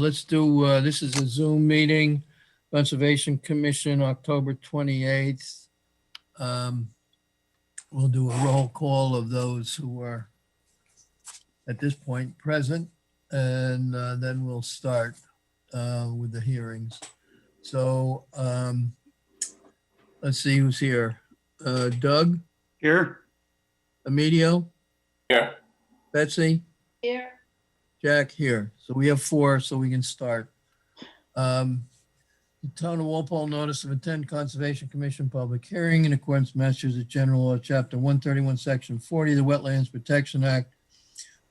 let's do, this is a Zoom meeting, Conservation Commission, October 28th. We'll do a roll call of those who are at this point present, and then we'll start with the hearings. So let's see who's here. Doug? Here. Emilio? Here. Betsy? Here. Jack here. So we have 4, so we can start. The Town of Walpole notice of intent Conservation Commission public hearing in accordance with Massachusetts General Law, Chapter 131, Section 40, the Wetlands Protection Act.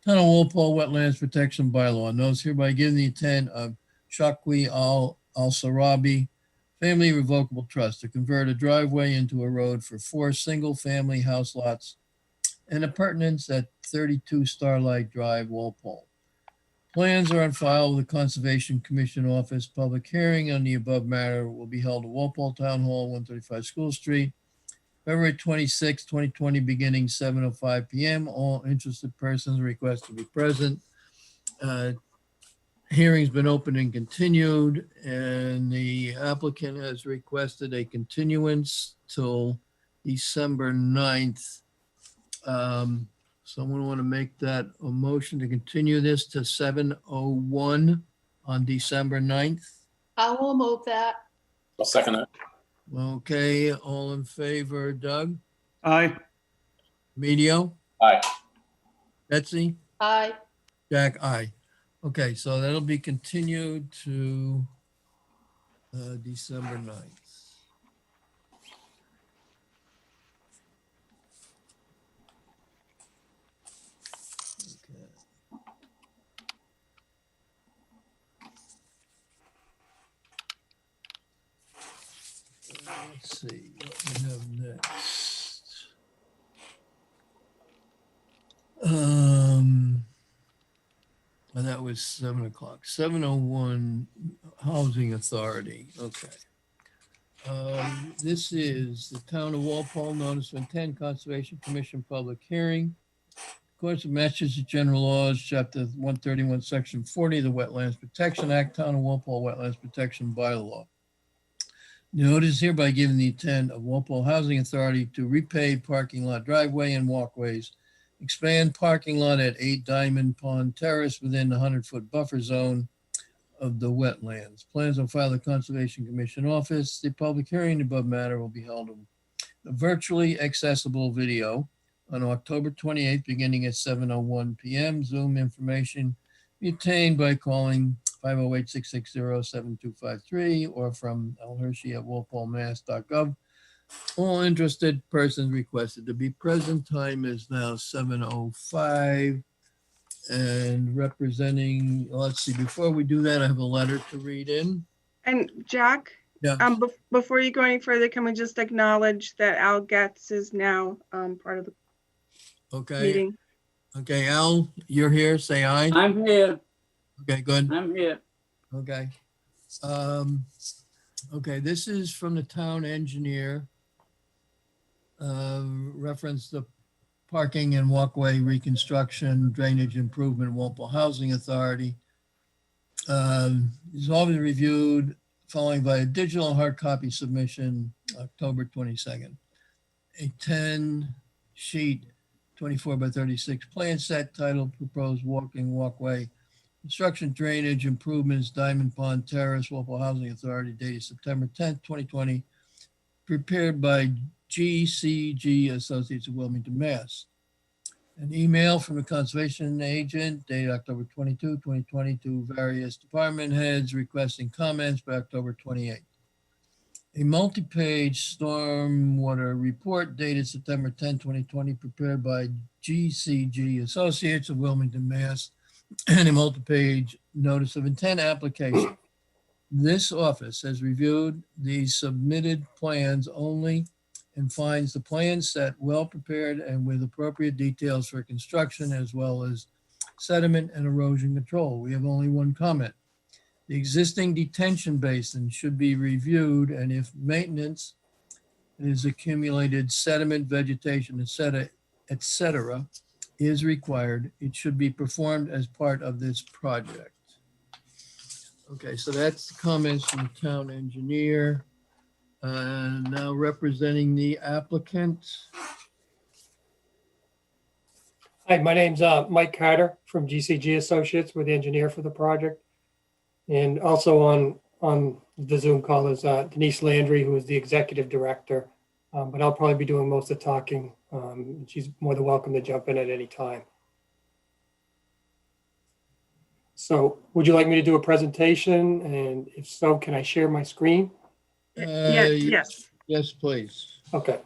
Town of Walpole Wetlands Protection Bylaw. Notice hereby given the intent of Shakwi Al-Sarabi Family Revocable Trust to convert a driveway into a road for 4 single-family house lots and appurtenance at 32 Starlight Drive, Walpole. Plans are on file with the Conservation Commission Office. Public hearing on the above matter will be held at Walpole Town Hall, 135 School Street, February 26, 2020, beginning 7:05 p.m. All interested persons are requested to be present. Hearing's been opened and continued, and the applicant has requested a continuance till December 9th. Someone want to make that a motion to continue this to 7:01 on December 9th? I will move that. I'll second that. Okay, all in favor, Doug? Aye. Emilio? Aye. Betsy? Aye. Jack, aye. Okay, so that'll be continued to December 9th. Okay. Let's see what we have next. And that was 7 o'clock. 7:01 Housing Authority. Okay. This is the Town of Walpole notice of intent Conservation Commission public hearing. Of course, of Massachusetts General Laws, Chapter 131, Section 40, the Wetlands Protection Act, Town of Walpole Wetlands Protection Bylaw. Notice hereby given the intent of Walpole Housing Authority to repave parking lot driveway and walkways, expand parking lot at 8 Diamond Pond Terrace within the 100-foot buffer zone of the wetlands. Plans on file at the Conservation Commission Office. The public hearing above matter will be held on a virtually accessible video on October 28th, beginning at 7:01 p.m. Zoom information be obtained by calling 508-660-7253 or from lhershey@walpolemass.gov. All interested persons requested to be present. Time is now 7:05. And representing, let's see, before we do that, I have a letter to read in. And Jack, Yeah. before you go any further, can we just acknowledge that Al Getz is now part of the Okay. meeting? Okay, Al, you're here. Say aye. I'm here. Okay, good. I'm here. Okay. Okay, this is from the town engineer. Reference the parking and walkway reconstruction, drainage improvement, Walpole Housing Authority. Is already reviewed, following by a digital and hard copy submission, October 22nd. A 10-sheet, 24 by 36 plan set titled Proposed Walking Walkway Construction Drainage Improvements, Diamond Pond Terrace, Walpole Housing Authority, dated September 10th, 2020, prepared by GCG Associates of Wilmington, Mass. An email from the conservation agent dated October 22, 2020 to various department heads requesting comments by October 28th. A multi-page stormwater report dated September 10, 2020, prepared by GCG Associates of Wilmington, Mass. And a multi-page notice of intent application. This office has reviewed the submitted plans only and finds the plan set well prepared and with appropriate details for construction as well as sediment and erosion control. We have only one comment. The existing detention basin should be reviewed, and if maintenance is accumulated sediment, vegetation, etc., is required, it should be performed as part of this project. Okay, so that's the comments from the town engineer. Now representing the applicant. Hi, my name's Mike Carter from GCG Associates. We're the engineer for the project. And also on the Zoom call is Denise Landry, who is the executive director. But I'll probably be doing most of the talking. She's more than welcome to jump in at any time. So would you like me to do a presentation? And if so, can I share my screen? Yes. Yes, please. Okay.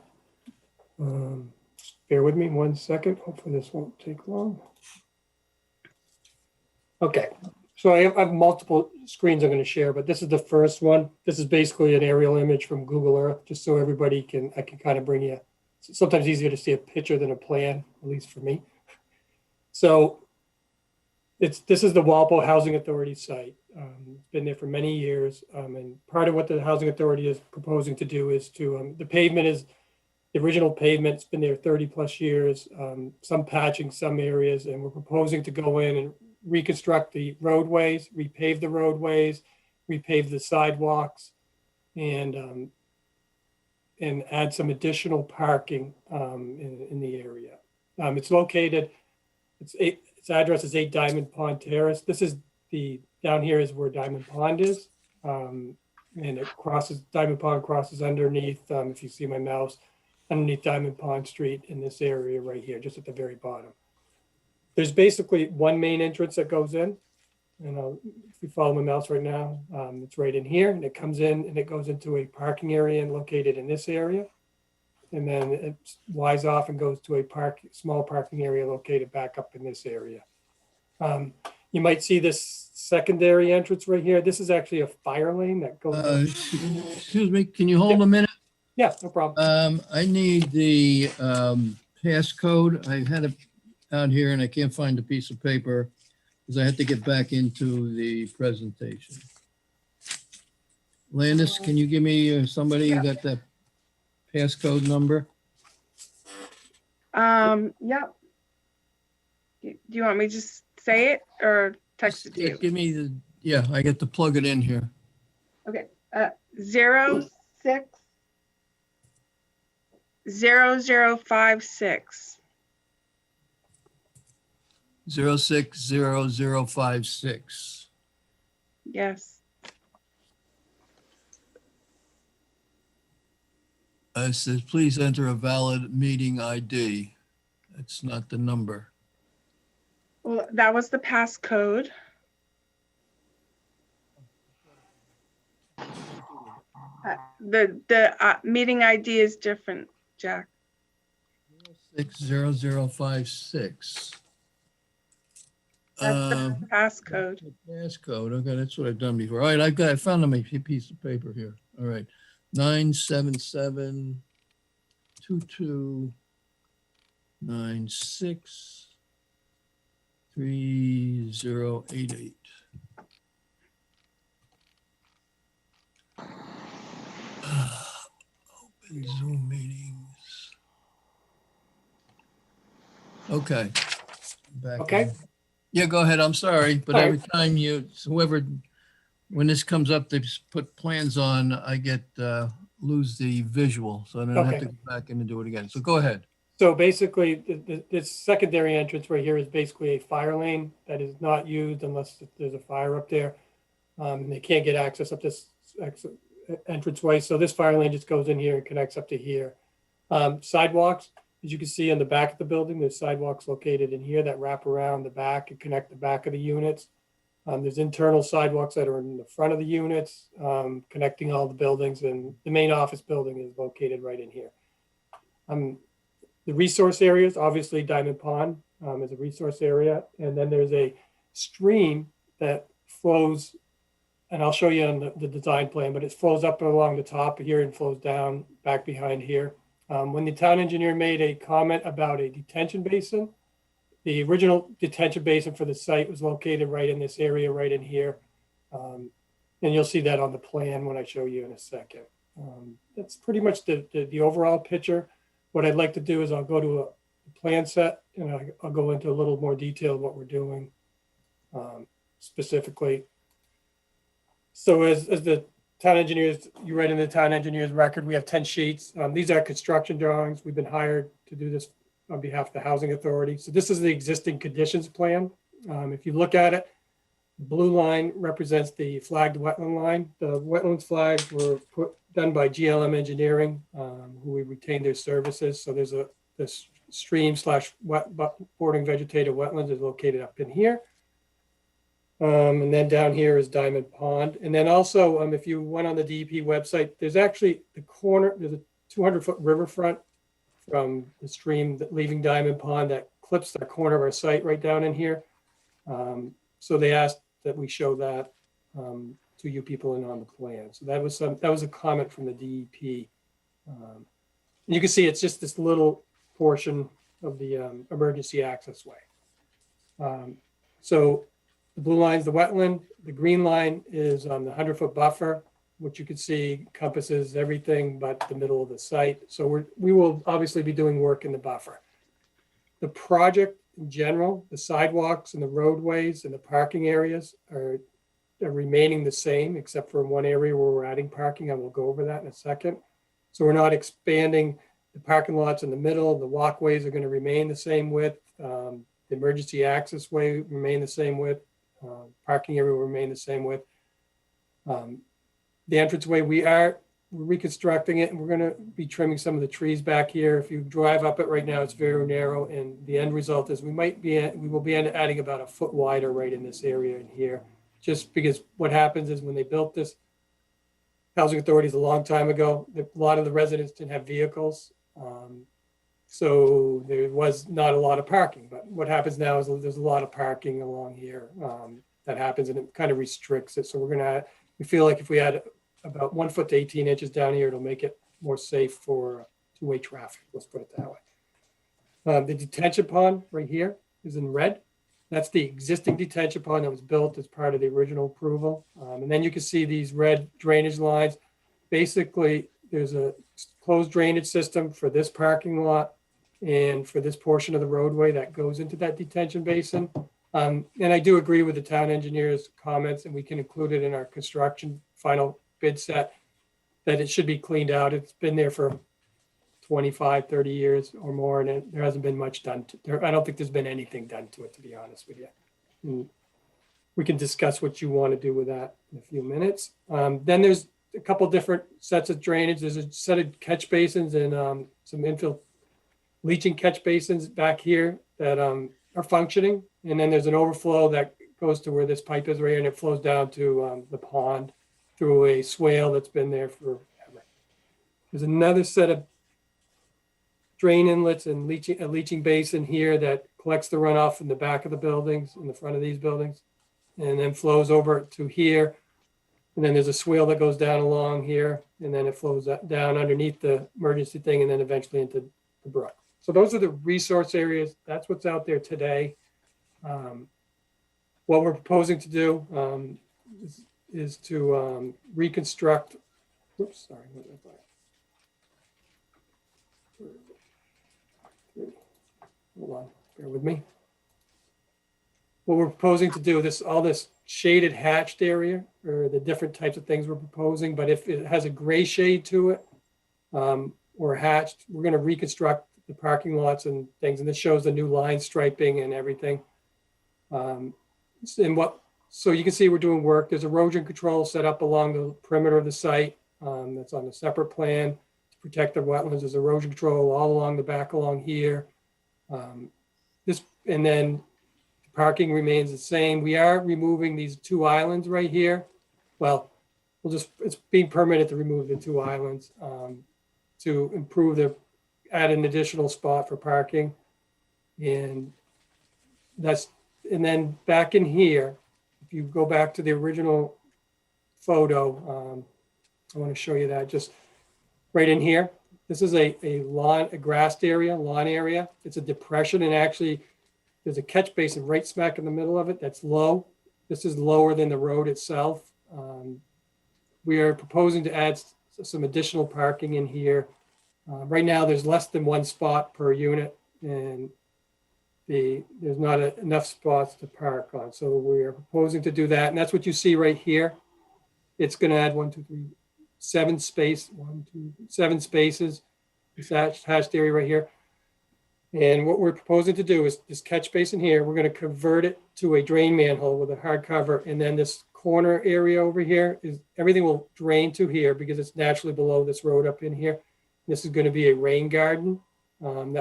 Bear with me 1 second. Hopefully this won't take long. Okay, so I have multiple screens I'm going to share, but this is the first one. This is basically an aerial image from Google Earth, just so everybody I can kind of bring you. It's sometimes easier to see a picture than a plan, at least for me. So this is the Walpole Housing Authority site. It's been there for many years, and part of what the Housing Authority is proposing to do is to the pavement is. The original pavement's been there 30 plus years, some patching, some areas, and we're proposing to go in and reconstruct the roadways, repave the roadways, repave the sidewalks, and add some additional parking in the area. It's located, its address is 8 Diamond Pond Terrace. This is down here is where Diamond Pond is. And it crosses, Diamond Pond crosses underneath, if you see my mouse, underneath Diamond Pond Street in this area right here, just at the very bottom. There's basically one main entrance that goes in, and if you follow my mouse right now, it's right in here, and it comes in and it goes into a parking area and located in this area. And then it winds off and goes to a small parking area located back up in this area. You might see this secondary entrance right here. This is actually a fire lane that goes. Excuse me, can you hold a minute? Yeah, no problem. I need the passcode. I had it out here and I can't find a piece of paper because I had to get back into the presentation. Landis, can you give me somebody Yeah. got that passcode number? Yeah. Do you want me to just say it or text it to you? Give me yeah, I get to plug it in here. Okay. 06 0056. 060056. Yes. It says, please enter a valid meeting ID. That's not the number. Well, that was the passcode. The meeting ID is different, Jack. 060056. That's the passcode. Passcode. Okay, that's what I've done before. All right, I found a piece of paper here. All right. 977-2296-3088. Open Zoom meetings. Okay. Back Okay. in. Yeah, go ahead. I'm sorry, but All every time when this comes up, they just put plans on, I lose the visual, so I don't have Okay. to go back in and do it again. So go ahead. So basically, this secondary entrance right here is basically a fire lane that is not used unless there's a fire up there. They can't get access up this entranceway. So this fire lane just goes in here and connects up to here. Sidewalks, as you can see on the back of the building, there's sidewalks located in here that wrap around the back and connect the back of the units. There's internal sidewalks that are in the front of the units, connecting all the buildings, and the main office building is located right in here. The resource areas, obviously Diamond Pond is a resource area, and then there's a stream that flows, and I'll show you on the design plan, but it flows up along the top here and flows down back behind here. When the town engineer made a comment about a detention basin, the original detention basin for the site was located right in this area, right in here. And you'll see that on the plan when I show you in a second. That's pretty much the overall picture. What I'd like to do is I'll go to a plan set and I'll go into a little more detail of what we're doing specifically. So as the town engineers, you read in the town engineer's record, we have 10 sheets. These are construction drawings. We've been hired to do this on behalf of the Housing Authority. So this is the existing conditions plan. If you look at it, the blue line represents the flagged wetland line. The wetlands flags were done by GLM Engineering, who we retained their services. So there's this stream / bordering vegetated wetlands is located up in here. And then down here is Diamond Pond. And then also, if you went on the DEP website, there's actually there's a 200-foot riverfront from the stream leaving Diamond Pond that clips the corner of our site right down in here. So they asked that we show that to you people and on the plan. So that was a comment from the DEP. You can see it's just this little portion of the emergency access way. So the blue line is the wetland. The green line is on the 100-foot buffer, which you can see encompasses everything but the middle of the site. So we will obviously be doing work in the buffer. The project in general, the sidewalks and the roadways and the parking areas are remaining the same, except for in one area where we're adding parking, and we'll go over that in a second. So we're not expanding the parking lots in the middle. The walkways are going to remain the same width. The emergency access way remain the same width. Parking area will remain the same width. The entranceway, we're reconstructing it, and we're going to be trimming some of the trees back here. If you drive up it right now, it's very narrow, and the end result is we will be adding about a foot wider right in this area in here, just because what happens is when they built this housing authorities a long time ago, a lot of the residents didn't have vehicles. So there was not a lot of parking, but what happens now is there's a lot of parking along here that happens, and it kind of restricts it. So we feel like if we add about 1 foot to 18 inches down here, it'll make it more safe for two-way traffic. Let's put it that way. The detention pond right here is in red. That's the existing detention pond that was built as part of the original approval. And then you can see these red drainage lines. Basically, there's a closed drainage system for this parking lot and for this portion of the roadway that goes into that detention basin. And I do agree with the town engineer's comments, and we can include it in our construction final bid set, that it should be cleaned out. It's been there for 25, 30 years or more, and there hasn't been much done I don't think there's been anything done to it, to be honest with you. And we can discuss what you want to do with that in a few minutes. Then there's a couple different sets of drainage. There's a set of catch basins and some infill leaching catch basins back here that are functioning. And then there's an overflow that goes to where this pipe is right here, and it flows down to the pond through a swale that's been there forever. There's another set of drain inlets and a leaching basin here that collects the runoff in the back of the buildings, in the front of these buildings, and then flows over to here. And then there's a swale that goes down along here, and then it flows down underneath the emergency thing, and then eventually into the brook. So those are the resource areas. That's what's out there today. What we're proposing to do is to reconstruct. Whoops, sorry. Hold on, bear with me. What we're proposing to do, all this shaded hatched area, or the different types of things we're proposing, but if it has a gray shade to it or hatched, we're going to reconstruct the parking lots and things. And this shows the new line striping and everything. So you can see we're doing work. There's erosion control set up along the perimeter of the site. That's on a separate plan to protect the wetlands. There's erosion control all along the back along here. And then the parking remains the same. We are removing these two islands right here. Well, it's being permitted to remove the two islands to improve add an additional spot for parking. And then back in here, if you go back to the original photo, I want to show you that just right in here. This is a grassed area, lawn area. It's a depression, and actually there's a catch basin right smack in the middle of it that's low. This is lower than the road itself. We are proposing to add some additional parking in here. Right now, there's less than one spot per unit, and there's not enough spots to park on. So we are proposing to do that, and that's what you see right here. It's going to add 7 spaces. This hatched area right here. And what we're proposing to do is this catch basin here, we're going to convert it to a drain manhole with a hard cover. And then this corner area over here is everything will drain to here because it's naturally below this road up in here. This is going to be a rain garden and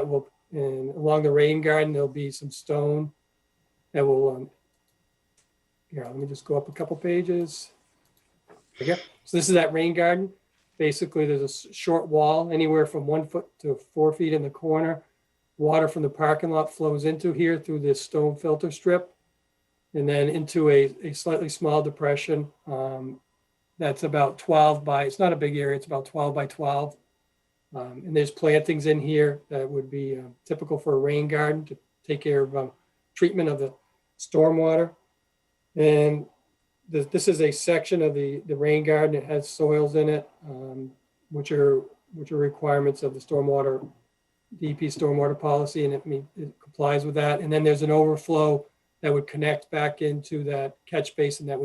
along the rain garden, there'll be some stone that will, here, let me just go up a couple pages. Okay. So this is that rain garden. Basically, there's a short wall anywhere from 1 foot to 4 feet in the corner. Water from the parking lot flows into here through this stone filter strip and then into a slightly small depression. That's about 12 by, it's not a big area, it's about 12 by 12. And there's plantings in here that would be typical for a rain garden to take care of treatment of the stormwater. And this is a section of the rain garden. It has soils in it, which are requirements of the stormwater DEP stormwater policy, and it complies with that. And then there's an overflow that would connect back into that catch basin that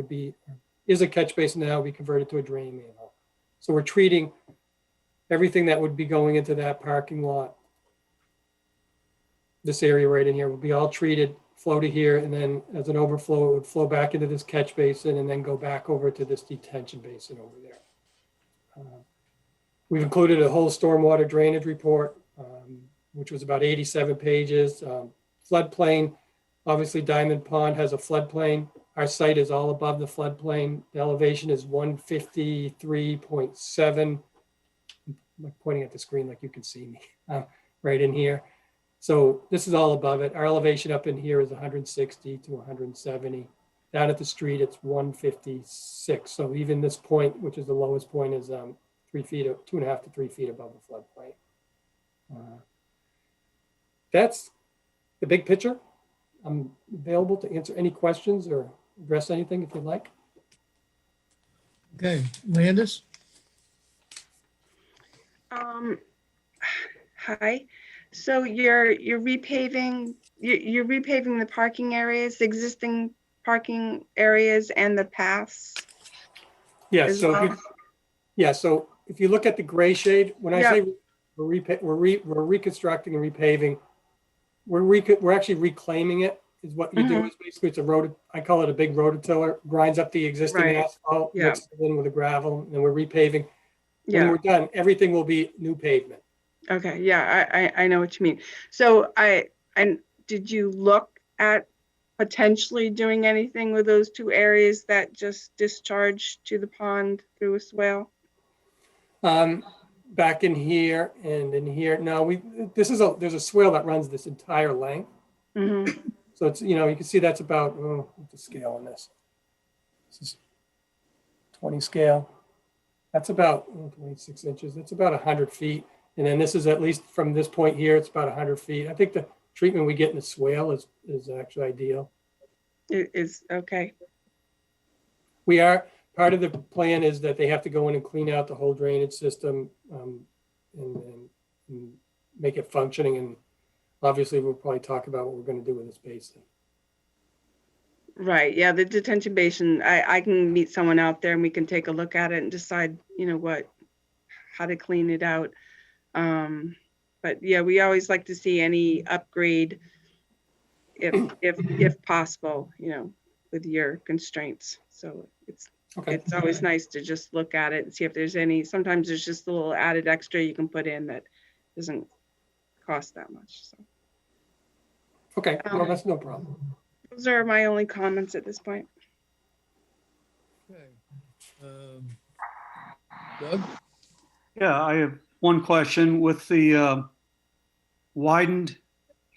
is a catch basin now, be converted to a drain manhole. So we're treating everything that would be going into that parking lot. This area right in here will be all treated, flow to here, and then as an overflow, it would flow back into this catch basin and then go back over to this detention basin over there. We've included a whole stormwater drainage report, which was about 87 pages. Floodplain, obviously Diamond Pond has a floodplain. Our site is all above the floodplain. The elevation is 153.7. I'm pointing at the screen like you can see me right in here. So this is all above it. Our elevation up in here is 160 to 170. Down at the street, it's 156. So even this point, which is the lowest point, is 3 feet, 2.5 to 3 feet above the floodplain. That's the big picture. I'm available to answer any questions or address anything if you'd like. Okay, Landis? Hi. So you're repaving the parking areas, existing parking areas, and the paths. Yeah. as So well? so if you look at the gray shade, when I Yeah. say we're reconstructing and repaving, we're actually reclaiming it. Is what you do is basically it's I call it a big rototiller, grinds up the existing Right. asphalt, Yeah. mixes it in with the gravel, and then we're repaving. When Yeah. we're done, everything will be new pavement. Okay. Yeah. I know what you mean. So did you look at potentially doing anything with those 2 areas that just discharge to the pond through a swale? Back in here and in here. No, there's a swale that runs this entire length. Mm-hmm. So it's, you can see that's about, what's the scale on this? This is 20 scale. That's about 26 inches. That's about 100 feet. And then this is at least from this point here, it's about 100 feet. I think the treatment we get in the swale is actually ideal. It is okay. Part of the plan is that they have to go in and clean out the whole drainage system and make it functioning. And obviously we'll probably talk about what we're going to do with this basin. Right. Yeah. The detention basin, I can meet someone out there and we can take a look at it and decide, how to clean it out. But yeah, we always like to see any upgrade if possible, with your constraints. So it's always nice to just look at it and see if there's sometimes there's just a little added extra you can put in that doesn't cost that much. So. Okay, well, that's no problem. Those are my only comments at this point. Okay. Doug? Yeah, I have one question. With the widened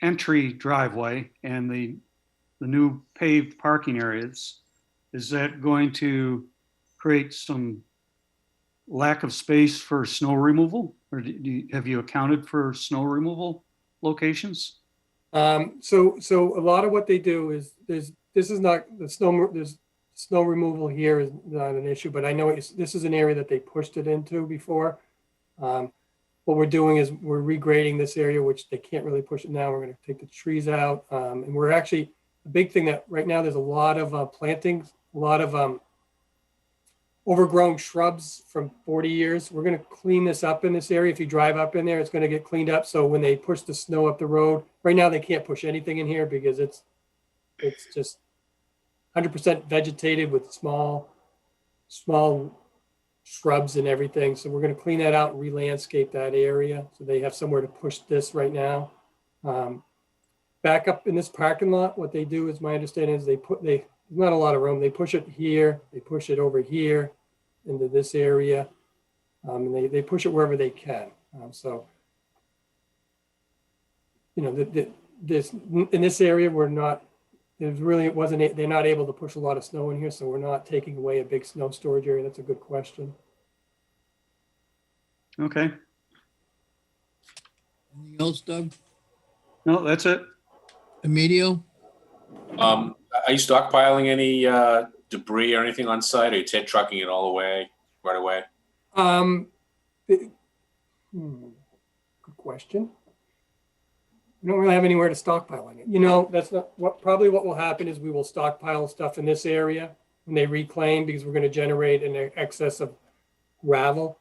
entry driveway and the new paved parking areas, is that going to create some lack of space for snow removal? Or have you accounted for snow removal locations? So a lot of what they do is there's snow removal here is not an issue, but I know this is an area that they pushed it into before. What we're doing is we're regrading this area, which they can't really push it now. We're going to take the trees out. And we're actually, the big thing that right now there's a lot of plantings, a lot of overgrown shrubs from 40 years. We're going to clean this up in this area. If you drive up in there, it's going to get cleaned up. So when they push the snow up the road, right now they can't push anything in here because it's just 100% vegetated with small shrubs and everything. So we're going to clean that out and re-landscape that area. So they have somewhere to push this right now. Back up in this parking lot, what they do is, my understanding is there's not a lot of room. They push it here, they push it over here into this area. And they push it wherever they can. So, you know, this in this area, they're not able to push a lot of snow in here. So we're not taking away a big snow storage area. That's a good question. Okay. Anything else, Doug? No, that's it. Emilio? Are you stockpiling any debris or anything on site? Or are you trucking it all away right away? Good question. We don't really have anywhere to stockpiling it. You know, that's not probably what will happen is we will stockpile stuff in this area when they reclaim, because we're going to generate an excess of gravel.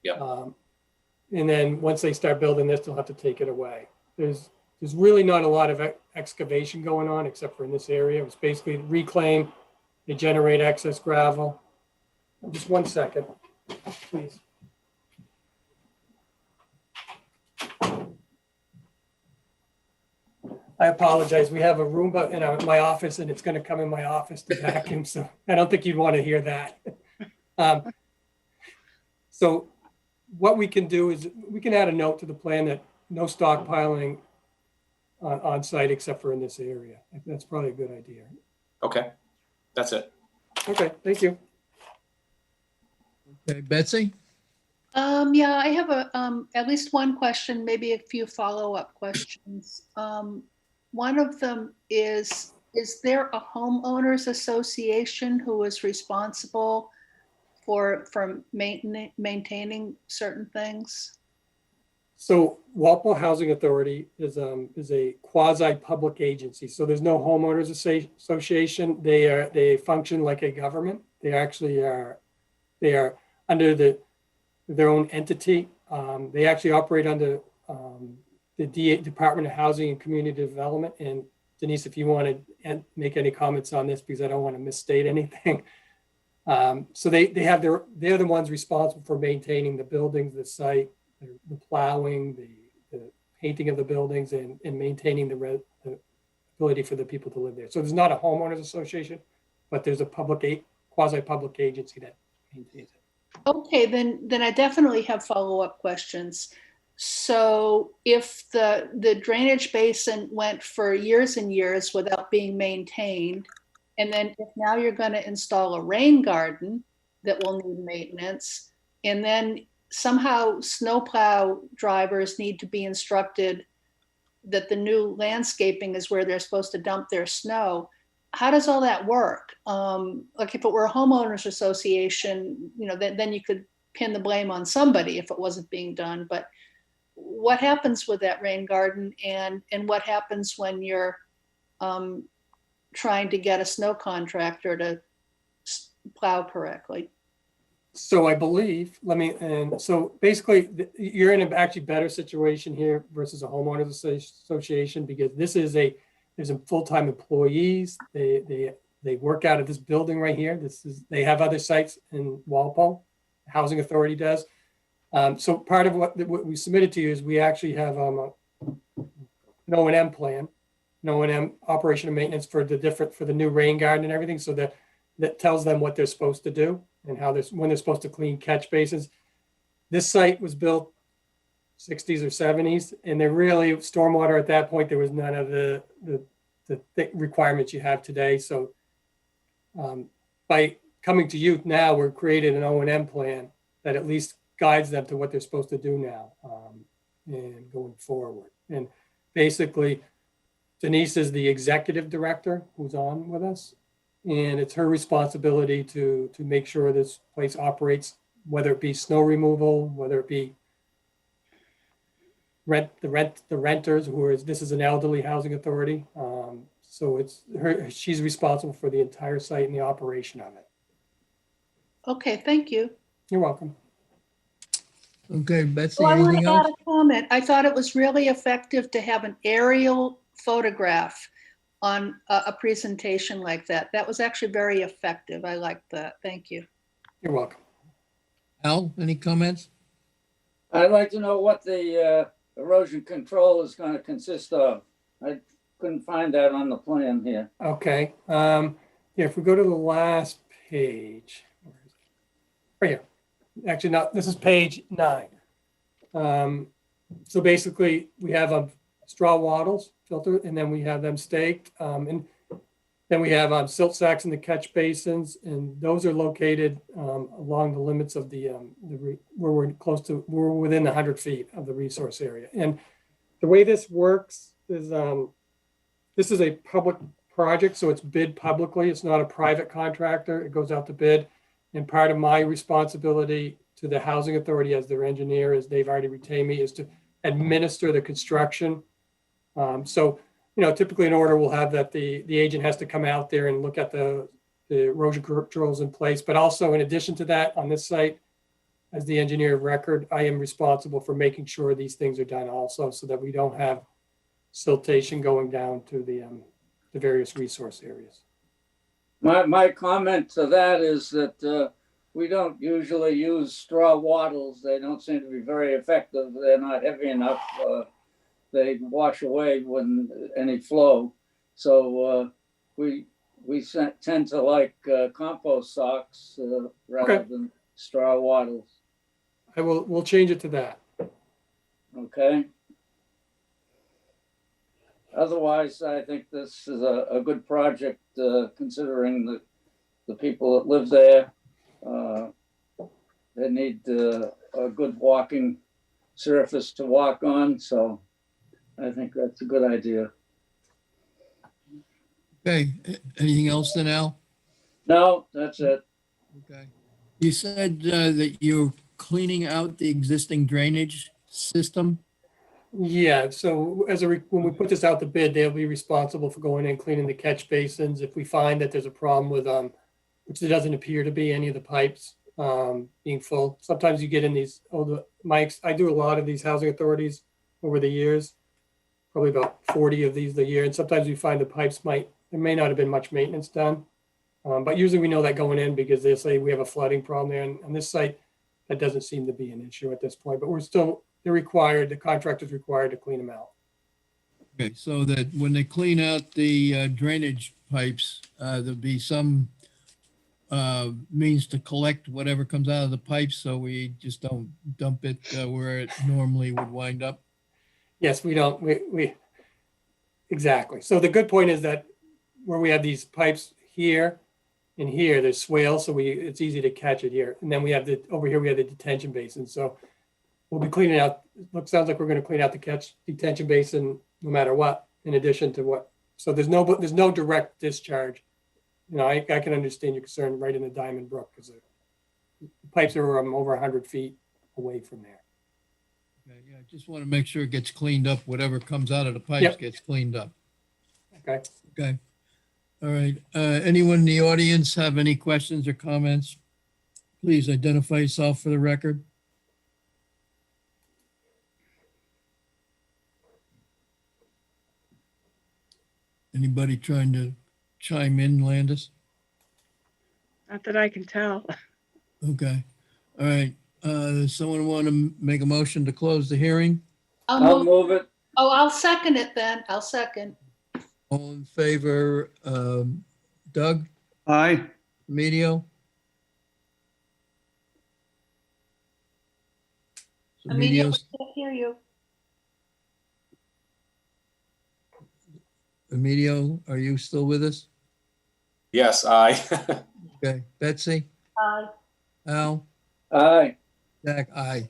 Yeah. And then once they start building this, they'll have to take it away. There's really not a lot of excavation going on except for in this area. It's basically reclaim, they generate excess gravel. Just 1 second, please. I apologize. We have a Roomba in my office and it's going to come in my office to vacuum. So I don't think you'd want to hear that. So what we can do is we can add a note to the plan that no stockpiling on site except for in this area. That's probably a good idea. Okay, that's it. Okay, thank you. Okay, Betsy? Yeah, I have at least one question, maybe a few follow-up questions. One of them is there a homeowners association who is responsible for maintaining certain things? So Walpole Housing Authority is a quasi-public agency. So there's no homeowners association. They function like a government. They actually are under their own entity. They actually operate under the Department of Housing and Community Development. And Denise, if you want to make any comments on this, because I don't want to misstate anything. So they're the ones responsible for maintaining the buildings, the site, the plowing, the painting of the buildings, and maintaining the ability for the people to live there. So there's not a homeowners association, but there's a quasi-public agency that maintains it. Okay, then I definitely have follow-up questions. So if the drainage basin went for years and years without being maintained, and then if now you're going to install a rain garden that will need maintenance, and then somehow snowplow drivers need to be instructed that the new landscaping is where they're supposed to dump their snow, how does all that work? Like if it were a homeowners association, you know, then you could pin the blame on somebody if it wasn't being done. But what happens with that rain garden, and what happens when you're trying to get a snow contractor to plow correctly? So I believe, so basically you're in an actually better situation here versus a homeowners association, because there's some full-time employees. They work out of this building right here. They have other sites in Walpole, Housing Authority does. So part of what we submitted to you is we actually have an O&M plan, an O&M operation and maintenance for the new rain garden and everything. So that tells them what they're supposed to do and when they're supposed to clean catch basins. This site was built 60s or 70s, and they're really stormwater at that point. There was none of the requirements you have today. So by coming to you now, we're creating an O&M plan that at least guides them to what they're supposed to do now and going forward. And basically, Denise is the executive director who's on with us, and it's her responsibility to make sure this place operates, whether it be snow removal, whether it be the renters, this is an elderly housing authority. So she's responsible for the entire site and the operation of it. Okay, thank you. You're welcome. Okay, Betsy, Oh, I want anything to add else? a comment. I thought it was really effective to have an aerial photograph on a presentation like that. That was actually very effective. I liked that. Thank you. You're welcome. Al, any comments? I'd like to know what the erosion control is going to consist of. I couldn't find that on the plan here. Okay. Yeah, if we go to the last page, where is it? Right here. Actually, no, this is page 9. So basically, we have straw wattles filtered, and then we have them staked, and then we have silt sacks in the catch basins, and those are located along the limits of where we're within 100 feet of the resource area. And the way this works is this is a public project, so it's bid publicly. It's not a private contractor. It goes out to bid. And part of my responsibility to the housing authority as their engineer, as they've already retained me, is to administer the construction. So, typically an order will have that the agent has to come out there and look at the erosion controls in place. But also, in addition to that, on this site, as the engineer of record, I am responsible for making sure these things are done also, so that we don't have siltation going down to the various resource areas. My comment to that is that we don't usually use straw wattles. They don't seem to be very effective. They're not heavy enough. They wash away when any flow. So we tend to like compost socks rather Okay. than straw wattles. We'll change it to that. Okay. Otherwise, I think this is a good project, considering the people that live there. They need a good walking surface to walk on, so I think that's a good idea. Okay, anything else then, Al? No, that's it. Okay. You said that you're cleaning out the existing drainage system? Yeah, so when we put this out to bid, they'll be responsible for going in and cleaning the catch basins. If we find that there's a problem with, which there doesn't appear to be, any of the pipes being full. Sometimes you get in these older mics. I do a lot of these housing authorities over the years, probably about 40 of these a year. And sometimes we find the pipes there may not have been much maintenance done. But usually we know that going in because they say we have a flooding problem there. And on this site, that doesn't seem to be an issue at this point, but the contractor's required to clean them out. Okay, so that when they clean out the drainage pipes, there'll be some means to collect whatever comes out of the pipes, so we just don't dump it where it normally would wind up. Yes, we don't, we, exactly. So the good point is that where we have these pipes here and here, there's swale, so it's easy to catch it here. And then over here, we have the detention basin. So we'll be cleaning out, sounds like we're going to clean out the detention basin no matter what, in addition to what. So there's no direct discharge. I can understand your concern right in the Diamond Brook because the pipes are over 100 feet away from there. Okay, yeah, just want to make sure it gets cleaned up. Whatever comes out of the pipes Yep. gets cleaned up. Okay. Okay. All right. Anyone in the audience have any questions or comments? Please identify yourself for the record. Anybody trying to chime in, Landis? Not that I can tell. Okay. All right. Does someone want to make a motion to close the hearing? I'll move it. I'll second it then. I'll second. All in favor, Doug, Aye. Emilio? Amelia, we Emilio's- can't hear you. Emilio, are you still with us? Yes, aye. Okay. Betsy? Al? Aye. Jack, aye.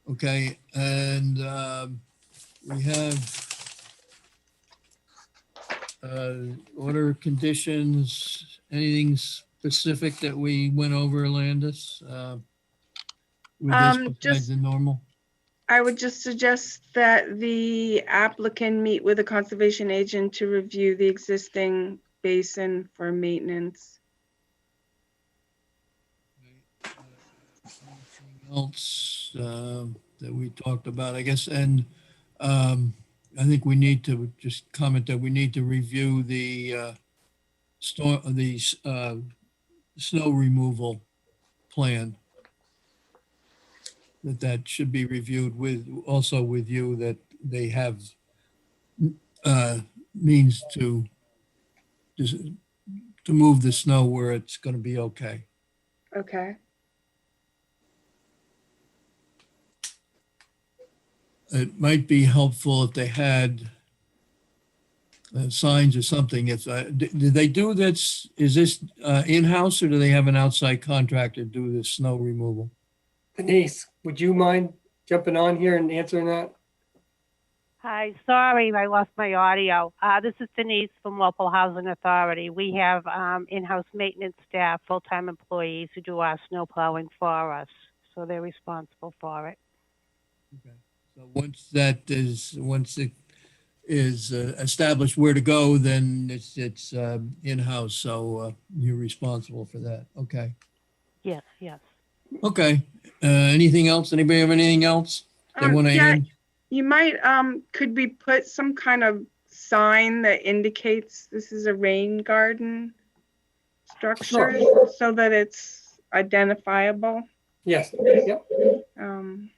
Okay, and we have order conditions, anything specific that we went over, Landis? With this besides Just- the normal? I would just suggest that the applicant meet with a conservation agent to review the existing basin for maintenance. Anything else that we talked about, I guess, and I think we need to just comment that we need to review the snow removal plan. That should be reviewed with, also with you, that they have means to move the snow where it's going to be okay. Okay. It might be helpful if they had signs or something. If did they do this? Is this in-house, or do they have an outside contractor do this snow removal? Denise, would you mind jumping on here and answering that? Hi, sorry, I lost my audio. This is Denise from Walpole Housing Authority. We have in-house maintenance staff, full-time employees who do our snow plowing for us, so they're responsible for it. Okay. So once it is established where to go, then it's in-house. So you're responsible for that. Okay. Yes, yes. Okay. Anything else? Anybody have anything else they want to Yeah, add? you might, could we put some kind of sign that indicates this is a rain garden structure so that it's identifiable? Yes, yep, Um,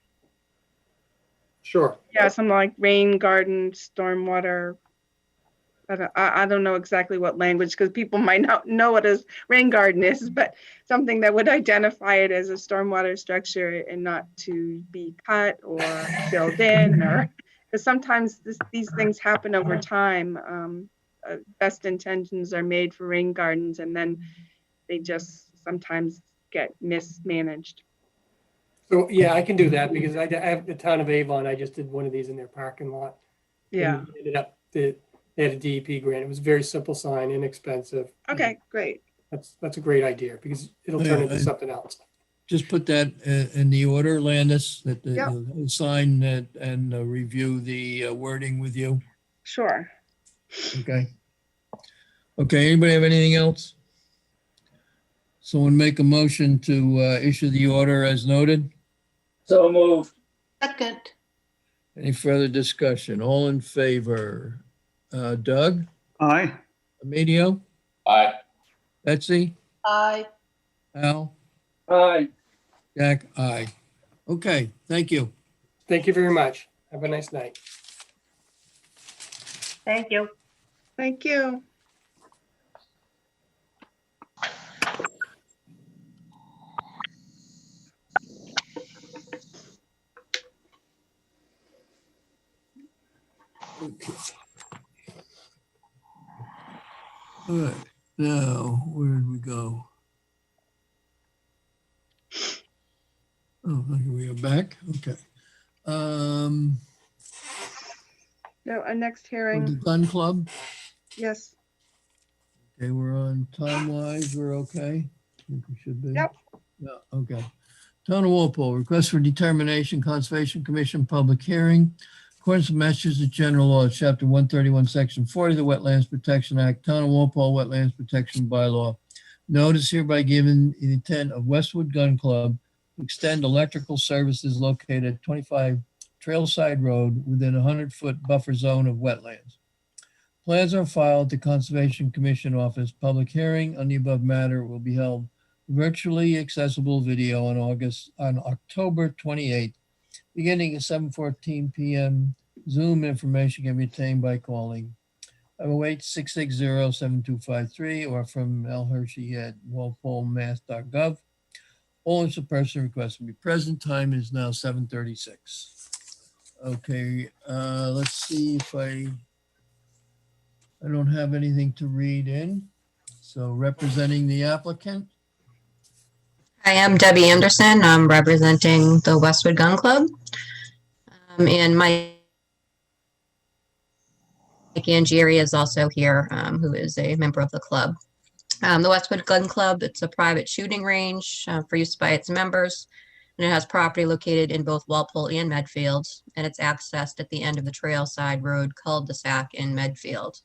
sure. yeah, something like rain garden, stormwater. I don't know exactly what language, because people might not know what a rain garden is, but something that would identify it as a stormwater structure and not to be cut or filled in, or because sometimes these things happen over time. Best intentions are made for rain gardens, and then they just sometimes get mismanaged. So, yeah, I can do that because I have the town of Avon. I just did one of these in their parking lot. Yeah. And ended up, they had a DEP grant. It was a very simple sign, inexpensive. Okay, great. That's a great idea because it'll turn Yeah, into something else. Just put that in the order, Landis, that Yep. the sign that, and review the wording with you. Sure. Okay. Okay. Anybody have anything else? Someone make a motion to issue the order as noted. So moved. Second, Any further discussion? All in favor? Doug, Aye. Emilio, Aye. Betsy, aye. Al, Aye. Jack, aye. Okay. Thank you. Thank you very much. Have a nice night. Thank you. Thank you. Okay. All right. Now, where did we go? Oh, here we are back. Okay. No, our next The hearing, gun club. yes. Okay, we're on time-wise. We're okay. I think we should be. Yep. Yeah, okay. Town of Walpole, request for determination, Conservation Commission public hearing. According to Massachusetts General Law, Chapter 131, Section 40 of the Wetlands Protection Act, Town of Walpole Wetlands Protection Bylaw. Notice hereby given the intent of Westwood Gun Club to extend electrical services located at 25 Trailside Road within a 100-foot buffer zone of wetlands. Plans are filed to Conservation Commission Office. Public hearing on the above matter will be held virtually accessible video on October 28th, beginning at 7:14 p.m. Zoom information can be obtained by calling 508-660-7253 or from L. Hershey at walpolemass.gov. All interested person requested to be present. Time is now 7:36. Okay, let's see if I don't have anything to read in. So representing the applicant. Hi, I'm Debbie Anderson. I'm representing the Westwood Gun Club. And Mike Angieri is also here, who is a member of the club. The Westwood Gun Club, it's a private shooting range for use by its members. And it has property located in both Walpole and Medfield, and it's accessed at the end of the Trailside Road cul-de-sac in Medfield.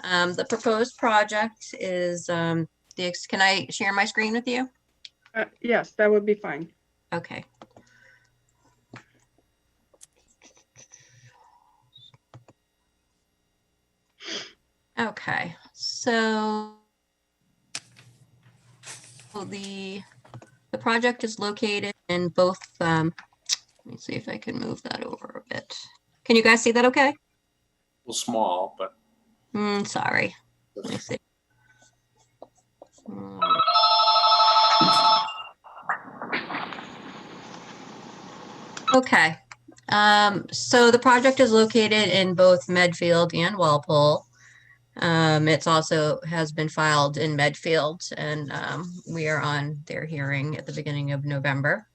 The proposed project is, can I share my screen with you? Yes, that would be fine. Okay. Okay, so the project is located in both, let me see if I can move that over a bit. Can you guys see that okay? A little small, but Sorry. Let me see. Okay. So the project is located in both Medfield and Walpole. It's also has been filed in Medfield, and we are on their hearing at the beginning of November.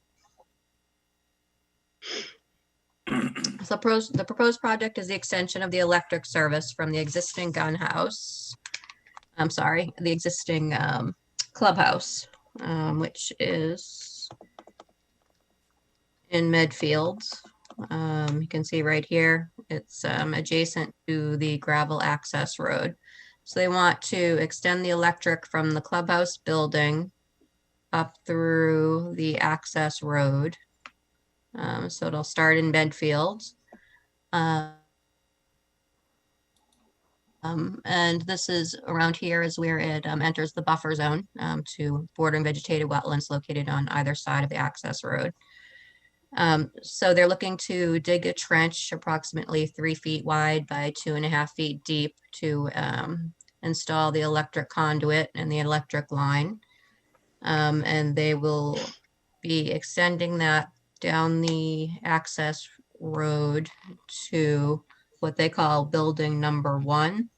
So the proposed project is the extension of the electric service from the existing gun house. I'm sorry, the existing clubhouse, which is in Medfield. You can see right here, it's adjacent to the gravel access road. So they want to extend the electric from the clubhouse building up through the access road. So it'll start in Medfield. And this is around here is where it enters the buffer zone to bordering vegetated wetlands located on either side of the access road. So they're looking to dig a trench approximately 3 feet wide by 2.5 feet deep to install the electric conduit and the electric line. And they will be extending that down the access road to what they call building number 1,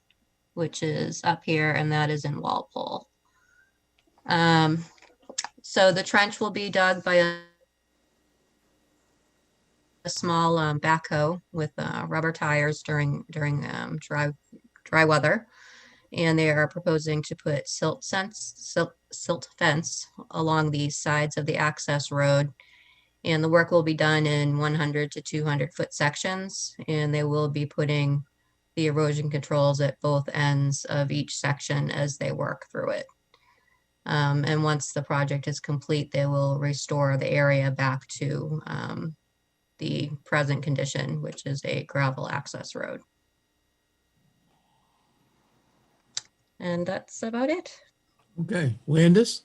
which is up here, and that is in Walpole. So the trench will be dug by a small backhoe with rubber tires during dry weather, and they are proposing to put silt fence along the sides of the access road, and the work will be done in 100 to 200 foot sections, and they will be putting the erosion controls at both ends of each section as they work through it. And once the project is complete, they will restore the area back to the present condition, which is a gravel access road. And that's about it. Okay, Landis?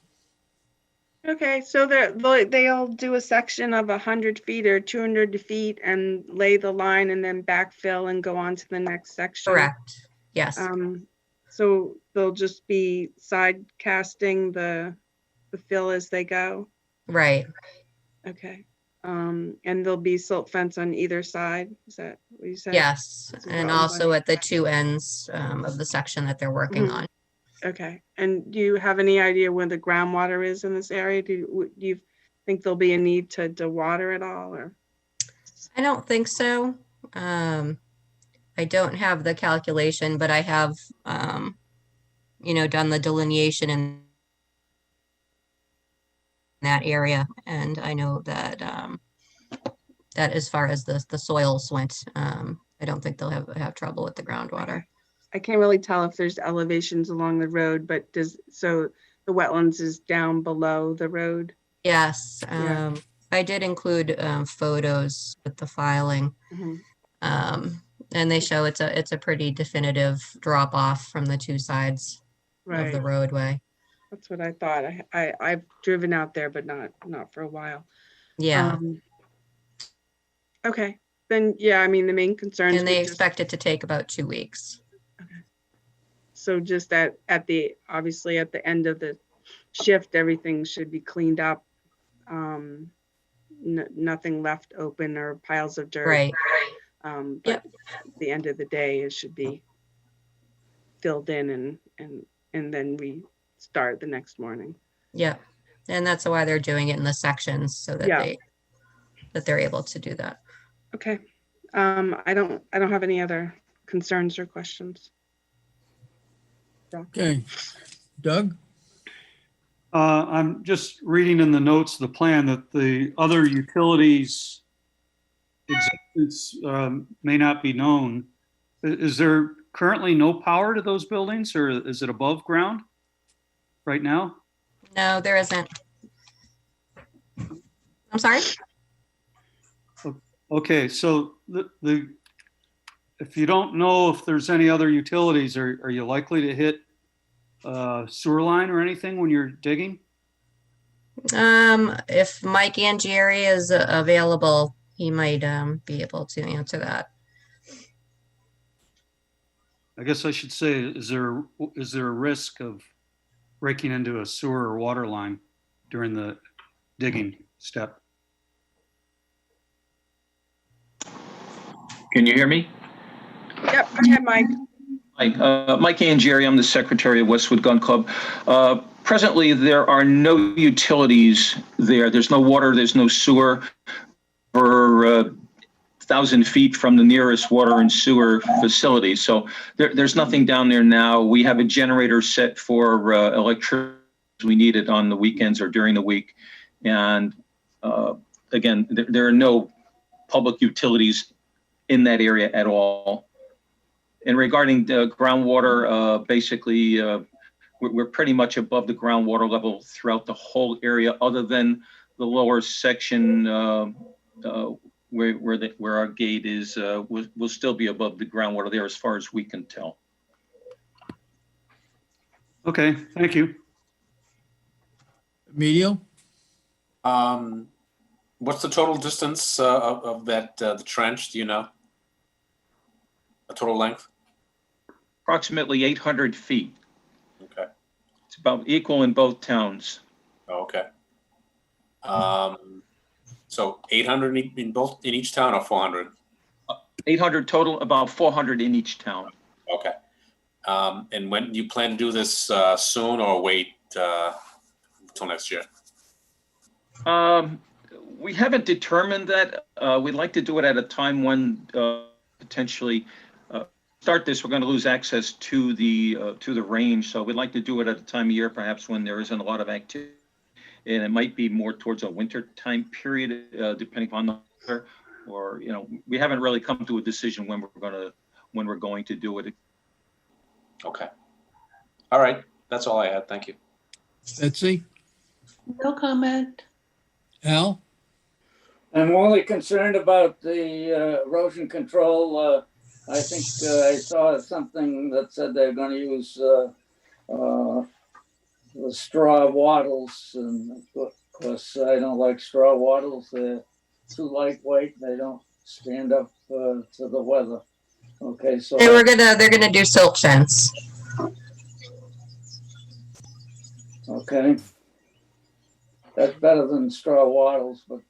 Okay, so they'll do a section of 100 feet or 200 feet and lay the line and then backfill and go on to the next section. Correct. Yes. So they'll just be side casting the fill as they go. Right. Okay. And there'll be silt fence on either side. Is that what you said? Yes. This is And what we also want. at the two ends of the section that they're working on. Okay. And do you have any idea where the groundwater is in this area? Do you think there'll be a need to dewater at all, or? I don't think so. I don't have the calculation, but I have, done the delineation in that area. And I know that, that as far as the soils went, I don't think they'll have trouble with the groundwater. I can't really tell if there's elevations along the road, but so the wetlands is down below the road? Yes. Yeah. I did include photos with the filing. And they show it's a pretty definitive drop off from the two sides of the roadway. That's what I thought. I've driven out there, but not for a while. Yeah. Okay, then, yeah, I mean, the main concerns. And they expect it to take about 2 weeks. Okay. So just obviously at the end of the shift, everything should be cleaned up. Nothing left open or piles of dirt. Right. But at the end of the day, it should be filled in and then we start the next morning. Yeah. And that's why they're doing it in the sections so that they're able to do that. Okay. I don't have any other concerns or questions. Okay. Doug? I'm just reading in the notes of the plan that the other utilities existence may not be known. Is there currently no power to those buildings, or is it above ground right now? No, there isn't. I'm sorry? Okay, so if you don't know if there's any other utilities, are you likely to hit sewer line or anything when you're digging? If Mike Angieri is available, he might be able to answer that. I guess I should say, is there a risk of breaking into a sewer or water line during the digging step? Can you hear me? Yep, go ahead, Mike. Mike Angieri, I'm the secretary of Westwood Gun Club. Presently, there are no utilities there. There's no water, there's no sewer. For 1,000 feet from the nearest water and sewer facility. So there's nothing down there now. We have a generator set for electricity. We need it on the weekends or during the week. And again, there are no public utilities in that area at all. And regarding the groundwater, basically, we're pretty much above the groundwater level throughout the whole area, other than the lower section where our gate is. Will still be above the groundwater there as far as we can tell. Okay, thank you. Emilio? What's the total distance of that the trench? Do you know? A total length? Approximately 800 feet. Okay. It's about equal in both towns. Oh, okay. So 800 in each town, or 400? 800 total, about 400 in each town. Okay. And when do you plan to do this soon, or wait till next year? We haven't determined that. We'd like to do it at a time when potentially start this. We're going to lose access to the range, so we'd like to do it at a time of year, perhaps when there isn't a lot of activity, and it might be more towards a winter time period, depending upon the weather. Or we haven't really come to a decision when we're going to do it. Okay. All right. That's all I had. Thank you. Betsy? No comment. Al? I'm only concerned about the erosion control. I think I saw something that said they're going to use the straw wattles, and of course I don't like straw wattles. They're too lightweight. They don't stand up to the weather. Okay, so They're gonna do silt fence. okay, that's better than straw wattles, but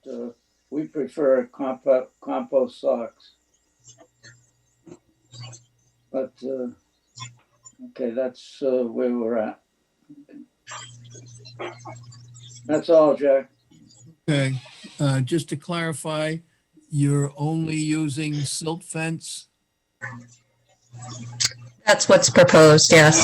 we prefer compost socks. But okay, that's where we're at. That's all, Jack. Okay, just to clarify, you're only using silt fence? That's what's proposed, yes.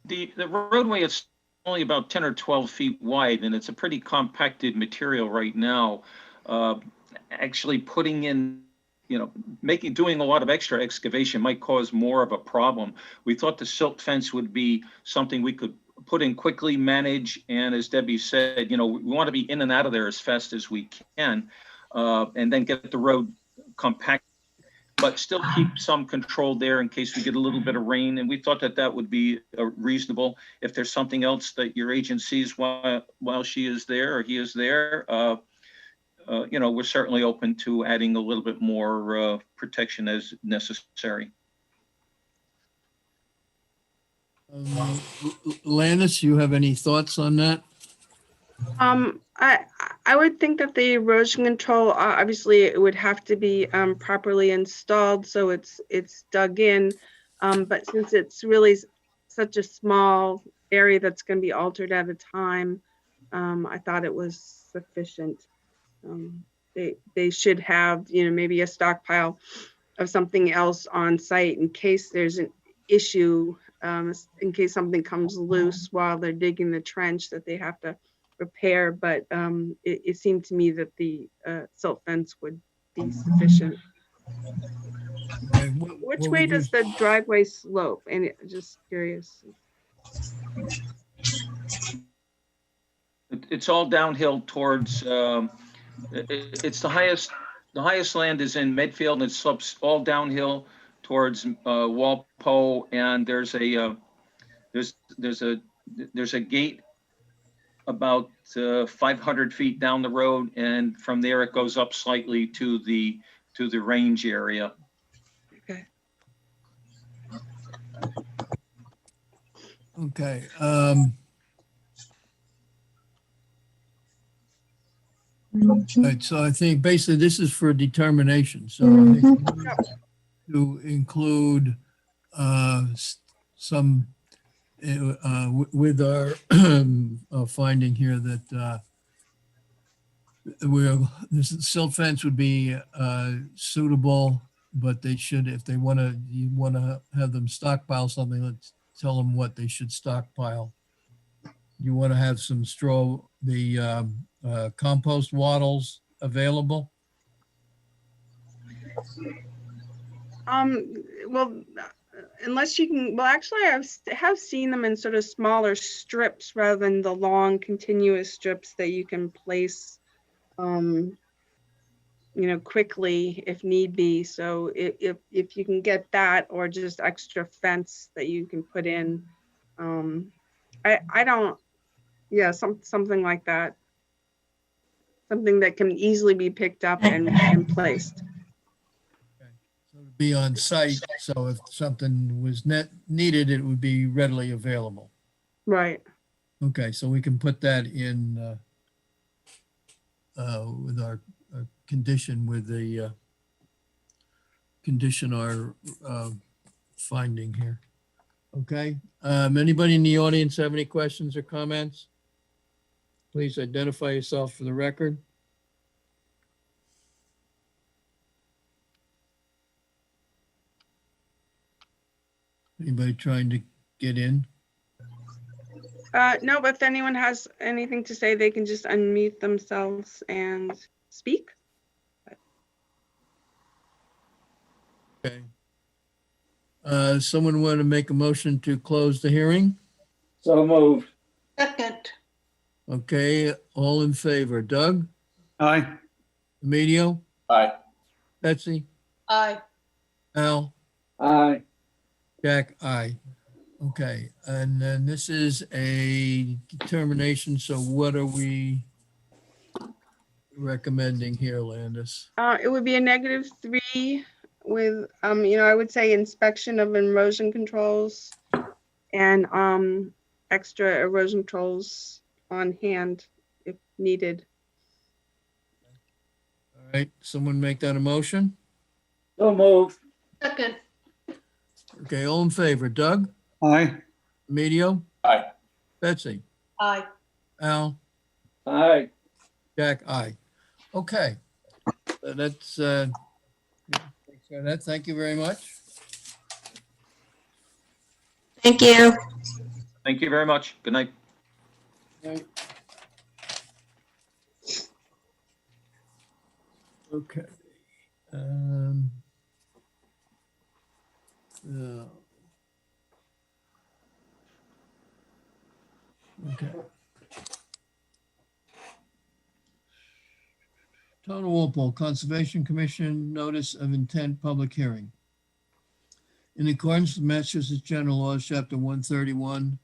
The roadway is only about 10 or 12 feet wide, and it's a pretty compacted material right now. Actually putting in, doing a lot of extra excavation might cause more of a problem. We thought the silt fence would be something we could put in quickly, manage, and as Debbie said, we want to be in and out of there as fast as we can, and then get the road compact, but still keep some control there in case we get a little bit of rain. And we thought that would be reasonable. If there's something else that your agent sees while she is there or he is there, we're certainly open to adding a little bit more protection as necessary. Lannis, you have any thoughts on that? I would think that the erosion control, obviously it would have to be properly installed, so it's dug in. But since it's really such a small area that's going to be altered at a time, I thought it was sufficient. They should have, maybe a stockpile of something else on site in case there's an issue, in case something comes loose while they're digging the trench that they have to repair. But it seemed to me that the silt fence would be sufficient. Okay, Which way does the driveway slope? And just curious. it's all downhill towards, it's the highest land is in Medfield, and it slopes all downhill towards Walpole, and there's a gate about 500 feet down the road, and from there it goes up slightly to the range area. Okay. Okay. Right, so I think basically this is for determination, so I think to include some with our finding here that this silt fence would be suitable, but they should, if they you want to have them stockpile something, let's tell them what they should stockpile. You want to have some straw, the compost wattles available? Well, unless you can, well, actually I have seen them in sort of smaller strips rather than the long continuous strips that you can place, quickly if need be. So if you can get that, or just extra fence that you can put in, something like that. Something that can easily be picked up and placed. So to be on site, so if something was needed, it would be readily available. Right. Okay, so we can put that in with our condition, with the condition our finding here. Okay, anybody in the audience have any questions or comments? Please identify yourself for the record. Anybody trying to get in? No, but if anyone has anything to say, they can just unmute themselves and speak. Okay. Someone want to make a motion to close the hearing? So moved. Second, Okay, all in favor. Doug? Aye. Emilio? Aye. Betsy? aye. Al? Aye. Jack? Aye. Okay, and then this is a determination, so what are we recommending here, Landis? It would be a -3 with, I would say inspection of erosion controls and extra erosion controls on hand if needed. All right, someone make that a motion? So moved. Second, Okay, all in favor. Doug? Aye. Emilio? Aye. Betsy? aye. Al? Aye. Jack? Aye. Okay. That's, thanks for that. Thank you very much. Thank you. Thank you very much. Good night. Right. Okay. Okay. Town of Walpole Conservation Commission Notice of Intent Public Hearing. In accordance with Massachusetts General Laws, Chapter 131,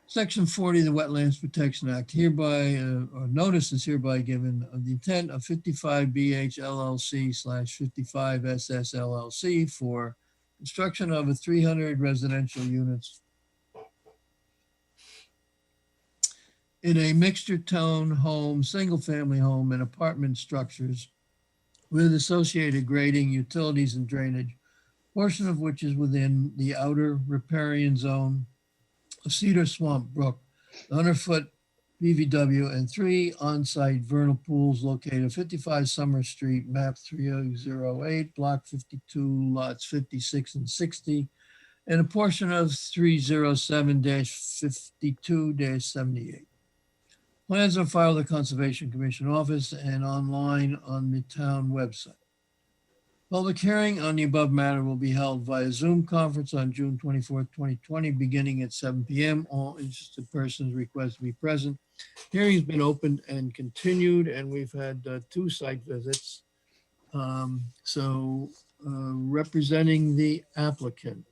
Section 40 of the Wetlands Protection Act, hereby, or notice is hereby given of the intent of 55BH LLC / 55SS LLC for construction of a 300 residential units in a mixture town home, single-family home, and apartment structures with associated grading, utilities, and drainage, portion of which is within the outer riparian zone of Cedar Swamp Brook, the 100-foot BVW, and 3 on-site vernal pools located at 55 Summer Street, map 3008, block 52, lots 56 and 60, and a portion of 307-52-78. Plans are filed at the Conservation Commission office and online on the town website. Public hearing on the above matter will be held via Zoom conference on June 24th, 2020, beginning at 7 p.m. All interested persons request to be present. Hearing's been opened and continued, and we've had 2 site visits. Representing the applicant.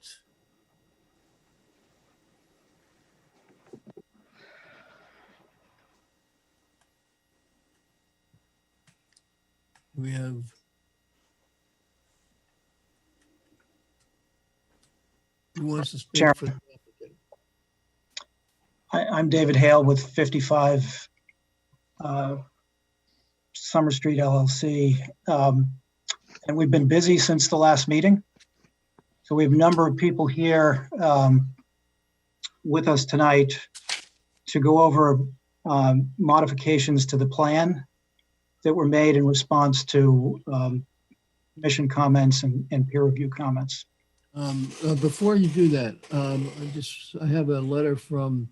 We have who wants to speak Chair. for the applicant? I'm David Hale with 55 Summer Street LLC. And we've been busy since the last meeting. So we have a number of people here with us tonight to go over modifications to the plan that were made in response to commission comments and peer review comments. Before you do that, I have a letter from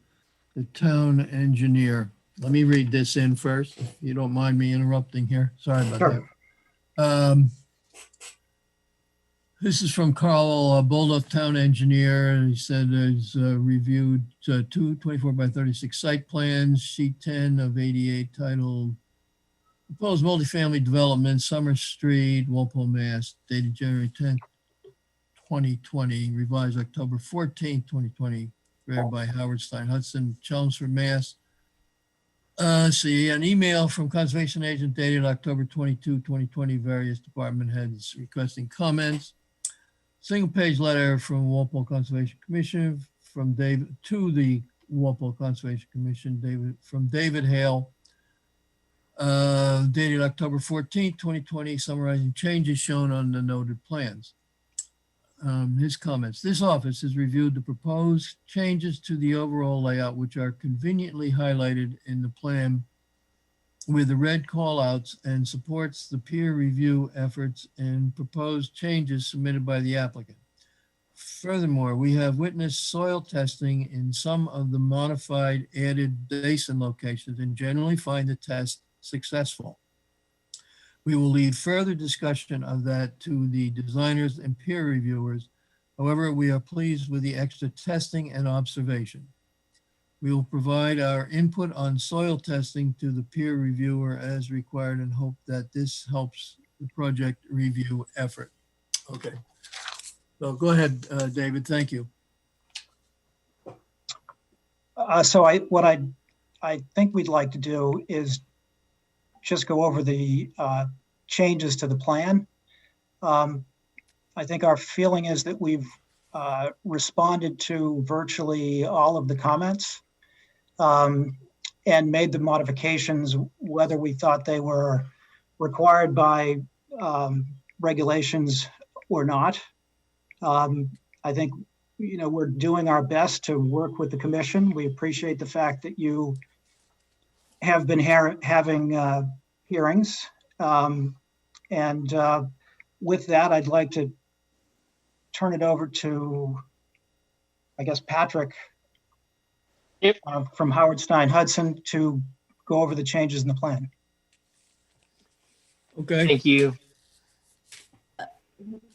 the town engineer. Let me read this in first, if you don't mind me interrupting here. Sorry about Sure. that. This is from Carl Bolduff, town engineer. He said he's reviewed 2 24x36 site plans, sheet 10 of 88 titled Proposed Multifamily Development, Summer Street, Walpole, Mass, dated January 10th, 2020, revised October 14th, 2020, read by Howard Stein Hudson, Chelmsford, Mass. See, an email from conservation agent dated October 22, 2020, various department heads requesting comments. Single page letter from Walpole Conservation Commission from David to the Walpole Conservation Commission, from David Hale, dated October 14th, 2020, summarizing changes shown on the noted plans. His comments. This office has reviewed the proposed changes to the overall layout, which are conveniently highlighted in the plan with the red callouts, and supports the peer review efforts and proposed changes submitted by the applicant. Furthermore, we have witnessed soil testing in some of the modified added basin locations and generally find the test successful. We will leave further discussion of that to the designers and peer reviewers. However, we are pleased with the extra testing and observation. We will provide our input on soil testing to the peer reviewer as required and hope that this helps the project review effort. Okay. So go ahead, David. Thank you. What I think we'd like to do is just go over the changes to the plan. I think our feeling is that we've responded to virtually all of the comments and made the modifications, whether we thought they were required by regulations or not. I think, we're doing our best to work with the commission. We appreciate the fact that you have been having hearings. With that, I'd like to turn it over to, I guess, Patrick from Howard Stein Hudson to go over the changes in the plan. Okay. Thank you.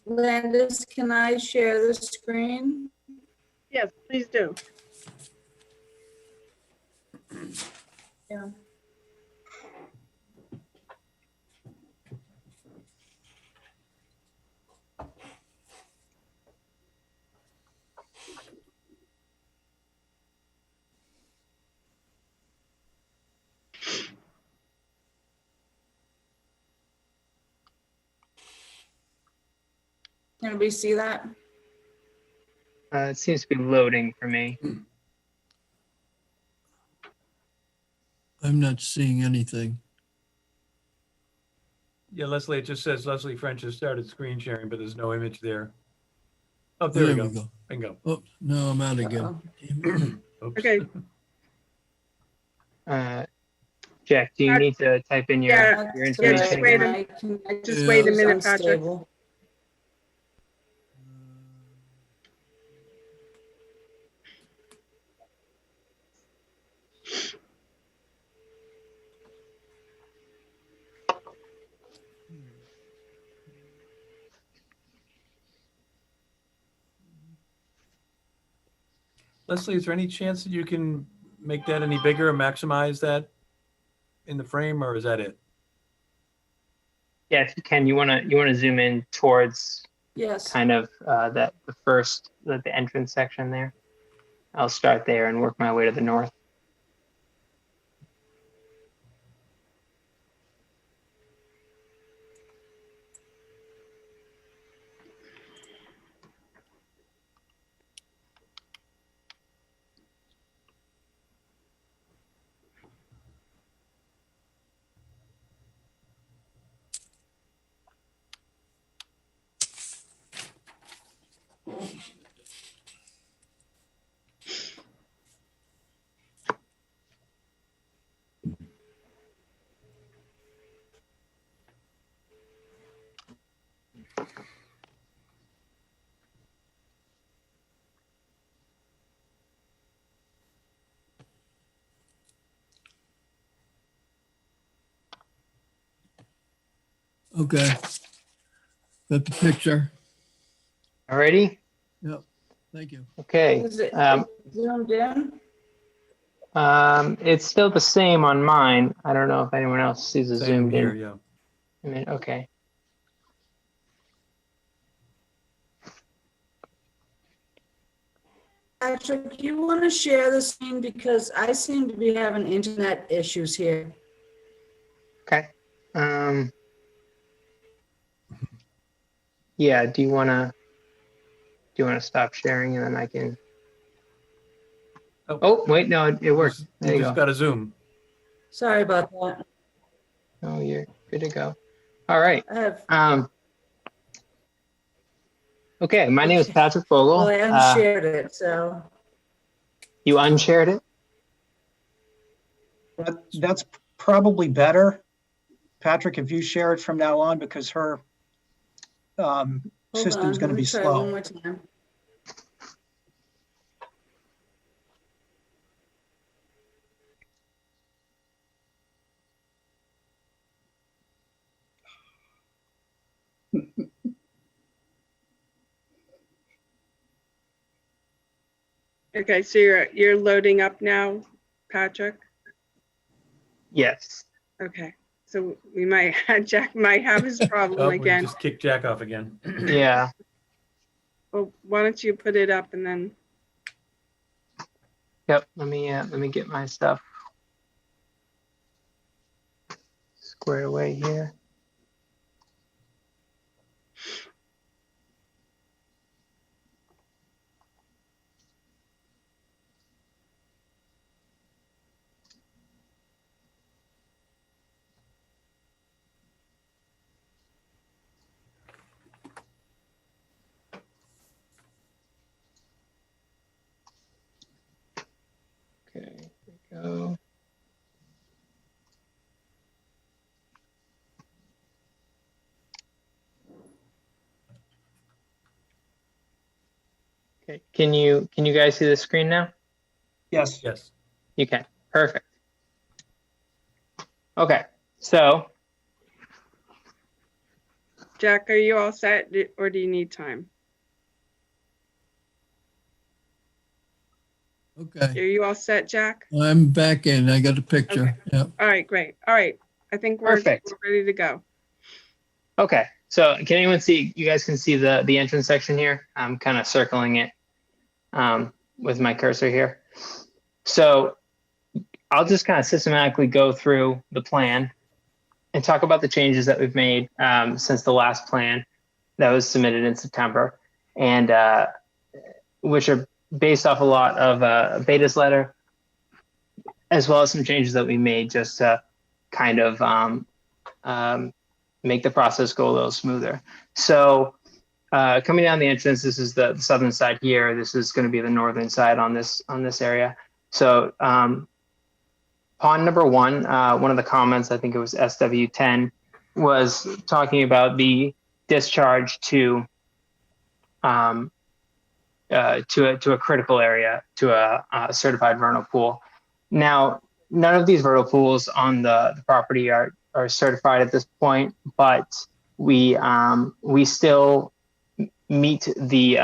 Landis, can I share the screen? Yes, please do. Yeah. Can we see that? It seems to be loading for me. I'm not seeing anything. Yeah, Leslie, it just says Leslie French has started screen sharing, but there's no image there. Oh, there we go. Bingo. Oh, no, I'm out again. Oops. Okay. Jack, do you need to type in your Just information? wait a minute, It's Patrick. unstable. Leslie, is there any chance that you can make that any bigger or maximize that in the frame, or is that it? Yeah, if you can, you wanna zoom in towards Yes. kind of the entrance section there. I'll start there and work my way to the north. Okay. Got the picture. Alrighty. Yep. Thank you. Okay. Is it zoomed in? It's still the same on mine. I don't know if anyone else sees a Same zoomed here, in. yeah. I mean, okay. Patrick, you want to share the screen because I seem to be having internet issues here. Okay. Yeah, do you wanna stop sharing and then I can? Oh, wait, no, it worked. There You you just go. got to zoom. Sorry about that. Oh, you're good to go. All right. I have, Okay, my name is Patrick Vogel. well, I unshared it, so. You unshared it? That's probably better. Patrick, if you share it from now on, because her Hold system's on, going to let me be try slow. one more time. Okay, so you're loading up now, Patrick? Yes. Okay, so we might, Jack might have his problem Oh, we again. just kicked Jack off again. Yeah. Well, why don't you put it up and then, Yep. Let me get my stuff squared away here. Okay, here we go. Okay, can you guys see the screen now? Yes. Yes. You can. Perfect. Okay, so Jack, are you all set or do you need time? Okay. Are you all set, Jack? I'm back in. I got a picture. Okay. Yep. All right, great. All right, I think we're Perfect. ready to go. okay, so can anyone see? You guys can see the entrance section here. I'm kind of circling it with my cursor here. So I'll just kind of systematically go through the plan and talk about the changes that we've made since the last plan that was submitted in September, and which are based off a lot of Beta's letter, as well as some changes that we made just to kind of make the process go a little smoother. So coming down the entrance, this is the southern side here. This is going to be the northern side on this area. So pond number one of the comments, I think it was SW10, was talking about the discharge to a critical area, to a certified vernal pool. Now, none of these vernal pools on the property are certified at this point, but we still meet the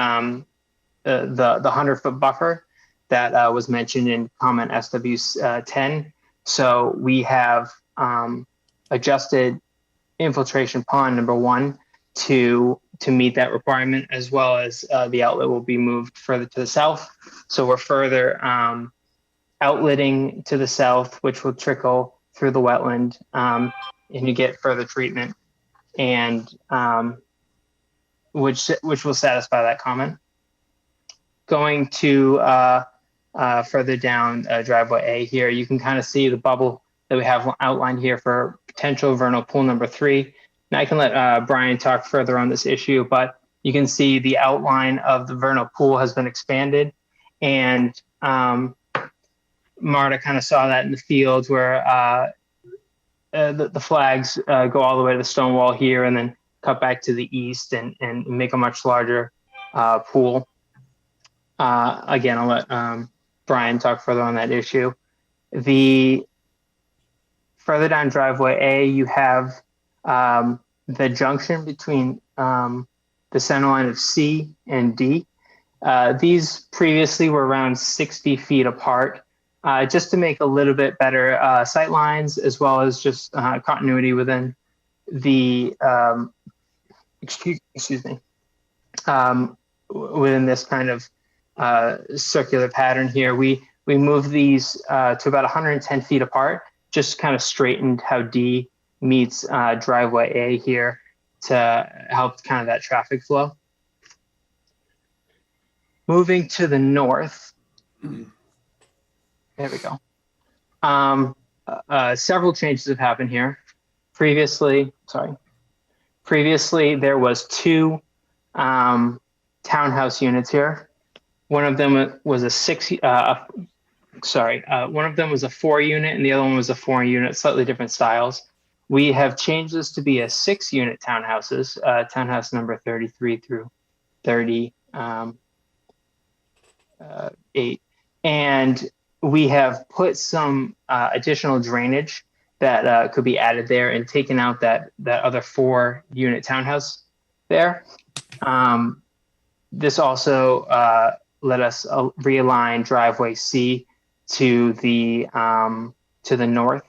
100-foot buffer that was mentioned in comment SW10. So we have adjusted infiltration pond number 1 to meet that requirement, as well as the outlet will be moved further to the south. So we're further outletting to the south, which will trickle through the wetland, and you get further treatment, and which will satisfy that comment. Going to further down driveway A here, you can kind of see the bubble that we have outlined here for potential vernal pool number 3. And I can let Brian talk further on this issue, but you can see the outline of the vernal pool has been expanded, and Marta kind of saw that in the fields where the flags go all the way to the stone wall here and then cut back to the east and make a much larger pool. Again, I'll let Brian talk further on that issue. The further down driveway A, you have the junction between the center line of C and D. These previously were around 60 feet apart, just to make a little bit better sight lines, as well as just continuity within the excuse me, within this kind of circular pattern here. We moved these to about 110 feet apart, just kind of straightened how D meets driveway A here to help kind of that traffic flow. Moving to the north, there we go. Several changes have happened here. Previously, there was 2 townhouse units here. One of them was a 4 unit, and the other one was a 4 unit, slightly different styles. We have changed this to be a 6 unit townhouses, townhouse number 33 through 38. And we have put some additional drainage that could be added there and taken out that other 4 unit townhouse there. This also let us realign driveway C to the north,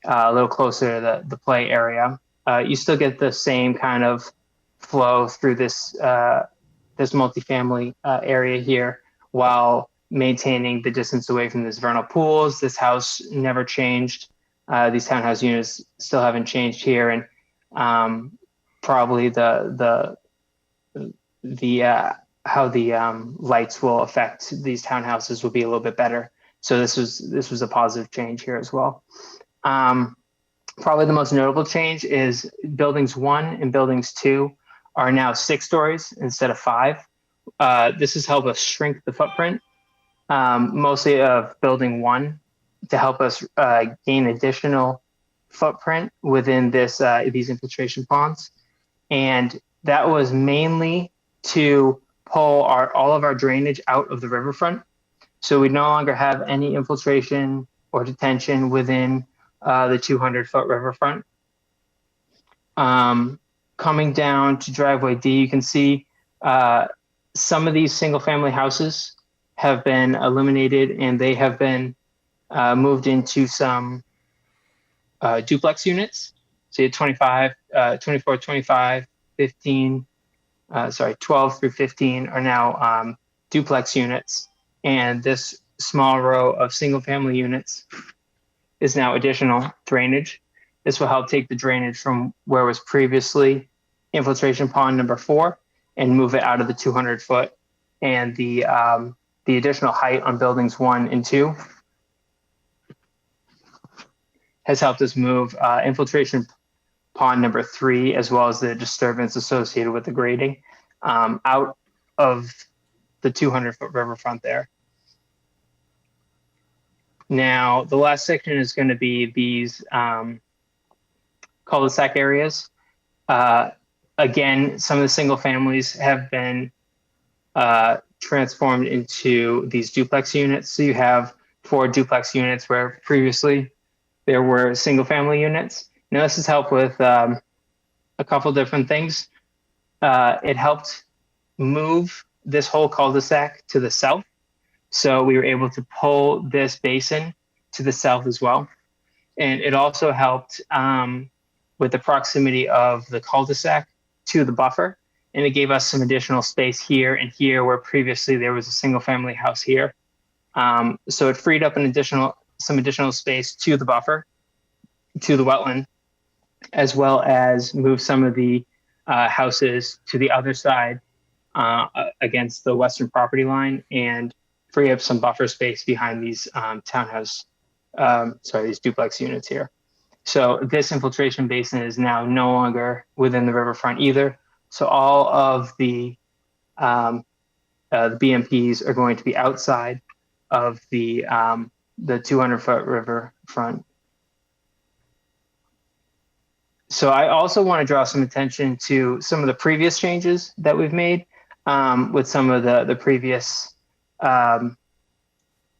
a little closer to the play area. You still get the same kind of flow through this multifamily area here, while maintaining the distance away from this vernal pools. This house never changed. These townhouse units still haven't changed here, and probably how the lights will affect these townhouses will be a little bit better. So this was a positive change here as well. Probably the most notable change is buildings 1 and buildings 2 are now 6 stories instead of 5. This has helped us shrink the footprint, mostly of building 1, to help us gain additional footprint within these infiltration ponds. And that was mainly to pull all of our drainage out of the riverfront. So we no longer have any infiltration or detention within the 200-foot riverfront. Coming down to driveway D, you can see some of these single-family houses have been eliminated, and they have been moved into some duplex units. So you have 24, 25, 15, 12 through 15 are now duplex units. And this small row of single-family units is now additional drainage. This will help take the drainage from where was previously infiltration pond number 4 and move it out of the 200-foot. And the additional height on buildings 1 and 2 has helped us move infiltration pond number 3, as well as the disturbance associated with the grading, out of the 200-foot riverfront there. Now, the last section is going to be these cul-de-sac areas. Again, some of the single families have been transformed into these duplex units. So you have 4 duplex units where previously there were single family units. Now this has helped with a couple different things. It helped move this whole cul-de-sac to the south. So we were able to pull this basin to the south as well. And it also helped with the proximity of the cul-de-sac to the buffer. And it gave us some additional space here and here where previously there was a single family house here. So it freed up some additional space to the buffer, to the wetland, as well as move some of the houses to the other side against the western property line and free up some buffer space behind these these duplex units here. So this infiltration basin is now no longer within the riverfront either. So all of the BMPs are going to be outside of the 200-foot riverfront. So I also want to draw some attention to some of the previous changes that we've made with some of the previous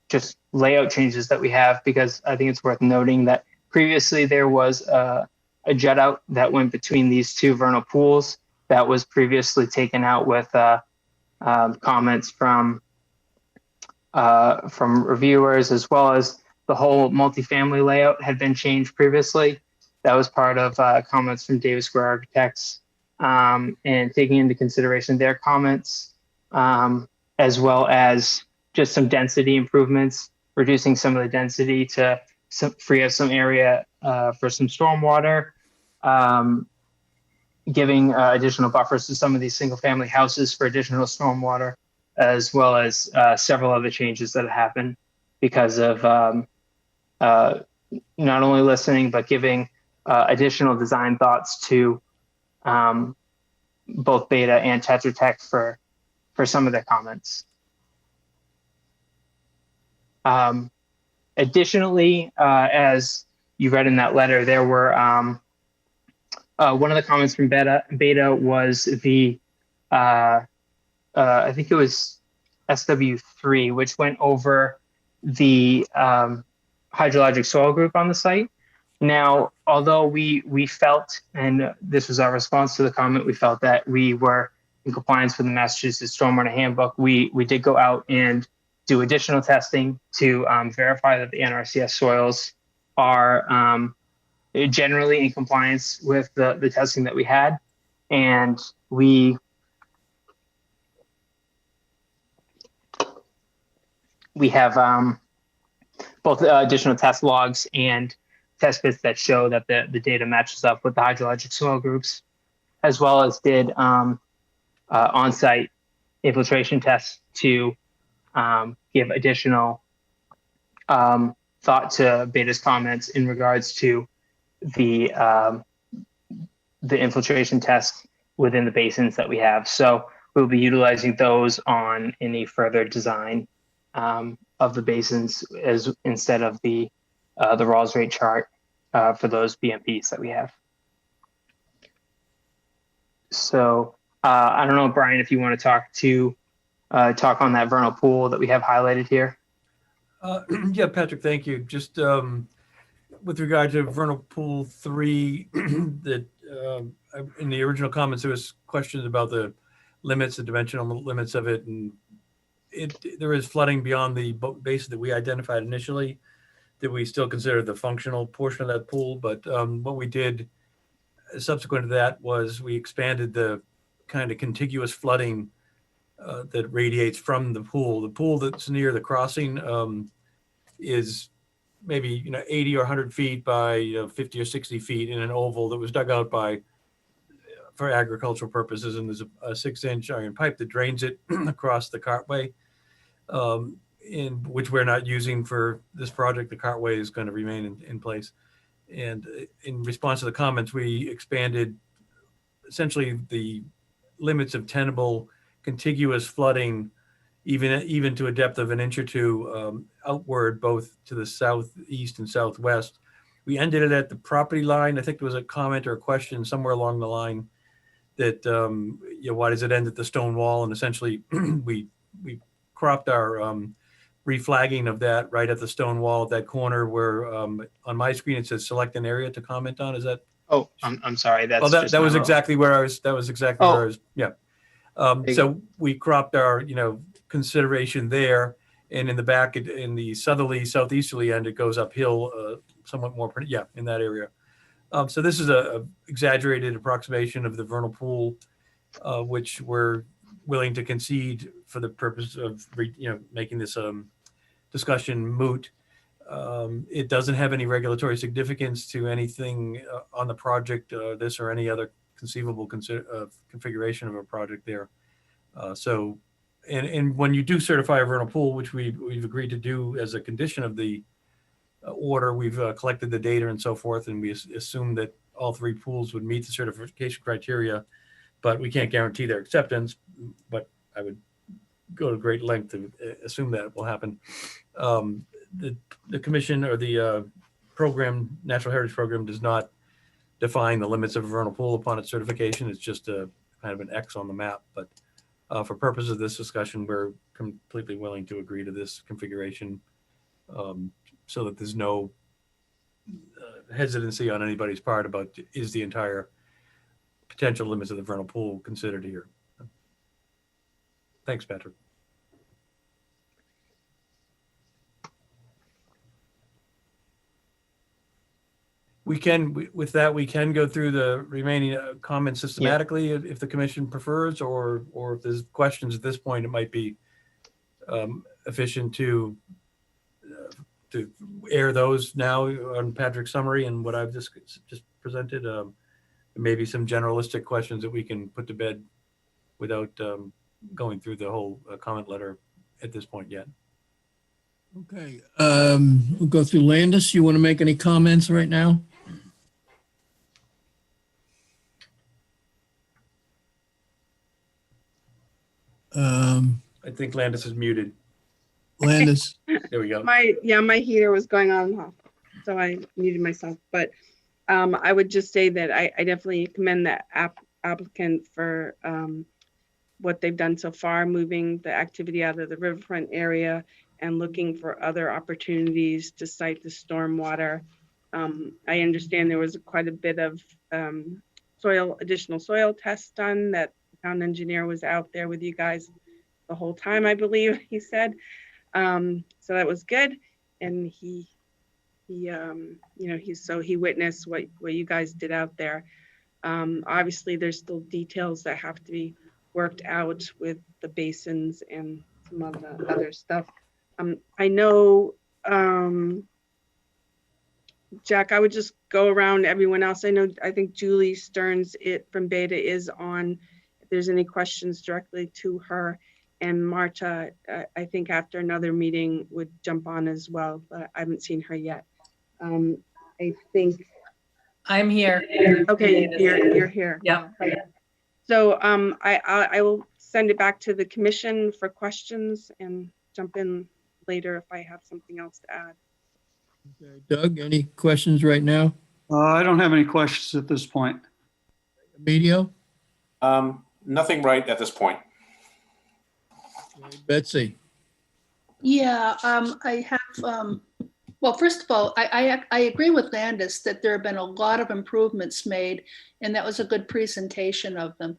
just layout changes that we have, because I think it's worth noting that previously there was a jet out that went between these two vernal pools that was previously taken out with comments from reviewers, as well as the whole multifamily layout had been changed previously. That was part of comments from Davis Square Architects, and taking into consideration their comments, as well as just some density improvements, reducing some of the density to free up some area for some stormwater, giving additional buffers to some of these single family houses for additional stormwater, as well as several other changes that have happened because of not only listening, but giving additional design thoughts to both Beta and Tetra Tech for some of their comments. Additionally, as you read in that letter, there were one of the comments from Beta was the I think it was SW3, which went over the hydrologic soil group on the site. Now, although we felt, and this was our response to the comment, we felt that we were in compliance with the Massachusetts Stormwater Handbook, we did go out and do additional testing to verify that the NRCS soils are generally in compliance with the testing that we had. And we have both additional test logs and test bits that show that the data matches up with the hydrologic soil groups, as well as did on-site infiltration tests to give additional thought to Beta's comments in regards to the infiltration tests within the basins that we have. So we'll be utilizing those on any further design of the basins as instead of the Rawls rate chart for those BMPs that we have. So I don't know, Brian, if you want to talk on that vernal pool that we have highlighted here. Yeah, Patrick, thank you. Just with regard to vernal pool 3, that in the original comments there was questions about the limits, the dimensional limits of it, and there is flooding beyond the basin that we identified initially that we still consider the functional portion of that pool. But what we did subsequent to that was we expanded the kind of contiguous flooding that radiates from the pool. The pool that's near the crossing is maybe 80 or 100 feet by 50 or 60 feet in an oval that was dug out for agricultural purposes, and there's a 6-inch iron pipe that drains it across the cartway, which we're not using for this project. The cartway is going to remain in place. And in response to the comments, we expanded essentially the limits of tenable contiguous flooding even to a depth of 1 inch or 2 outward, both to the southeast and southwest. We ended it at the property line. I think there was a comment or a question somewhere along the line that, why does it end at the stone wall? And essentially we cropped our reflagging of that right at the stone wall at that corner where on my screen it says select an area to comment on. Is that? Oh, I'm sorry. That's that was exactly where I was. That was exactly where I was. Yeah. So we cropped our, consideration there, And in the back, in the southerly, southeasterly end, it goes uphill somewhat more, in that area. So this is a exaggerated approximation of the vernal pool, which we're willing to concede for the purpose of, making this discussion moot. It doesn't have any regulatory significance to anything on the project, this or any other conceivable configuration of a project there. And when you do certify a vernal pool, which we've agreed to do as a condition of the order, we've collected the data and so forth, and we assume that all 3 pools would meet the certification criteria, but we can't guarantee their acceptance. But I would go to great length to assume that it will happen. The commission or the program, Natural Heritage Program, does not define the limits of a vernal pool upon its certification. It's just a kind of an X on the map. But for purposes of this discussion, we're completely willing to agree to this configuration, so that there's no hesitancy on anybody's part about is the entire potential limits of the vernal pool considered here. Thanks, Patrick. We can go through the remaining comments systematically if the commission prefers, or if there's questions at this point, it might be efficient to air those now on Patrick's summary and what I've just presented. Maybe some generalistic questions that we can put to bed without going through the whole comment letter at this point yet. Okay, we'll go through Landis. You want to make any comments right now? I think Landis is muted. Landis. There we go. My heater was going on, so I muted myself. But I would just say that I definitely commend the applicant for what they've done so far, moving the activity out of the riverfront area and looking for other opportunities to site the stormwater. I understand there was quite a bit of additional soil tests done, that the town engineer was out there with you guys the whole time, I believe he said. So that was good. And he witnessed what you guys did out there. Obviously there's still details that have to be worked out with the basins and some of the other stuff. I know, Jack, I would just go around everyone else. I think Julie Stearns from Beta is on. If there's any questions directly to her. And Marta, I think after another meeting would jump on as well, but I haven't seen her yet. I think I'm here. Okay, you're here. Yeah. So I will send it back to the commission for questions and jump in later if I have something else to add. Okay. Doug, any questions right now? I don't have any questions at this point. Emilio? Nothing right at this point. Betsy? Yeah, I have, well, first of all, I agree with Landis that there have been a lot of improvements made, and that was a good presentation of them.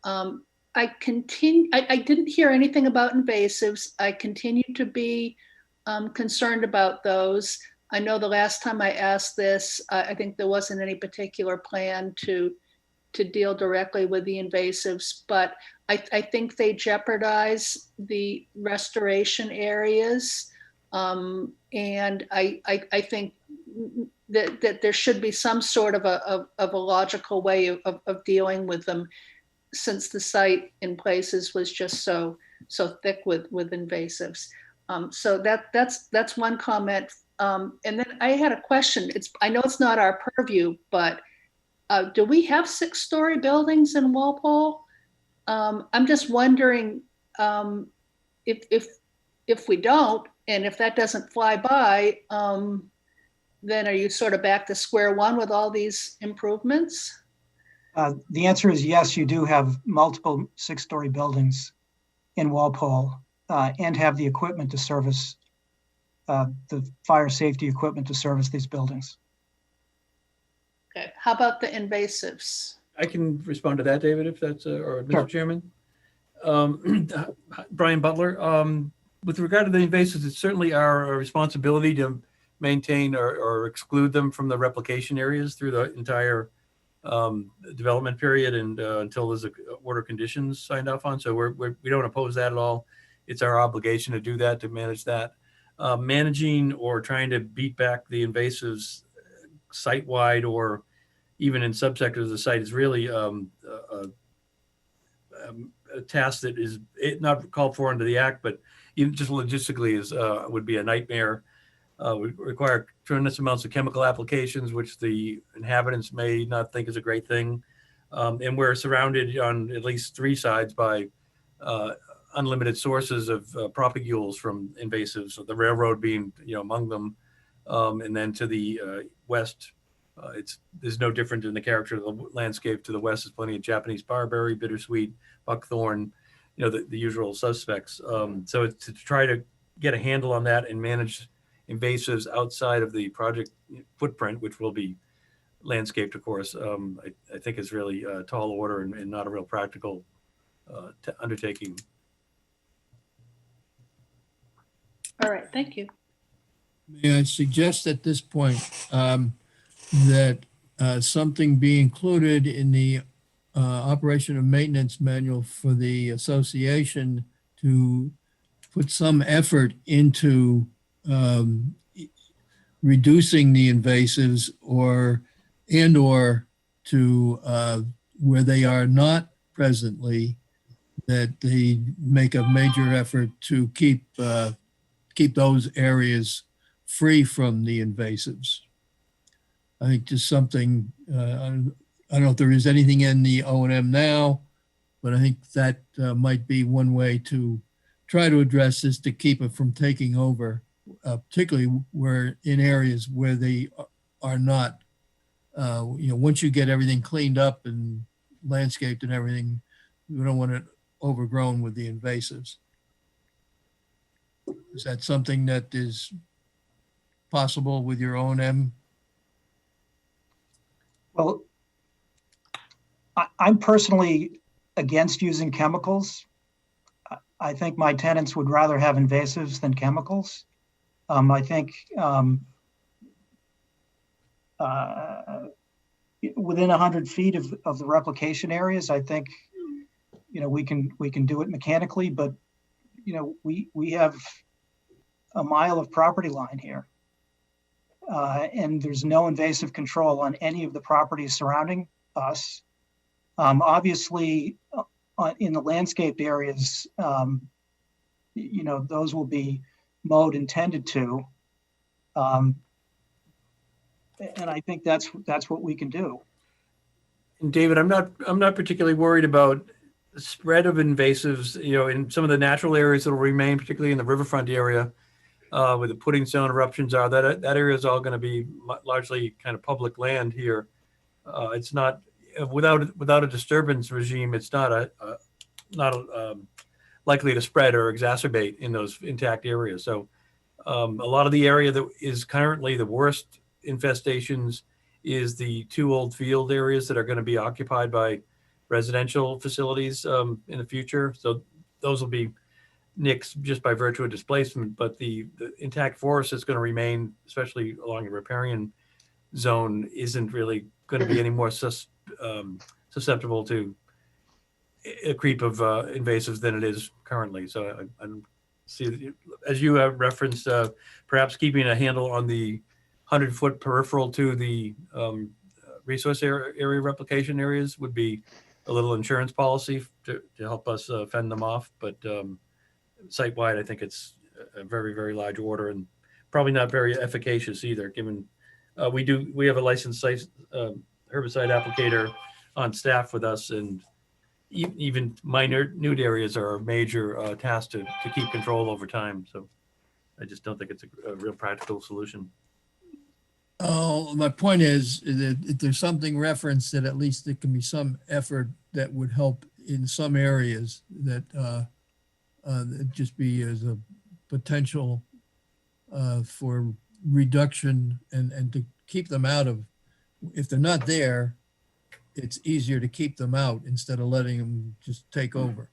I didn't hear anything about invasives. I continue to be concerned about those. I know the last time I asked this, I think there wasn't any particular plan to deal directly with the invasives, but I think they jeopardize the restoration areas. And I think that there should be some sort of a logical way of dealing with them, since the site in places was just so thick with invasives. So that's one comment. And then I had a question. I know it's not our purview, but do we have 6-story buildings in Walpole? I'm just wondering if we don't, and if that doesn't fly by, then are you sort of back to square one with all these improvements? The answer is yes, you do have multiple 6-story buildings in Walpole and have the equipment to service, the fire safety equipment to service these buildings. Okay, how about the invasives? I can respond to that, David, if that's, or Mr. Sure. Chairman. Brian Butler, with regard to the invasives, it's certainly our responsibility to maintain or exclude them from the replication areas through the entire development period and until there's a order conditions signed off on. So we don't oppose that at all. It's our obligation to do that, to manage that. Managing or trying to beat back the invasives site-wide or even in subsectors of the site is really a task that is not called for under the act, but even just logistically is would be a nightmare. Would require tremendous amounts of chemical applications, which the inhabitants may not think is a great thing. And we're surrounded on at least 3 sides by unlimited sources of propagules from invasives, so the railroad being among them. And then to the west, there's no different in the character of the landscape. To the west is plenty of Japanese barberry, bittersweet, buckthorn, the usual suspects. So it's to try to get a handle on that and manage invasives outside of the project footprint, which will be landscaped, of course, I think is really a tall order and not a real practical undertaking. All right, thank you. May I suggest at this point that something be included in the operation and maintenance manual for the association to put some effort into reducing the invasives or to where they are not presently, that they make a major effort to keep those areas free from the invasives. I think just something, I don't know if there is anything in the O&M now, but I think that might be one way to try to address this, to keep it from taking over, particularly where in areas where they are not, once you get everything cleaned up and landscaped and everything, we don't want it overgrown with the invasives. Is that something that is possible with your O&M? Well, I'm personally against using chemicals. I think my tenants would rather have invasives than chemicals. I think within 100 feet of the replication areas, I think we can do it mechanically, but we have a mile of property line here. And there's no invasive control on any of the properties surrounding us. Obviously, in the landscaped areas, those will be mowed and tended to. And I think that's what we can do. And David, I'm not particularly worried about the spread of invasives, in some of the natural areas that will remain, particularly in the riverfront area, where the pudding stone eruptions are. That area is all going to be largely kind of public land here. It's not without a disturbance regime. It's not likely to spread or exacerbate in those intact areas. So a lot of the area that is currently the worst infestations is the 2 old field areas that are going to be occupied by residential facilities in the future. So those will be nicks just by virtue of displacement, but the intact forest is going to remain, especially along the riparian zone, isn't really going to be any more susceptible to a creep of invasives than it is currently. So I see, as you have referenced, perhaps keeping a handle on the 100-foot peripheral to the resource area replication areas would be a little insurance policy to help us fend them off. But site-wide, I think it's a very, very large order and probably not very efficacious either, given we have a licensed herbicide applicator on staff with us, and even minor nude areas are a major task to keep control over time. So I just don't think it's a real practical solution. Oh, my point is that if there's something referenced, that at least there can be some effort that would help in some areas, that just be as a potential for reduction and to keep them out of, if they're not there, it's easier to keep them out instead of letting them just take over.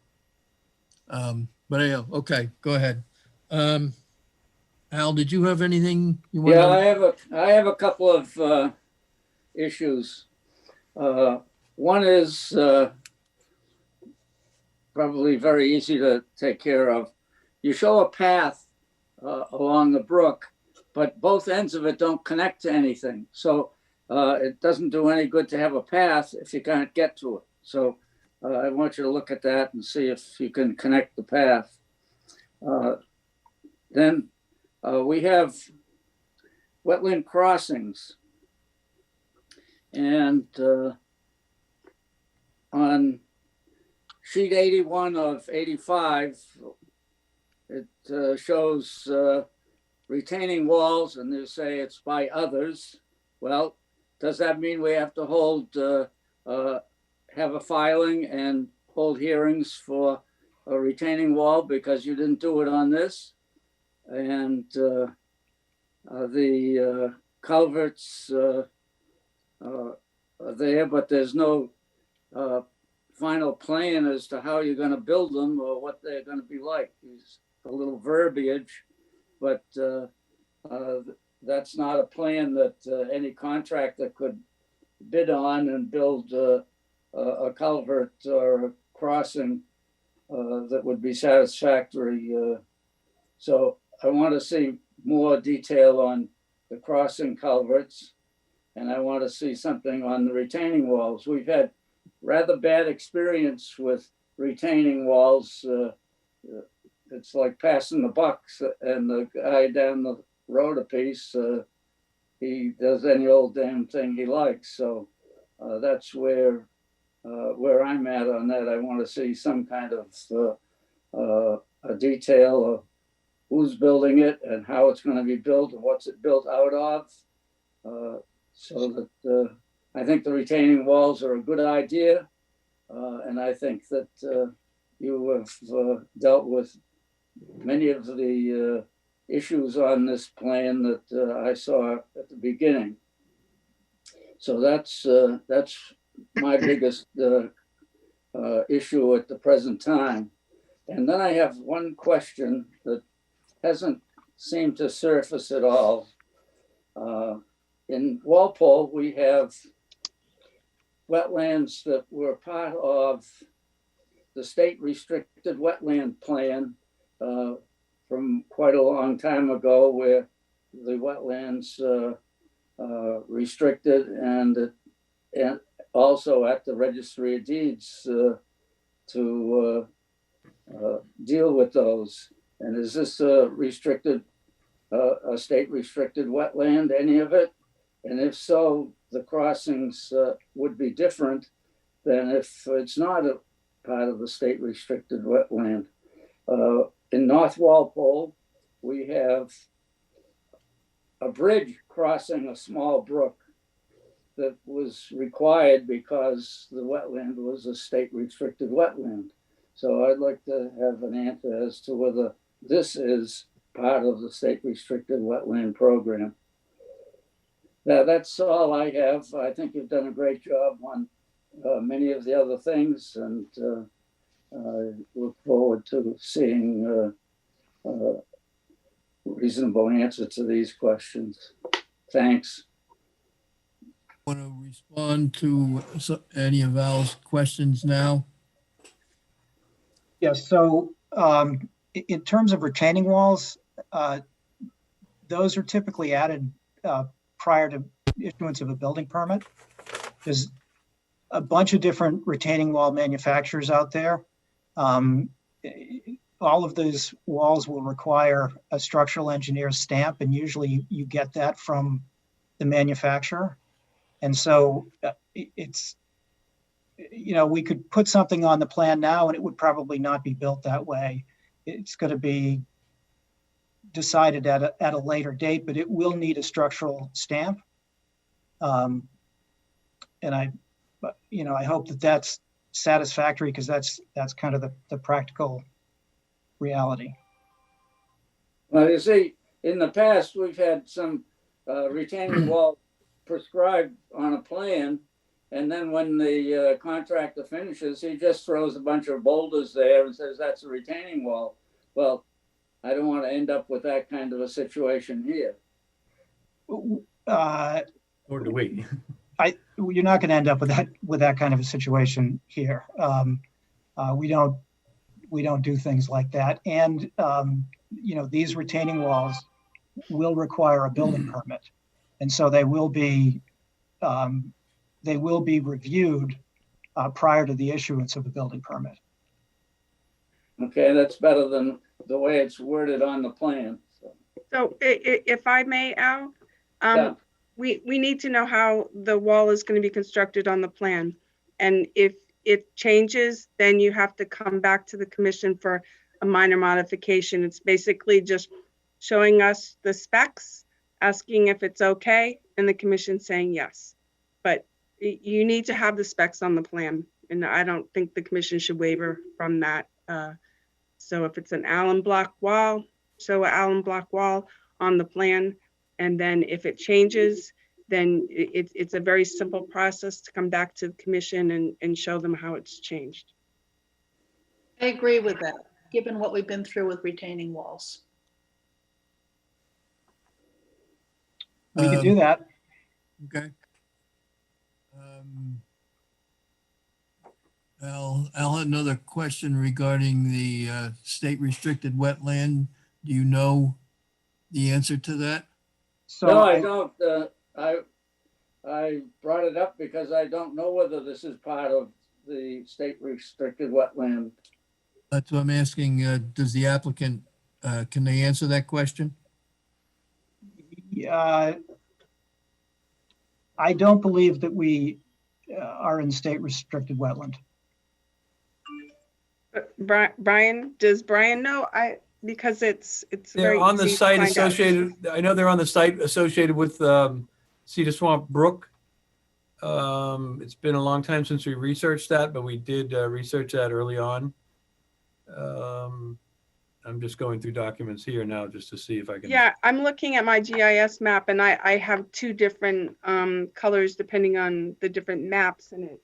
But anyhow, okay, go ahead. Al, did you have anything you Yeah, wanted? I have a couple of issues. One is probably very easy to take care of. You show a path along the brook, but both ends of it don't connect to anything. So it doesn't do any good to have a path if you can't get to it. So I want you to look at that and see if you can connect the path. Then we have Wetland Crossings. And on sheet 81 of 85, it shows retaining walls, and they say it's by others. Well, does that mean we have to have a filing and hold hearings for a retaining wall because you didn't do it on this? And the culverts are there, but there's no final plan as to how you're going to build them or what they're going to be like. There's a little verbiage, but that's not a plan that any contractor could bid on and build a culvert or a crossing that would be satisfactory. So I want to see more detail on the crossing culverts, and I want to see something on the retaining walls. We've had rather bad experience with retaining walls. It's like passing the bucks, and the guy down the road a piece, he does any old damn thing he likes. So that's where I'm at on that. I want to see some kind of a detail of who's building it and how it's going to be built and what's it built out of. So that I think the retaining walls are a good idea. And I think that you have dealt with many of the issues on this plan that I saw at the beginning. So that's my biggest issue at the present time. And then I have one question that hasn't seemed to surface at all. In Walpole, we have wetlands that were part of the state restricted wetland plan from quite a long time ago, where the wetlands restricted and also at the registry of deeds to deal with those. And is this a state restricted wetland, any of it? And if so, the crossings would be different than if it's not a part of the state restricted wetland. In North Walpole, we have a bridge crossing a small brook that was required because the wetland was a state restricted wetland. So I'd like to have an answer as to whether this is part of the state restricted wetland program. Now, that's all I have. I think you've done a great job on many of the other things, and I look forward to seeing a reasonable answer to these questions. Thanks. Want to respond to any of Al's questions now? Yes, so in terms of retaining walls, those are typically added prior to issuance of a building permit. There's a bunch of different retaining wall manufacturers out there. All of those walls will require a structural engineer's stamp, and usually you get that from the manufacturer. And so it's, you know, we could put something on the plan now and it would probably not be built that way. It's going to be decided at a later date, but it will need a structural stamp. And I hope that that's satisfactory, because that's kind of the practical reality. Well, you see, in the past, we've had some retaining wall prescribed on a plan, and then when the contractor finishes, he just throws a bunch of boulders there and says that's a retaining wall. Well, I don't want to end up with that kind of a situation here. Or do we? You're not going to end up with that kind of a situation here. We don't do things like that. And, these retaining walls will require a building permit. And so they will be reviewed prior to the issuance of a building permit. Okay, that's better than the way it's worded on the plan. So if I may, Al, Yeah. we need to know how the wall is going to be constructed on the plan. And if it changes, then you have to come back to the commission for a minor modification. It's basically just showing us the specs, asking if it's okay, and the commission saying yes. But you need to have the specs on the plan. And I don't think the commission should waiver from that. So if it's an Allen block wall, show an Allen block wall on the plan. And then if it changes, then it's a very simple process to come back to the commission and show them how it's changed. I agree with that, given what we've been through with retaining walls. We can do that. Okay. Al, another question regarding the state restricted wetland. Do you know the answer to that? So No, I don't. I brought it up because I don't know whether this is part of the state restricted wetland. That's what I'm asking. Does the applicant, can they answer that question? I don't believe that we are in state restricted wetland. Brian, does Brian know? Because it's They're very on the easy to site find out. associated, I know they're on the site associated with Cedar Swamp Brook. It's been a long time since we researched that, but we did research that early on. I'm just going through documents here now just to see if I can. Yeah, I'm looking at my GIS map and I have two different colors depending on the different maps, and it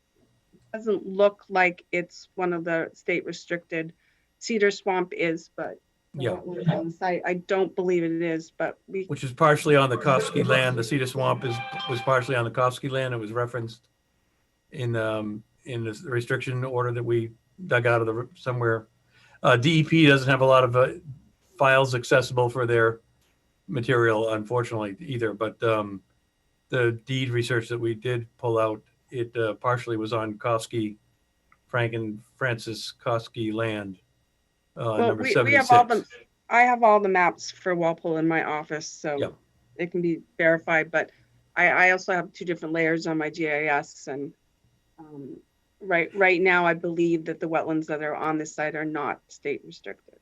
doesn't look like it's one of the state restricted. Cedar Swamp is, but Yeah. on the site, I don't believe it is, but Which is partially on the Kofsky land. The Cedar Swamp was partially on the Kofsky land. It was referenced in the restriction order that we dug out of somewhere. DEP doesn't have a lot of files accessible for their material, unfortunately, either. But the deed research that we did pull out, it partially was on Kofsky, Frank and Francis Kofsky land, number 76. I have all the maps for Walpole in my office, so Yep. it can be verified, but I also have two different layers on my GIS, and right now I believe that the wetlands that are on this site are not state restricted.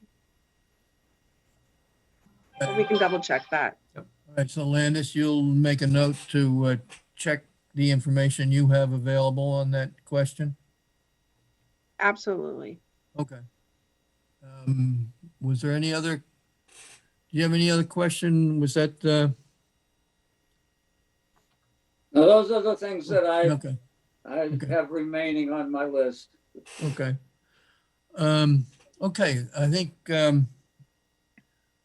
But we can double check that. All right, so Landis, you'll make a note to check the information you have available on that question? Absolutely. Okay. Was there any other, do you have any other question? Was that, Now, those are the things that I okay, have remaining on my list. okay. Okay, I think, I'd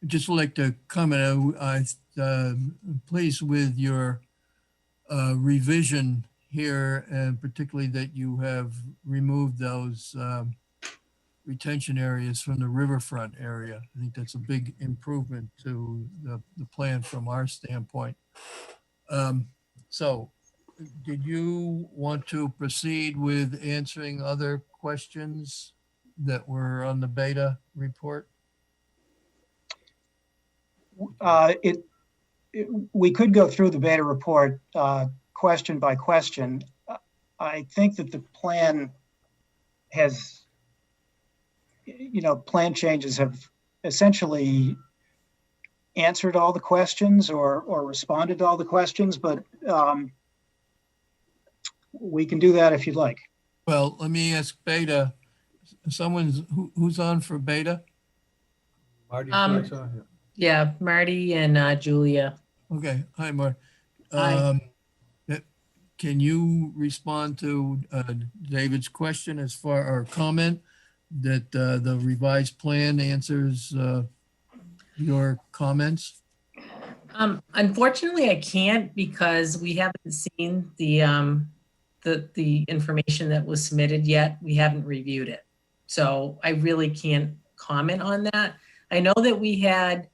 just like to comment, I'm pleased with your revision here, and particularly that you have removed those retention areas from the riverfront area. I think that's a big improvement to the plan from our standpoint. So did you want to proceed with answering other questions that were on the beta report? We could go through the beta report question by question. I think that the plan has, plan changes have essentially answered all the questions or responded to all the questions, but we can do that if you'd like. Well, let me ask Beta. Who's on for Beta? Marty, Yeah, Marty and Julia. Okay, hi, Mark. Hi. Can you respond to David's question or comment that the revised plan answers your comments? Unfortunately, I can't because we haven't seen the information that was submitted yet. We haven't reviewed it. So I really can't comment on that. I know that we had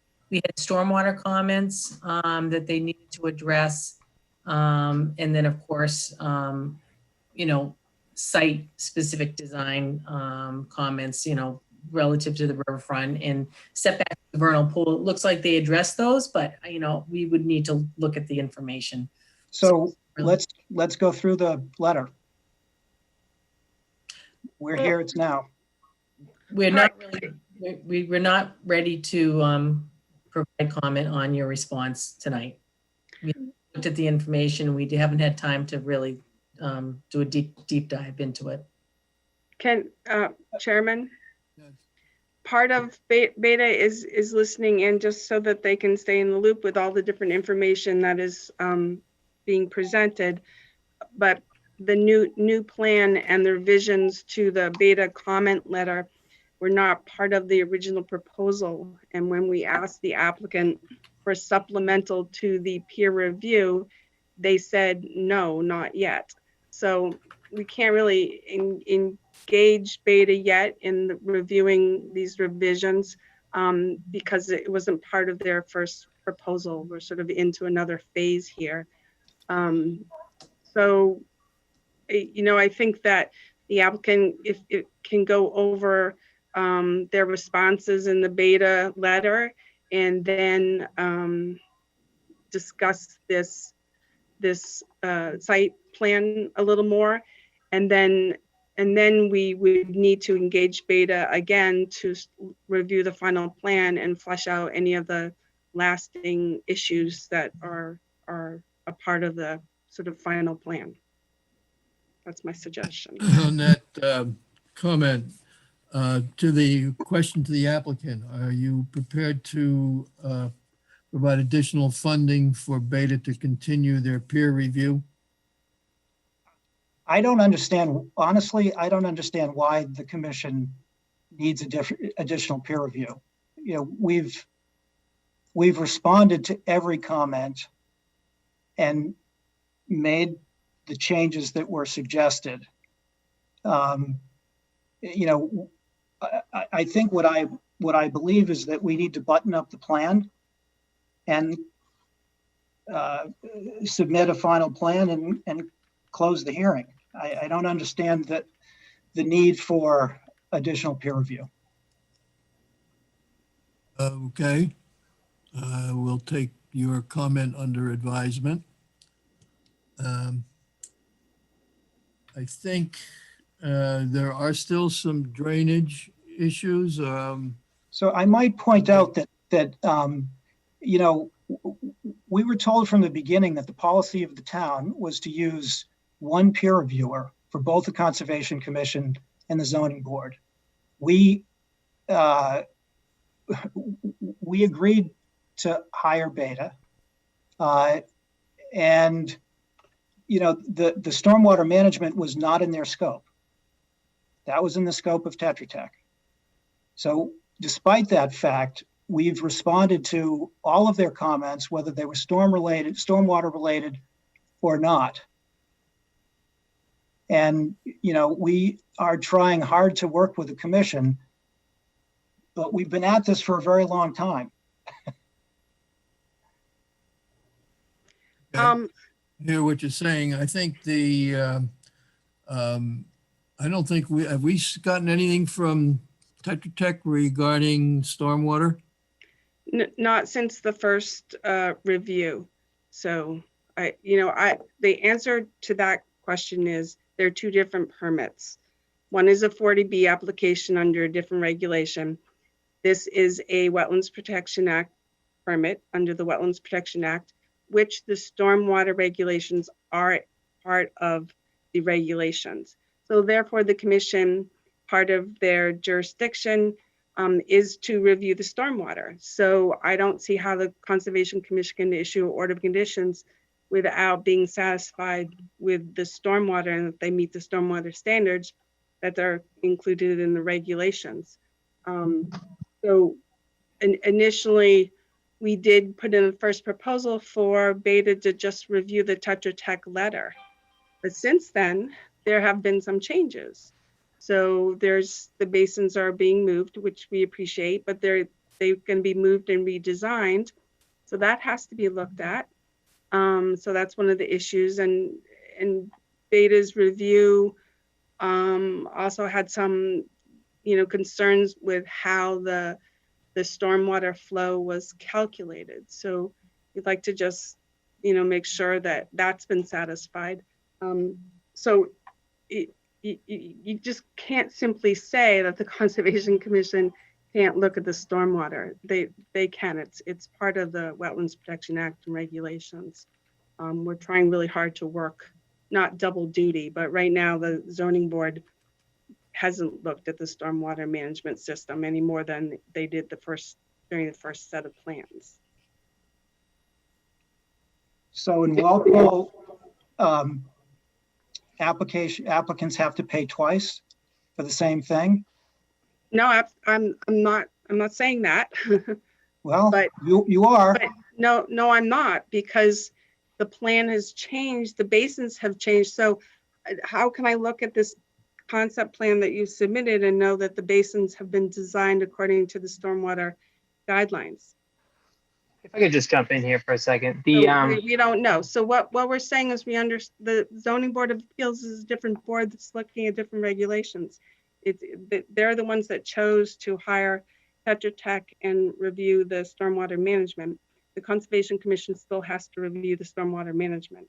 stormwater comments that they needed to address. And then of course, you know, site specific design comments, you know, relative to the riverfront and setback to the vernal pool. It looks like they addressed those, but you know, we would need to look at the information. So let's go through the letter. We're here, it's now. We're not really, we're not ready to provide comment on your response tonight. We looked at the information. We haven't had time to really do a deep dive into it. Can, Chairman? Part of Beta is listening in just so that they can stay in the loop with all the different information that is being presented. But the new plan and the revisions to the Beta comment letter were not part of the original proposal. And when we asked the applicant for supplemental to the peer review, they said, no, not yet. So we can't really engage Beta yet in reviewing these revisions because it wasn't part of their first proposal. We're sort of into another phase here. So, you know, I think that the applicant, if it can go over their responses in the Beta letter and then discuss this site plan a little more, and then we would need to engage Beta again to review the final plan and flesh out any of the lasting issues that are a part of the sort of final plan. That's my suggestion. On that comment, to the question to the applicant, are you prepared to provide additional funding for Beta to continue their peer review? I don't understand, honestly, I don't understand why the commission needs additional peer review. You know, we've responded to every comment and made the changes that were suggested. You know, I think what I believe is that we need to button up the plan and submit a final plan and close the hearing. I don't understand that the need for additional peer review. Okay, we'll take your comment under advisement. I think there are still some drainage issues. So I might point out that you know, we were told from the beginning that the policy of the town was to use one peer reviewer for both the Conservation Commission and the Zoning Board. We agreed to hire Beta, and you know, the stormwater management was not in their scope. That was in the scope of Tetra Tech. So despite that fact, we've responded to all of their comments, whether they were stormwater related or not. And, you know, we are trying hard to work with the commission, but we've been at this for a very long time. Hear what you're saying. I think I don't think have we gotten anything from Tetra Tech regarding stormwater? Not since the first review. So the answer to that question is there are two different permits. One is a 40B application under a different regulation. This is a Wetlands Protection Act permit under the Wetlands Protection Act, which the stormwater regulations are part of the regulations. So therefore the commission, part of their jurisdiction is to review the stormwater. So I don't see how the Conservation Commission can issue an order of conditions without being satisfied with the stormwater and that they meet the stormwater standards that are included in the regulations. So initially, we did put in the first proposal for Beta to just review the Tetra Tech letter. But since then, there have been some changes. So the basins are being moved, which we appreciate, but they're going to be moved and redesigned. So that has to be looked at. So that's one of the issues. And Beta's review also had some, concerns with how the stormwater flow was calculated. So we'd like to just, make sure that that's been satisfied. So you just can't simply say that the Conservation Commission can't look at the stormwater. They can. It's part of the Wetlands Protection Act and regulations. We're trying really hard to work, not double duty, but right now the zoning board hasn't looked at the stormwater management system any more than they did during the first set of plans. So in Walpole, applicants have to pay twice for the same thing? No, I'm not saying that. Well, but you are. But no, I'm not, because the plan has changed. The basins have changed. So how can I look at this concept plan that you submitted and know that the basins have been designed according to the stormwater guidelines? If I could just jump in here for a second. We don't know. So what we're saying is the Zoning Board of Appeals is a different board that's looking at different regulations. They're the ones that chose to hire Tetra Tech and review the stormwater management. The Conservation Commission still has to review the stormwater management.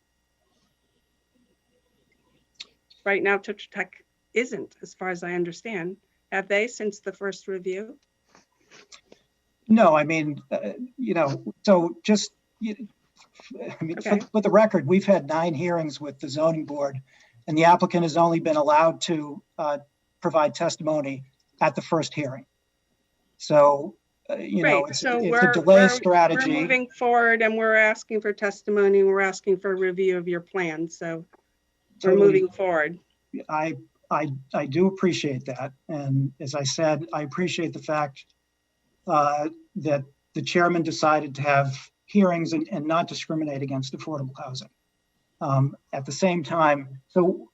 Right now, Tetra Tech isn't, as far as I understand. Have they since the first review? No, I mean, so just, Okay. for the record, we've had 9 hearings with the zoning board, and the applicant has only been allowed to provide testimony at the first hearing. So, it's a delay strategy. We're moving forward and we're asking for testimony. We're asking for a review of your plan. So we're moving forward. I do appreciate that. And as I said, I appreciate the fact that the chairman decided to have hearings and not discriminate against affordable housing. At the same time, so,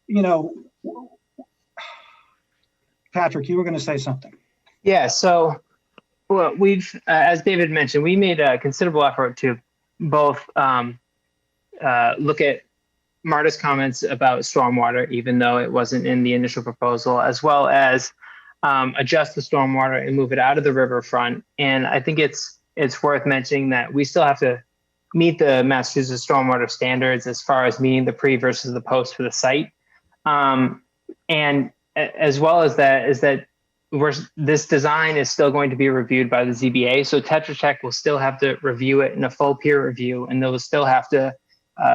Patrick, you were going to say something. Yeah, so well, we've, as David mentioned, we made a considerable effort to both look at Marta's comments about stormwater, even though it wasn't in the initial proposal, as well as adjust the stormwater and move it out of the riverfront. And I think it's worth mentioning that we still have to meet the Massachusetts stormwater standards as far as meeting the pre versus the post for the site. And as well as that is that this design is still going to be reviewed by the ZBA. So Tetra Tech will still have to review it in a full peer review, and they'll still have to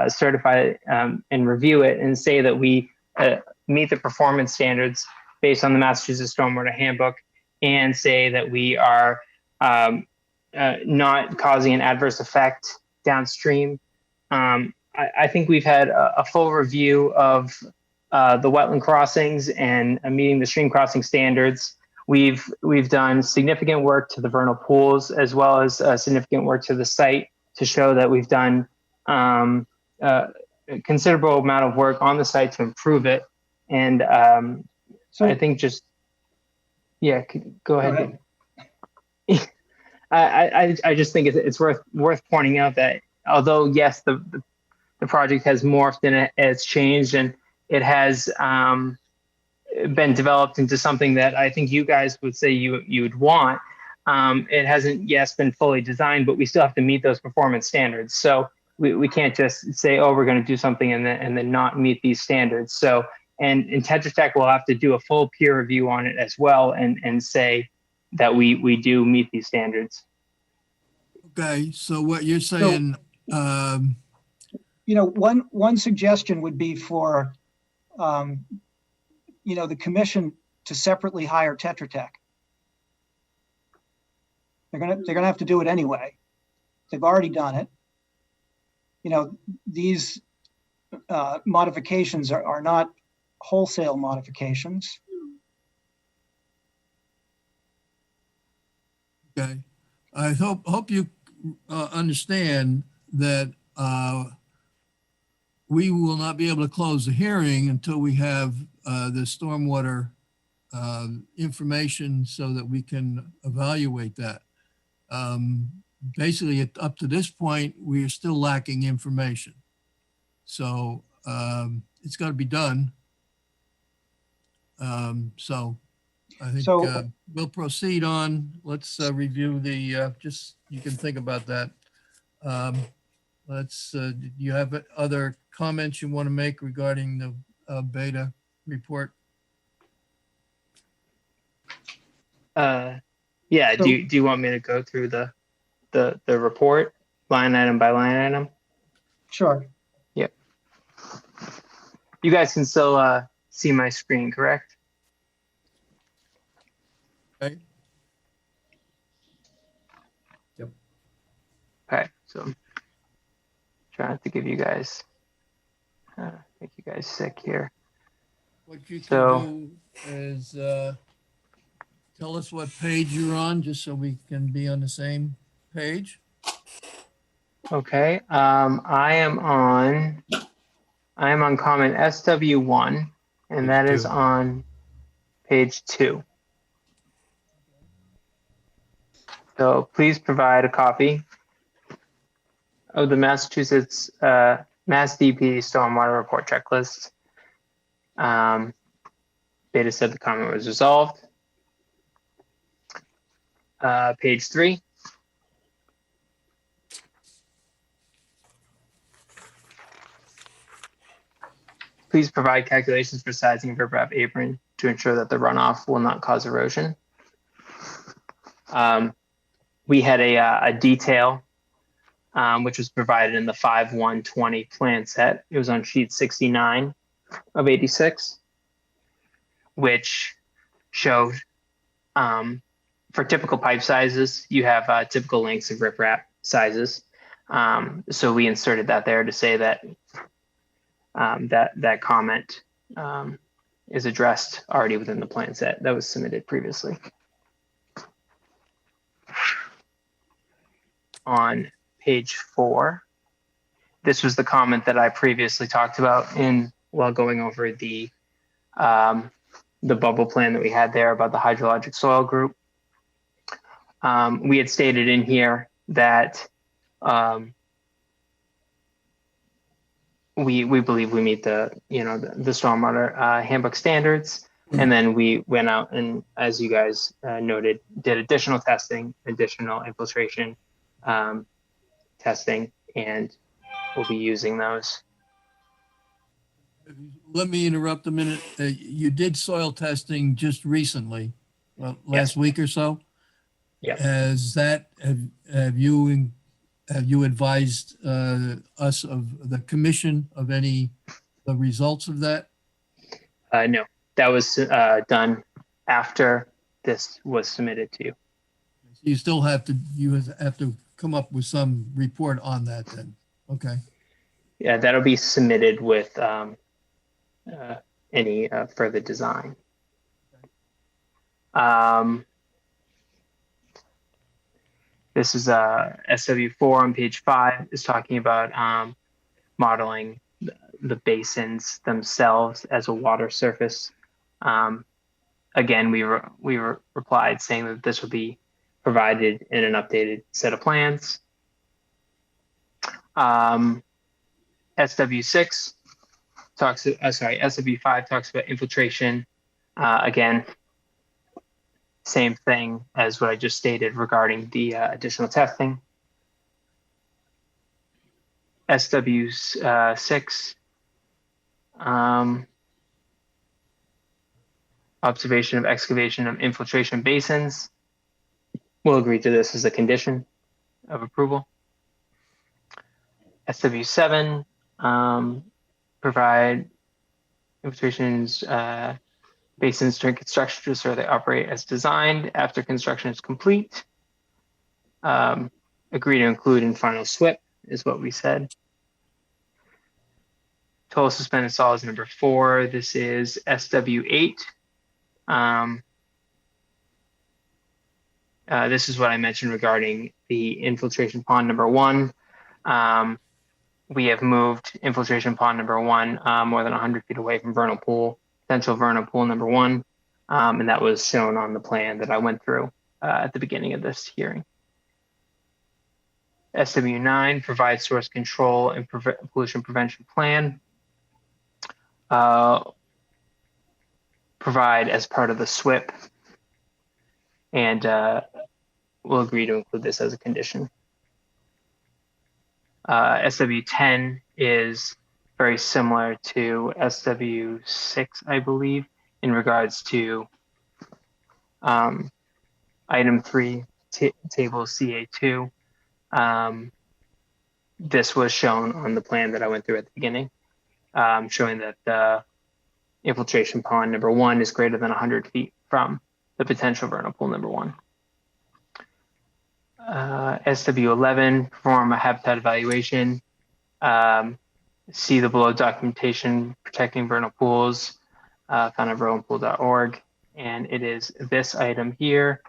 certify it and review it and say that we meet the performance standards based on the Massachusetts Stormwater Handbook, and say that we are not causing an adverse effect downstream. I think we've had a full review of the wetland crossings and meeting the stream crossing standards. We've done significant work to the vernal pools, as well as significant work to the site to show that we've done a considerable amount of work on the site to improve it. And so I think just, yeah, go ahead. I just think it's worth pointing out that although, yes, the project has morphed and it's changed, and it has been developed into something that I think you guys would say you would want. It hasn't, yes, been fully designed, but we still have to meet those performance standards. So we can't just say, oh, we're going to do something and then not meet these standards. So, and Tetra Tech will have to do a full peer review on it as well and say that we do meet these standards. Okay, so what you're saying, one suggestion would be for, the commission to separately hire Tetra Tech. They're gonna have to do it anyway. They've already done it. These modifications are not wholesale modifications. okay. I hope you understand that we will not be able to close the hearing until we have the stormwater information so that we can evaluate that. Basically, up to this point, we are still lacking information. So it's got to be done. So I think we'll proceed on. Let's review the, just, you can think about that. Do you have other comments you want to make regarding the beta report? Yeah, do you want me to go through the report line item by line item? Sure. Yep. You guys can still see my screen, correct? Okay. Yep. Okay, so I'm trying to give you guys, make you guys sick here. What you can So- do is tell us what page you're on, just so we can be on the same page. Okay, I am on comment SW1, and Page that is 2. on page 2. So please provide a copy of the Massachusetts Mass DP Stormwater Report Checklist. Beta said the comment was resolved. Page 3. Please provide calculations for sizing of riprap apron to ensure that the runoff will not cause erosion. We had a detail which was provided in the 5/1/20 plan set. It was on sheet 69 of 86, which showed for typical pipe sizes, you have typical lengths of riprap sizes. So we inserted that there to say that that comment is addressed already within the plan set that was submitted previously. On page 4, this was the comment that I previously talked about while going over the bubble plan that we had there about the hydrologic soil group. We had stated in here that we believe we meet the stormwater handbook standards, and then we went out and, as you guys noted, did additional testing, additional infiltration testing, and we'll be using those. Let me interrupt a minute. You did soil testing just recently, last week or so. Yeah. Have you advised us of the commission of the results of that? No, that was done after this was submitted to you. You still have to come up with some report on that then. Okay. Yeah, that'll be submitted with any further design. This is SW4 on page 5 is talking about modeling the basins themselves as a water surface. Again, we replied saying that this will be provided in an updated set of plans. SW6 SW5 talks about infiltration. Again, same thing as what I just stated regarding the additional testing. SW6 observation of excavation of infiltration basins. We'll agree to this as a condition of approval. SW7 provide infiltrations basins during construction to ensure they operate as designed after construction is complete. Agree to include in final SWIP is what we said. Total suspended solids number 4. This is SW8. This is what I mentioned regarding the infiltration pond number 1. We have moved infiltration pond number 1 more than 100 feet away from vernal pool, potential vernal pool number 1. And that was shown on the plan that I went through at the beginning of this hearing. SW9 provides source control and pollution prevention plan. Provide as part of the SWIP, and we'll agree to include this as a condition. SW10 is very similar to SW6, I believe, in regards to item 3, table CA2. This was shown on the plan that I went through at the beginning, showing that the infiltration pond number 1 is greater than 100 feet from the potential vernal pool number 1. SW11, perform a habitat evaluation. See the below documentation protecting vernal pools, found at vernalpool.org. And it is this item here.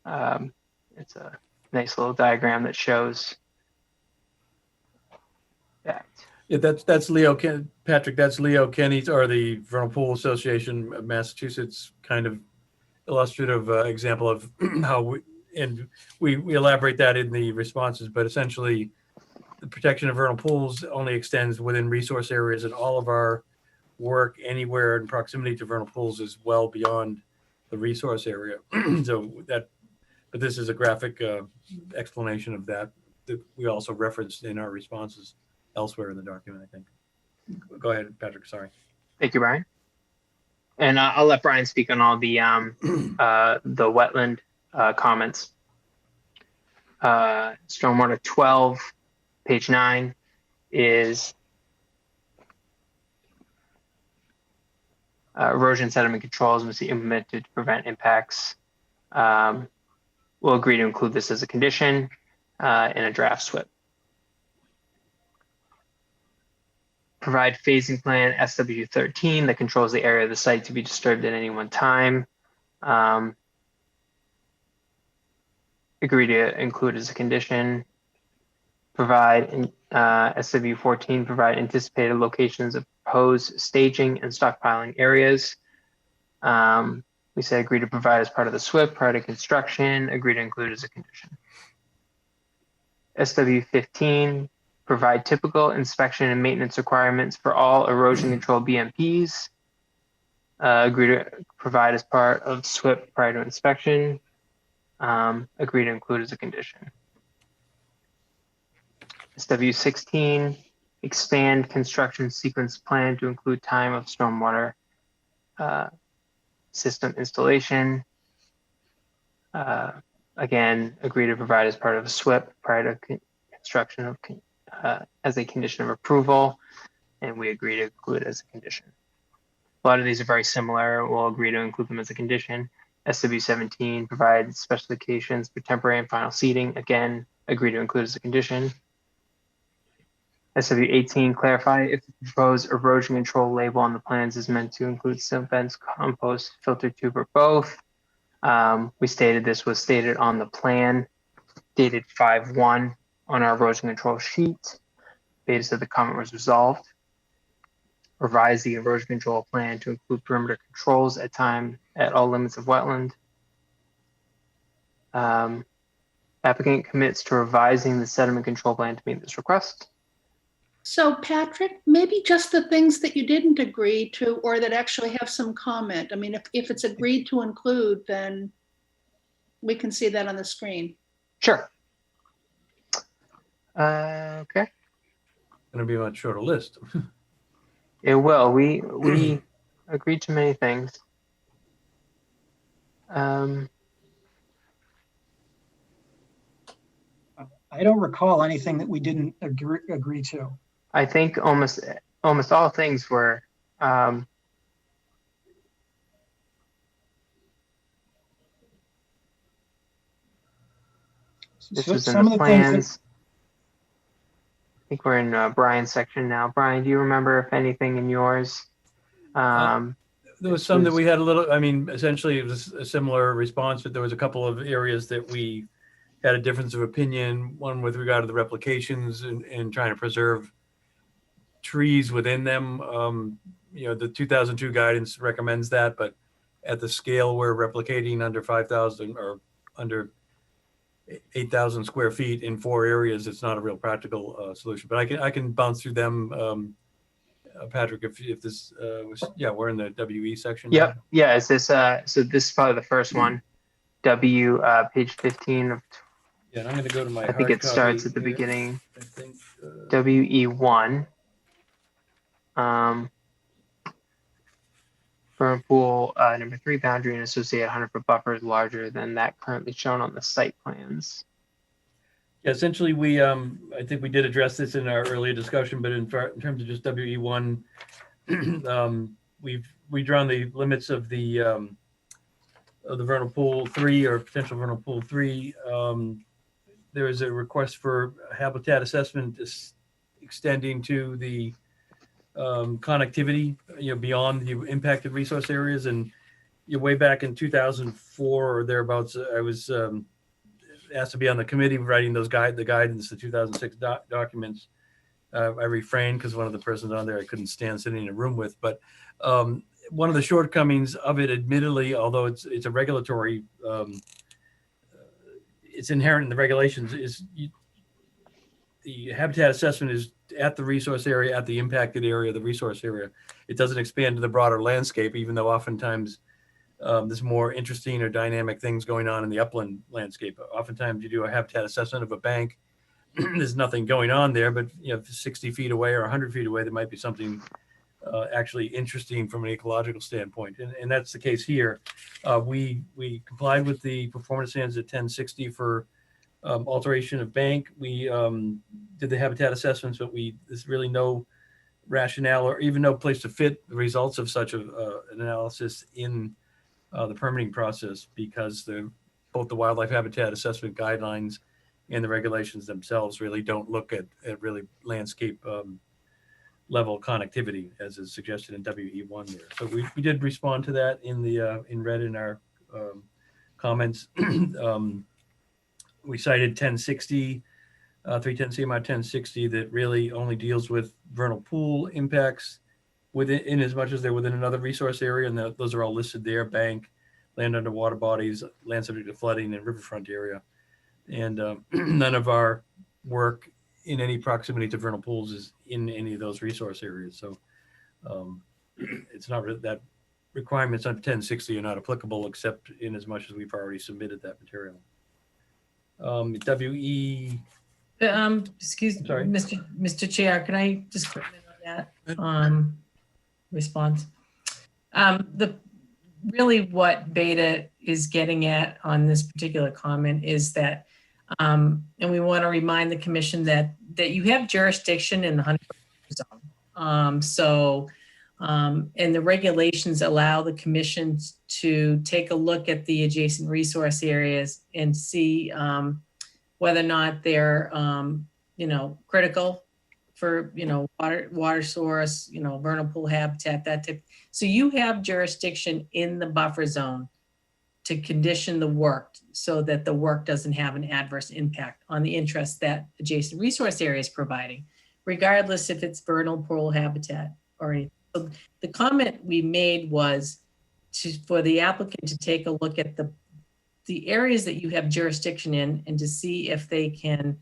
It's a nice little diagram that shows that. Yeah, that's Leo Patrick. That's Leo Kenny's, or the Vernal Pool Association of Massachusetts, kind of illustrative example of how we elaborate that in the responses. But essentially, the protection of vernal pools only extends within resource areas, and all of our work anywhere in proximity to vernal pools is well beyond the resource area. But this is a graphic explanation of that we also referenced in our responses elsewhere in the document, I think. Go ahead, Patrick, sorry. Thank you, Brian. And I'll let Brian speak on all the wetland comments. Stormwater 12, page 9 is erosion sediment controls must be implemented to prevent impacts. We'll agree to include this as a condition in a draft SWIP. Provide phasing plan SW13 that controls the area of the site to be disturbed at any one time. Agree to include as a condition. Provide SW14, provide anticipated locations of proposed staging and stockpiling areas. We say agree to provide as part of the SWIP prior to construction, agree to include as a condition. SW15, provide typical inspection and maintenance requirements for all erosion control BMPs. Agree to provide as part of SWIP prior to inspection. Agree to include as a condition. SW16, expand construction sequence plan to include time of stormwater system installation. Again, agree to provide as part of a SWIP prior to construction of as a condition of approval, and we agree to include as a condition. A lot of these are very similar. We'll agree to include them as a condition. SW17, provide specifications for temporary and final seating. Again, agree to include as a condition. SW18, clarify if the proposed erosion control label on the plans is meant to include cements, compost, filter tube, or both. We stated this was stated on the plan, dated 5/1 on our erosion control sheet. Beta said the comment was resolved. Revise the erosion control plan to include perimeter controls at all limits of wetland. Applicant commits to revising the sediment control plan to meet this request. So Patrick, maybe just the things that you didn't agree to or that actually have some comment. I mean, if it's agreed to include, then we can see that on the screen. Sure. Okay. Gonna be a much shorter list. It will. We agreed to many things. I don't recall anything that we didn't agree to. I think almost all things were. This was in the plans. I think we're in Brian's section now. Brian, do you remember if anything in yours? There was some that we had a little, I mean, essentially it was a similar response, but there was a couple of areas that we had a difference of opinion. One with regard to the replications and trying to preserve trees within them. The 2002 guidance recommends that, but at the scale we're replicating under 5,000 or under 8,000 square feet in 4 areas, it's not a real practical solution. But I can bounce through them, Patrick, if this was, we're in the WE section. Yep. Yeah. Is this so this is probably the first one. Page 15 of. Yeah, and I'm going to go to my. I think hard it starts copy at the here. beginning. I think, WE1. Vernal pool number 3 boundary and associated 100-foot buffer is larger than that currently shown on the site plans. Yeah, essentially, I think we did address this in our earlier discussion, but in terms of just WE1, we've redrawn the limits of the vernal pool 3 or potential vernal pool 3. There is a request for habitat assessment extending to the connectivity, beyond the impacted resource areas. And way back in 2004 or thereabouts, I was asked to be on the committee writing the guidance, the 2006 documents. I refrained because one of the persons on there I couldn't stand sitting in a room with. But one of the shortcomings of it, admittedly, although it's a regulatory, it's inherent in the regulations, is the habitat assessment is at the resource area, at the impacted area, the resource area. It doesn't expand to the broader landscape, even though oftentimes there's more interesting or dynamic things going on in the upland landscape. Oftentimes you do a habitat assessment of a bank, there's nothing going on there, but 60 feet away or 100 feet away, there might be something actually interesting from an ecological standpoint. And that's the case here. We complied with the performance standards at 1060 for alteration of bank. We did the habitat assessments, but there's really no rationale or even no place to fit the results of such an analysis in the permitting process, because both the wildlife habitat assessment guidelines and the regulations themselves really don't look at really landscape level connectivity as is suggested in WE1 there. So we did respond to that in red in our comments. We cited 1060, 310 CMR 1060 that really only deals with vernal pool impacts in as much as they're within another resource area, and those are all listed there: bank, land under water bodies, land subject to flooding, and riverfront area. And none of our work in any proximity to vernal pools is in any of those resource areas. So it's not really, that requirements on 1060 are not applicable, except in as much as we've already submitted that material. WE. Excuse me, Sorry. Mr. Chair, can I just comment on that response? Really what Beta is getting at on this particular comment is that, and we want to remind the commission that you have jurisdiction in the 100 zone. And the regulations allow the commission to take a look at the adjacent resource areas and see whether or not they're, critical for, water source, vernal pool habitat, that type. So you have jurisdiction in the buffer zone to condition the work so that the work doesn't have an adverse impact on the interest that adjacent resource area is providing, regardless if it's vernal pool habitat or anything. So the comment we made was for the applicant to take a look at the areas that you have jurisdiction in and to see if they can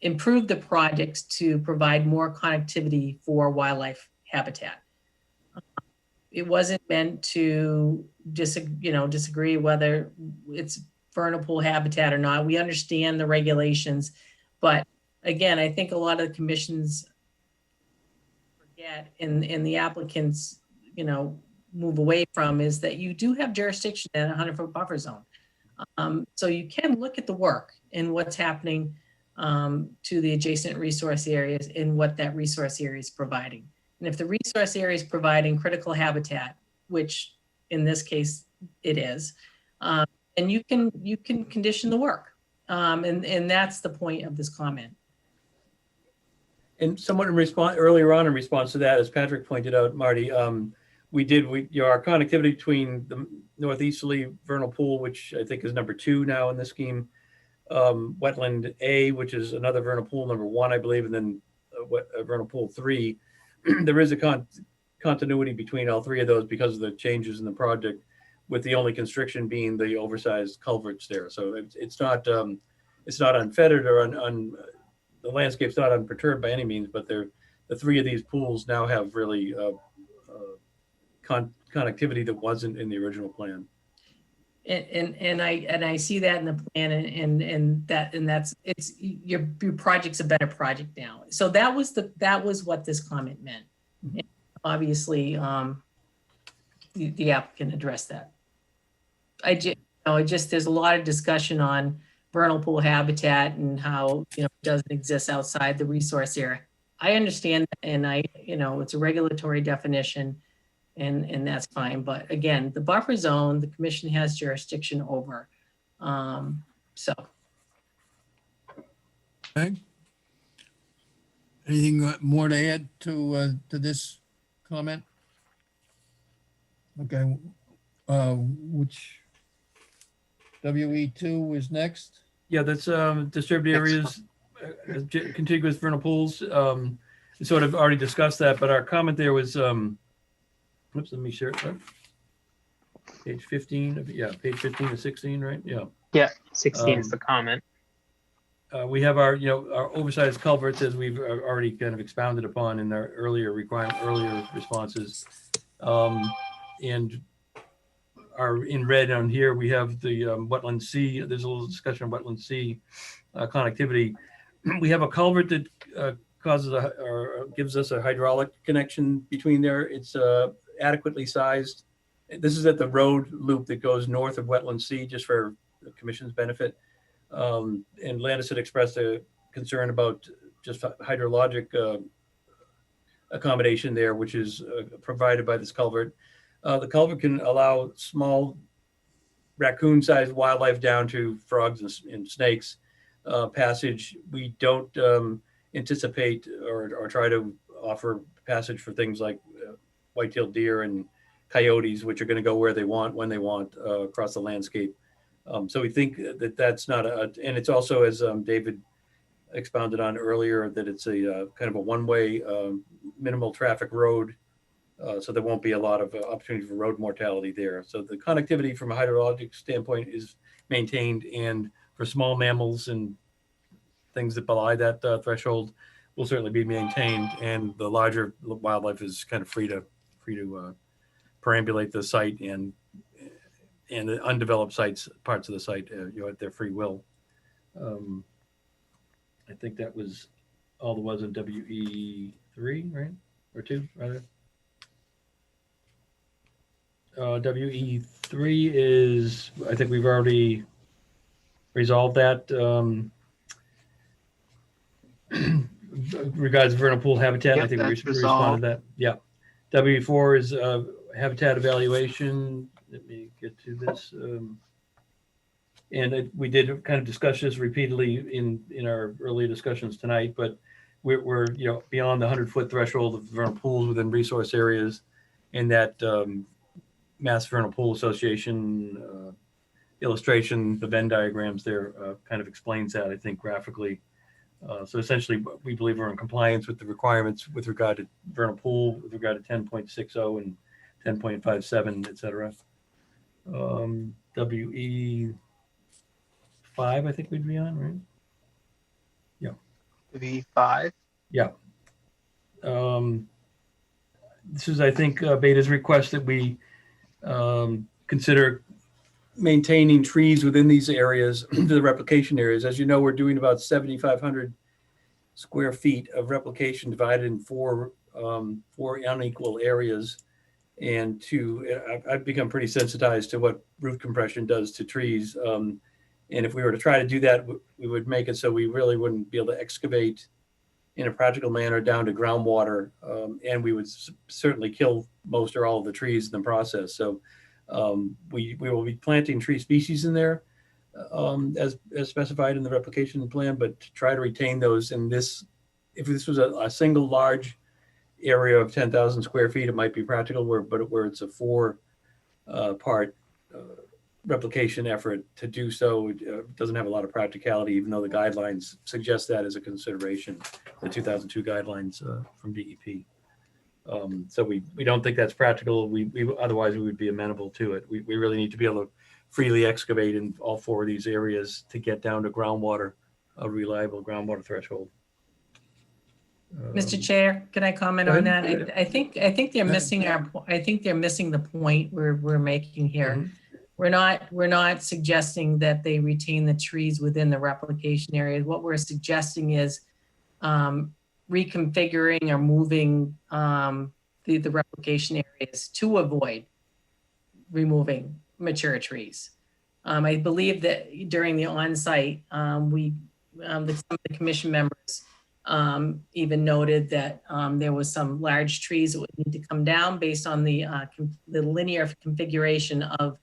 improve the projects to provide more connectivity for wildlife habitat. It wasn't meant to disagree whether it's vernal pool habitat or not. We understand the regulations, but again, I think a lot of the commissions forget and the applicants, move away from is that you do have jurisdiction in a 100-foot buffer zone. So you can look at the work and what's happening to the adjacent resource areas and what that resource area is providing. And if the resource area is providing critical habitat, which in this case it is, and you can condition the work. And that's the point of this comment. And somewhat earlier on in response to that, as Patrick pointed out, Marty, our connectivity between the northeasterly vernal pool, which I think is number 2 now in this scheme, wetland A, which is another vernal pool, number 1, I believe, and then vernal pool 3. There is a continuity between all 3 of those because of the changes in the project, with the only constriction being the oversized culverts there. So it's not unfettered or the landscape's not unperturbed by any means, but the 3 of these pools now have really connectivity that wasn't in the original plan. And I see that in the plan, and that's your project's a better project now. So that was what this comment meant. And obviously, the applicant addressed that. There's a lot of discussion on vernal pool habitat and how it doesn't exist outside the resource area. I understand, and it's a regulatory definition. And that's fine. But again, the buffer zone, the commission has jurisdiction over. So. Okay. Anything more to add to this comment? Okay. Which WE2 is next? Yeah, that's distributed areas, contiguous vernal pools. Sort of already discussed that, but our comment there was, oops, let me share it. Page 15, yeah, page 15 to 16, right? Yeah. Yeah, 16 is the comment. We have our oversized culverts, as we've already kind of expounded upon in our earlier responses. And in red on here, we have the wetland C. There's a little discussion on wetland C connectivity. We have a culvert that gives us a hydraulic connection between there. It's adequately sized. This is at the road loop that goes north of wetland C, just for the commission's benefit. And Landis had expressed a concern about just hydrologic accommodation there, which is provided by this culvert. The culvert can allow small raccoon-sized wildlife down to frogs and snakes passage. We don't anticipate or try to offer passage for things like white-tailed deer and coyotes, which are going to go where they want, when they want, across the landscape. So we think that that's not and it's also, as David expounded on earlier, that it's a kind of a one-way minimal traffic road. So there won't be a lot of opportunity for road mortality there. So the connectivity from a hydrologic standpoint is maintained, and for small mammals and things that belie that threshold will certainly be maintained. And the larger wildlife is kind of free to perambulate the site and the undeveloped parts of the site, at their free will. I think that was all there was in WE3, right? Or 2, rather. WE3 is, I think we've already resolved that. Regards vernal pool habitat, Yep, I think we that's responded to that. Yeah. WE4 is habitat evaluation. Let me get to this. And we did kind of discuss this repeatedly in our earlier discussions tonight, but we're beyond the 100-foot threshold of vernal pools within resource areas, and that Mass Vernal Pool Association illustration, the Venn diagrams there kind of explains that, I think, graphically. So essentially, we believe we're in compliance with the requirements with regard to vernal pool, with regard to 10.60 and 10.57, et cetera. WE5, I think we'd be on, right? Yeah. V5. Yeah. This is, I think, Beta's request that we consider maintaining trees within these areas, the replication areas. As you know, we're doing about 7,500 square feet of replication divided in four unequal areas. And I've become pretty sensitized to what root compression does to trees. And if we were to try to do that, we would make it so we really wouldn't be able to excavate in a practical manner down to groundwater. And we would certainly kill most or all of the trees in the process. So we will be planting tree species in there as specified in the replication plan, but to try to retain those in this, if this was a single large area of 10,000 square feet, it might be practical, but where it's a four-part replication effort to do so, it doesn't have a lot of practicality, even though the guidelines suggest that as a consideration, the 2002 guidelines from DEP. So we don't think that's practical. Otherwise we would be amenable to it. We really need to be able to freely excavate in all four of these areas to get down to groundwater, a reliable groundwater threshold. Mr. Chair, can I comment Go on ahead. that? I think they're missing I think they're missing the point we're making here. Mhm. We're not suggesting that they retain the trees within the replication area. What we're suggesting is reconfiguring or moving the replication areas to avoid removing mature trees. I believe that during the on-site, some of the commission members even noted that there was some large trees that would need to come down based on the linear configuration of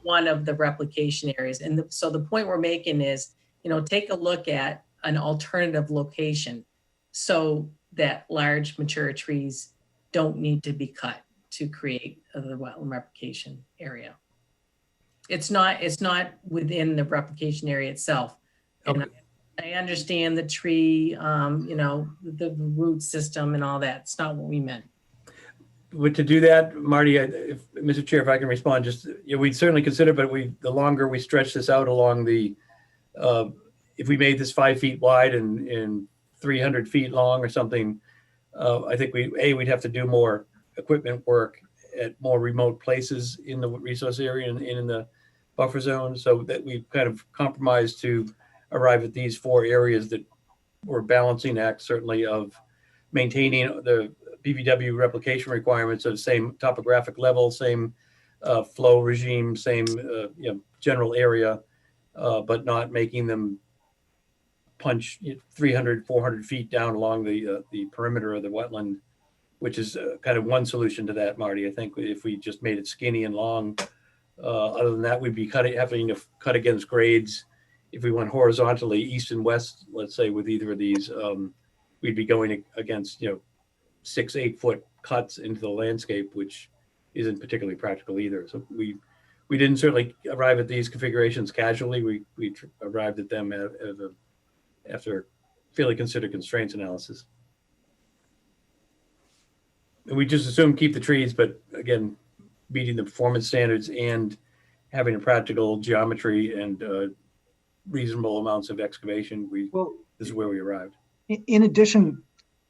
one of the replication areas. And so the point we're making is, take a look at an alternative location so that large mature trees don't need to be cut to create the wetland replication area. It's not within the replication area itself. And Okay. I understand the tree, the root system and all that. It's not what we meant. But to do that, Marty, Mr. Chair, if I can respond, we'd certainly consider, but the longer we stretch this out along if we made this 5 feet wide and 300 feet long or something, I think we'd have to do more equipment work at more remote places in the resource area and in the buffer zone, so that we kind of compromised to arrive at these four areas that were balancing act, certainly, of maintaining the BVW replication requirements of same topographic level, same flow regime, same general area, but not making them punch 300, 400 feet down along the perimeter of the wetland, which is kind of one solution to that, Marty. I think if we just made it skinny and long, other than that, we'd be having to cut against grades. If we went horizontally east and west, let's say, with either of these, we'd be going against 6, 8 foot cuts into the landscape, which isn't particularly practical either. So we didn't certainly arrive at these configurations casually. We arrived at them after fairly considered constraints analysis. And we just assume keep the trees, but again, meeting the performance standards and having a practical geometry and reasonable amounts of excavation. This is where we arrived. In addition,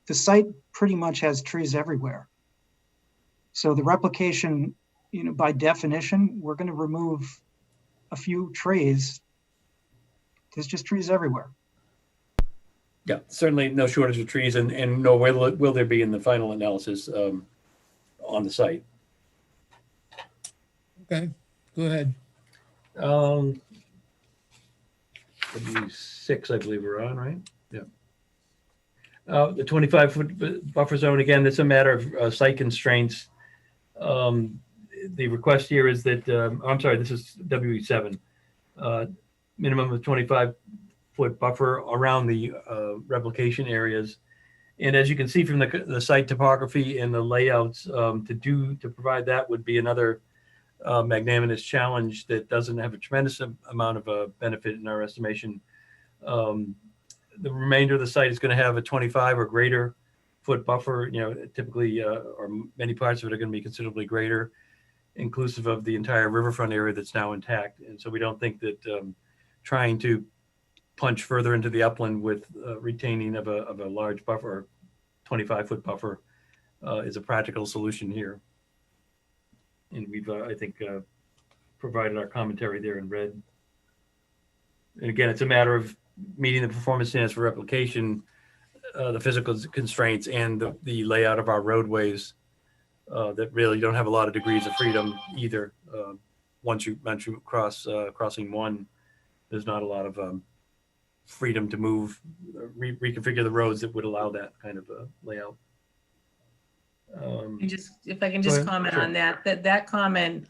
the site pretty much has trees everywhere. So the replication, by definition, we're going to remove a few trees. There's just trees everywhere. Yeah, certainly no shortage of trees, and nor will there be in the final analysis on the site. Okay, go ahead. 6, I believe we're on, right? Yeah. The 25-foot buffer zone, again, it's a matter of site constraints. The request here is that, I'm sorry, this is WE7, minimum of 25-foot buffer around the replication areas. And as you can see from the site topography and the layouts, to provide that would be another magnanimous challenge that doesn't have a tremendous amount of benefit in our estimation. The remainder of the site is going to have a 25 or greater foot buffer, typically, or many parts of it are going to be considerably greater, inclusive of the entire riverfront area that's now intact. And so we don't think that trying to punch further into the upland with retaining of a large buffer, 25-foot buffer, is a practical solution here. And we've, I think, provided our commentary there in red. And again, it's a matter of meeting the performance standards for replication, the physical constraints, and the layout of our roadways that really don't have a lot of degrees of freedom either. Once you cross crossing one, there's not a lot of freedom to move, reconfigure the roads that would allow that kind of layout. If I can just comment on that comment.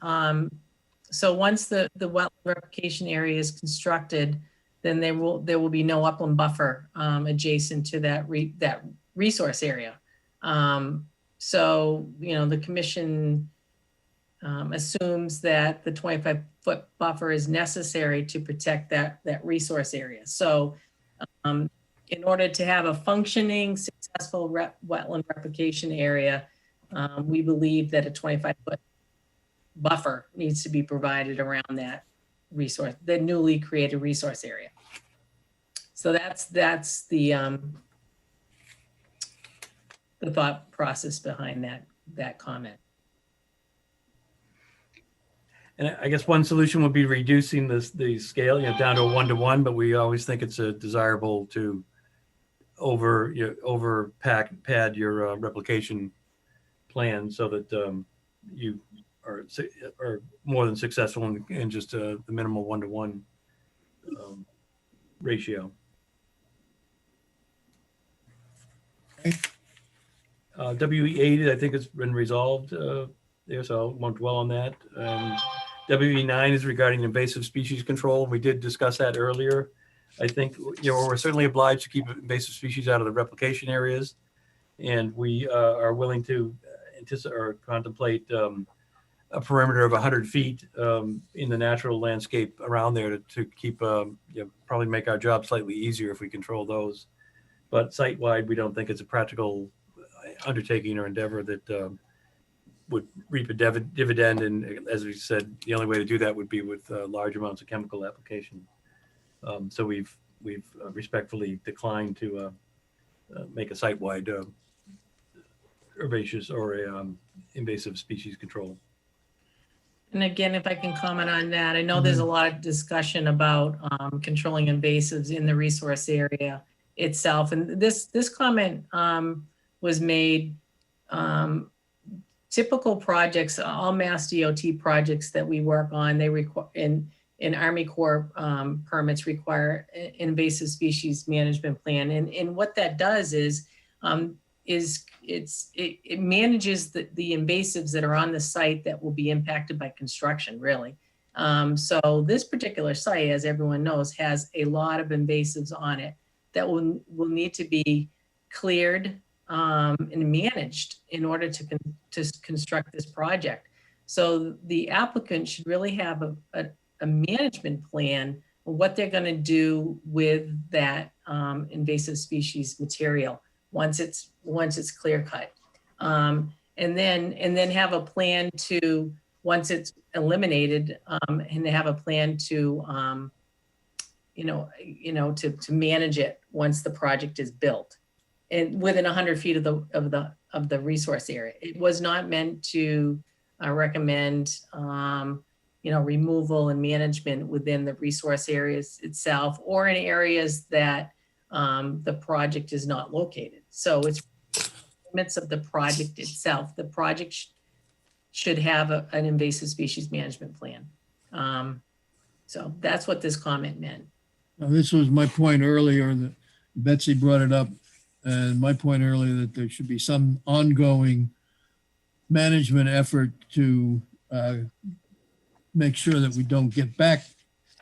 So once the wetland replication area is constructed, then there will be no upland buffer adjacent to that resource area. So, the commission assumes that the 25-foot buffer is necessary to protect that resource area. So in order to have a functioning, successful wetland replication area, we believe that a 25-foot buffer needs to be provided around that resource, the newly created resource area. So that's the thought process behind that comment. And I guess one solution would be reducing the scale, down to a 1-to-1, but we always think it's desirable to pad your replication plan so that you are more than successful in just the minimal 1-to-1 ratio. Okay. WE8, I think it's been resolved there, so I won't dwell on that. WE9 is regarding invasive species control. We did discuss that earlier. I think we're certainly obliged to keep invasive species out of the replication areas, and we are willing to anticipate or contemplate a perimeter of 100 feet in the natural landscape around there to keep probably make our job slightly easier if we control those. But site-wide, we don't think it's a practical undertaking or endeavor that would reap a dividend. And as we said, the only way to do that would be with large amounts of chemical application. So we've respectfully declined to make a site-wide herbaceous or invasive species control. And again, if I can comment on that, I know there's a lot of discussion about controlling invasives in the resource area itself. And this comment was made, typical projects, all Mass DOT projects that we work on, they require in Army Corps permits require an invasive species management plan. And what that does is it manages the invasives that are on the site that will be impacted by construction, really. So this particular site, as everyone knows, has a lot of invasives on it that will need to be cleared and managed in order to construct this project. So the applicant should really have a management plan of what they're going to do with that invasive species material once it's clear cut, and then have a plan to, once it's eliminated, and they have a plan to to manage it once the project is built and within 100 feet of the resource area. It was not meant to recommend removal and management within the resource areas itself or in areas that the project is not located. So it's limits of the project itself. The project should have an invasive species management plan. So that's what this comment meant. Now, this was my point earlier that Betsy brought it up, and my point earlier that there should be some ongoing management effort to make sure that we don't get back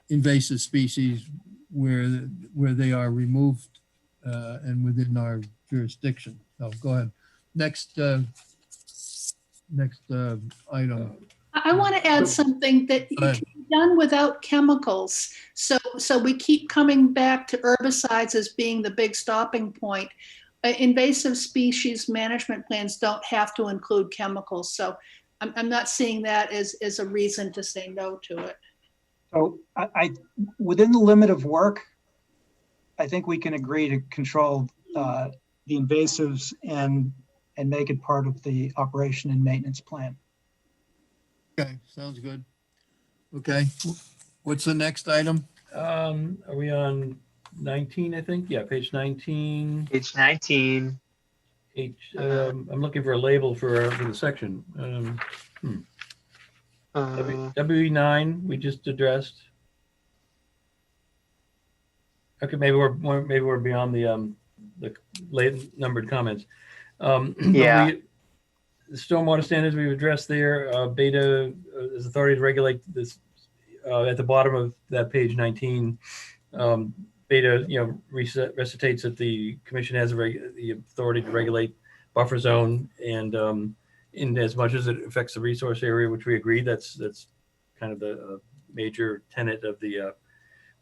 invasive species where they are removed and within our jurisdiction. So go ahead. Next item. I want to add something that it can be done without chemicals. So we keep coming back to herbicides as being the big stopping point. Invasive species management plans don't have to include chemicals. So I'm not seeing that as a reason to say no to it. So I within the limit of work, I think we can agree to control the invasives and make it part of the operation and maintenance plan. Okay, sounds good. Okay, what's the next item? Are we on 19, I think? Yeah, page 19. Page 19. I'm looking for a label for the section. WE9 we just addressed. Okay, maybe we're beyond the late numbered comments. Yeah. The stormwater standards we've addressed there. Beta is authority to regulate this at the bottom of that page 19. Beta, recitates that the commission has the authority to regulate buffer zone, and in as much as it affects the resource area, which we agree, that's kind of the major tenet of the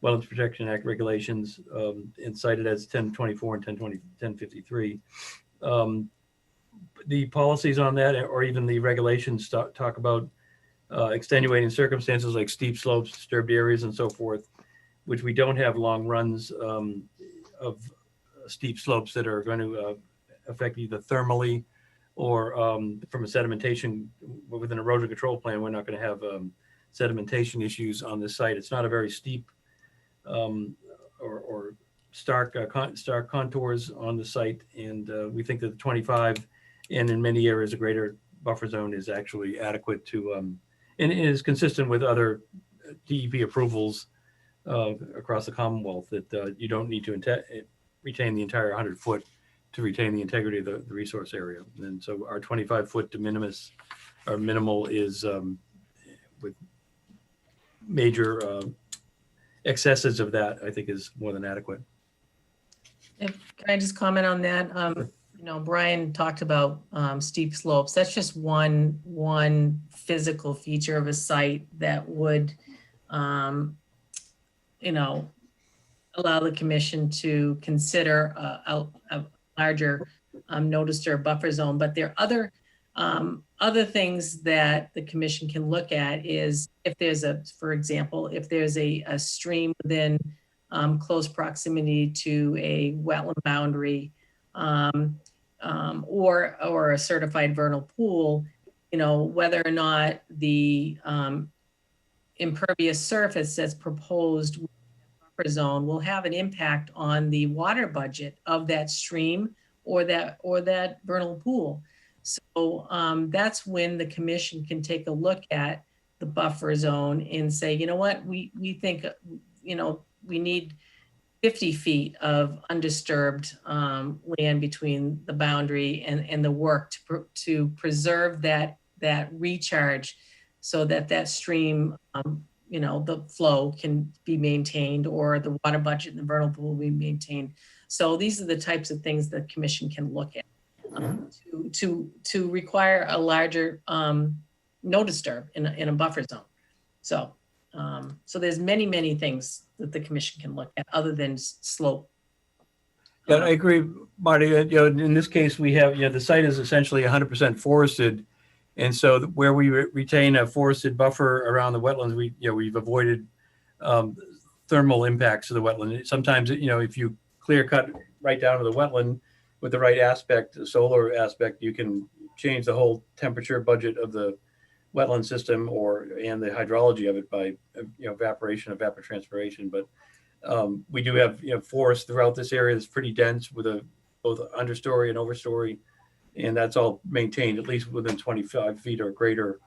Wetlands Protection Act regulations, and cited as 1024 and 1053. The policies on that, or even the regulations, talk about extenuating circumstances like steep slopes, disturbed areas, and so forth, which we don't have long runs of steep slopes that are going to affect either thermally or from a sedimentation. With an erosion control plan, we're not going to have sedimentation issues on this site. It's not a very steep or stark contours on the site, and we think that the 25 and in many areas a greater buffer zone is actually adequate to and is consistent with other DEP approvals across the Commonwealth, that you don't need to retain the entire 100-foot to retain the integrity of the resource area. And so our 25-foot de minimis, our minimal, is with major excesses of that, I think is more than adequate. Can I just comment on that? Brian talked about steep slopes. That's just one physical feature of a site that would, allow the commission to consider a larger no disturb buffer zone. But there are other things that the commission can look at is if there's for example, if there's a stream within close proximity to a wetland boundary, or a certified vernal pool, whether or not the impervious surface that's proposed with the buffer zone will have an impact on the water budget of that stream or that vernal pool. So that's when the commission can take a look at the buffer zone and say, you know what, we think, we need 50 feet of undisturbed land between the boundary and the work to preserve that recharge so that stream, the flow can be maintained, or the water budget in the vernal pool will be maintained. So these are the types of things the commission can look at to require a larger no disturb in a buffer zone. So there's many things that the commission can look at other than slope. Yeah, I agree, Marty. In this case, we have, the site is essentially 100% forested. And so where we retain a forested buffer around the wetlands, we've avoided thermal impacts of the wetland. Sometimes, if you clear cut right down to the wetland with the right aspect, the solar aspect, you can change the whole temperature budget of the wetland system and the hydrology of it by evaporation, evapotranspiration. But we do have forest throughout this area that's pretty dense with both understory and overstory, and that's all maintained at least within 25 feet or greater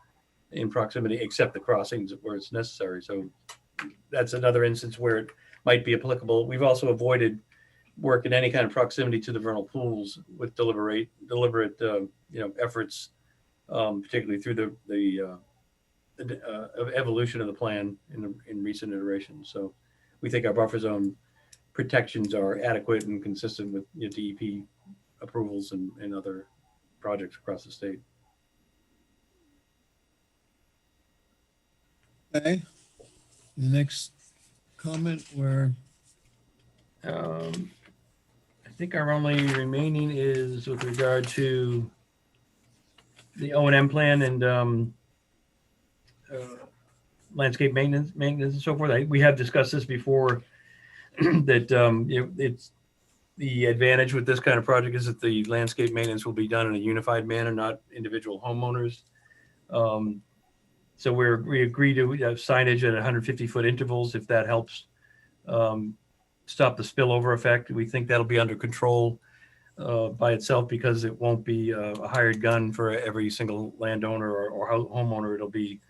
in proximity, except the crossings where it's necessary. So that's another instance where it might be applicable. We've also avoided work in any kind of proximity to the vernal pools with deliberate efforts, particularly through the evolution of the plan in recent iterations. So we think our buffer zone protections are adequate and consistent with DEP approvals and other projects across the state. Okay. The next comment where I think our only remaining is with regard to the O&M plan and landscape maintenance and so forth. We have discussed this before, that it's the advantage with this kind of project is that the landscape maintenance will be done in a unified manner, not individual homeowners. So we agree to have signage at 150-foot intervals if that helps stop the spillover effect. We think that'll be under control by itself because it won't be a hired gun for every single landowner or homeowner. It'll be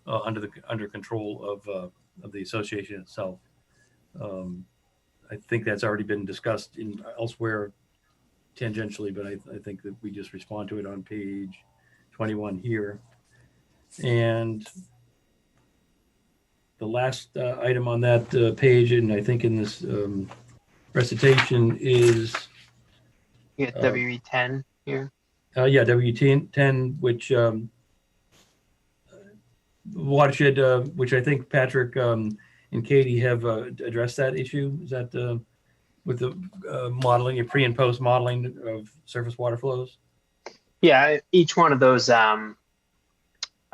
under control of the association itself. I think that's already been discussed elsewhere tangentially, but I think that we just respond to it on page 21 here. And the last item on that page, and I think in this recitation is, You get WE10 here. yeah, WT10, which watershed, which I think Patrick and Katie have addressed that issue. Is that with the modeling, your pre and post modeling of surface water flows? Yeah, each one of those, we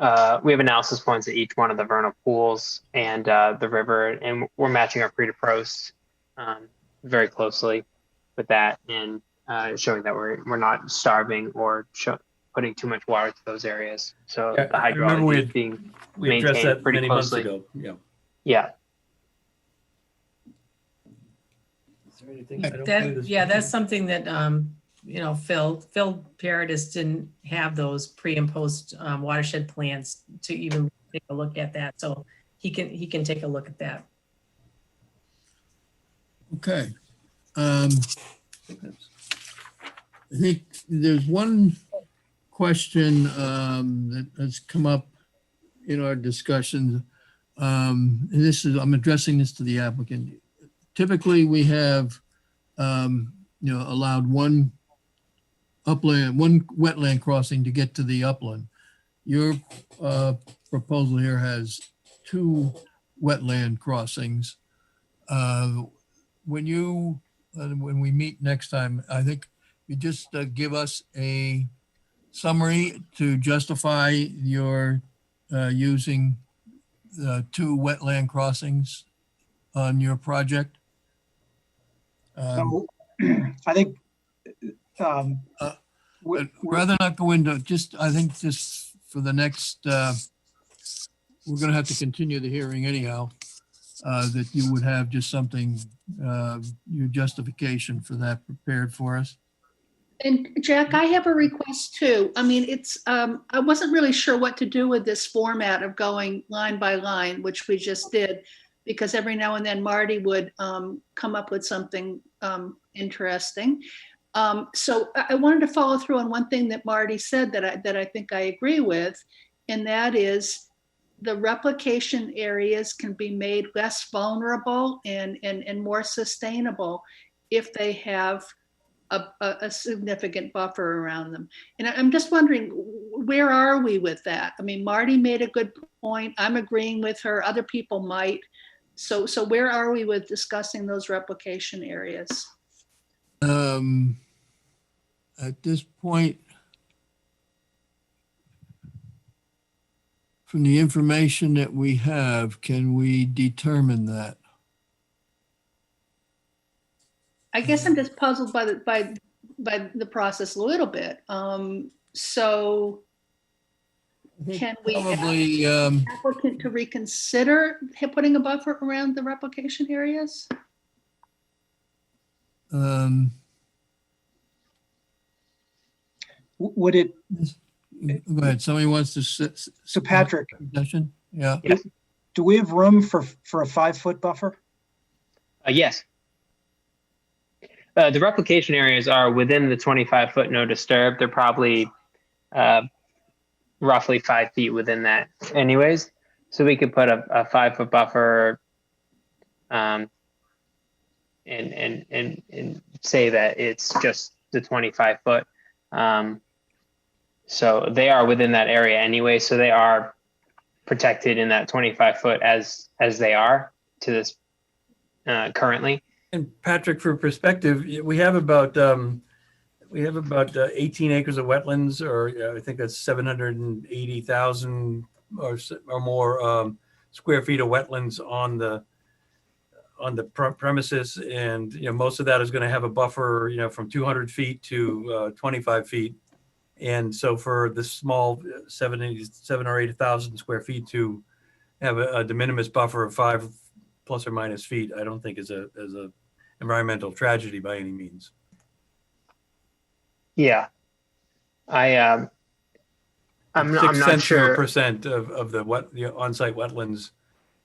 have analysis points at each one of the vernal pools and the river, and we're matching our pre to post very closely with that, and showing that we're not starving or putting too much water to those areas. So Yeah, the I remember hydrology is being we addressed maintained that pretty many months closely. ago. Yeah. Yeah. Is there anything? I don't believe there's- That's something that, Phil Paradis didn't have those pre and post watershed plans to even take a look at that. So he can take a look at that. Okay. I think there's one question that has come up in our discussions. And this is, I'm addressing this to the applicant. Typically, we have, allowed one wetland crossing to get to the upland. Your proposal here has 2 wetland crossings. When we meet next time, I think you just give us a summary to justify your using 2 wetland crossings on your project. So I think Rather not go into I think just for the next, we're going to have to continue the hearing anyhow, that you would have just something, your justification for that prepared for us. And Jack, I have a request too. I mean, I wasn't really sure what to do with this format of going line by line, which we just did, because every now and then Marty would come up with something interesting. So I wanted to follow through on one thing that Marty said that I think I agree with, and that is the replication areas can be made less vulnerable and more sustainable if they have a significant buffer around them. And I'm just wondering, where are we with that? I mean, Marty made a good point. I'm agreeing with her. Other people might. So where are we with discussing those replication areas? At this point, from the information that we have, can we determine that? I guess I'm just puzzled by the process a little bit. So can we Probably, ask the applicant to reconsider putting a buffer around the replication areas? would it, Go ahead. Somebody wants to sit. so Patrick, Session? Yeah. do we have room for a 5-foot buffer? Yes. The replication areas are within the 25-foot no disturb. They're probably roughly 5 feet within that anyways. So we could put a 5-foot buffer and say that it's just the 25-foot. So they are within that area anyway. So they are protected in that 25-foot as they are to this currently. And Patrick, for perspective, we have about 18 acres of wetlands, or I think that's 780,000 or more square feet of wetlands on the premises, and most of that is going to have a buffer, from 200 feet to 25 feet. And so for this small 7 or 8,000 square feet to have a de minimis buffer of 5 plus or minus feet, I don't think is a environmental tragedy by any means. Yeah, I'm not sure. 0.6% of the on-site wetlands.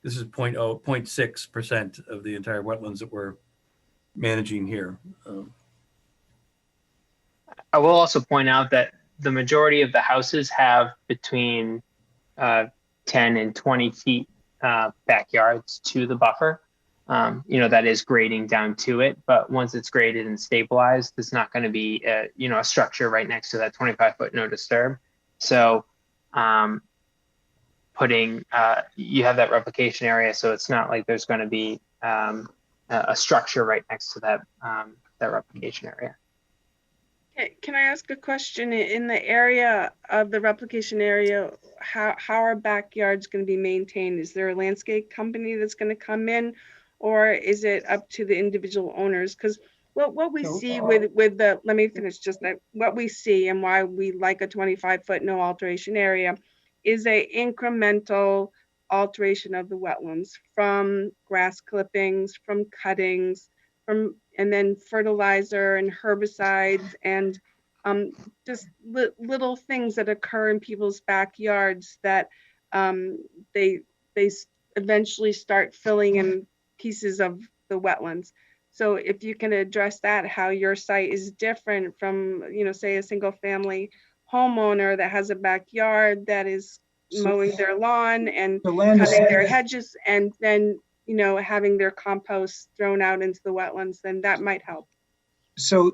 This is 0.6% of the entire wetlands that we're managing here. I will also point out that the majority of the houses have between 10 and 20 feet backyards to the buffer. That is grading down to it, but once it's graded and stabilized, there's not going to be a structure right next to that 25-foot no disturb. So you have that replication area, so it's not like there's going to be a structure right next to that replication area. Can I ask a question? In the area of the replication area, how are backyards going to be maintained? Is there a landscape company that's going to come in, or is it up to the individual owners? Because what we see with the, let me finish just that, what we see and why we like a 25-foot no alteration area is a incremental alteration of the wetlands from grass clippings, from cuttings, and then fertilizer and herbicides and just little things that occur in people's backyards that they eventually start filling in pieces of the wetlands. So if you can address that, how your site is different from, say a single family homeowner that has a backyard that is mowing their lawn and cutting their hedges and then having their compost thrown out into the wetlands, then that might help. So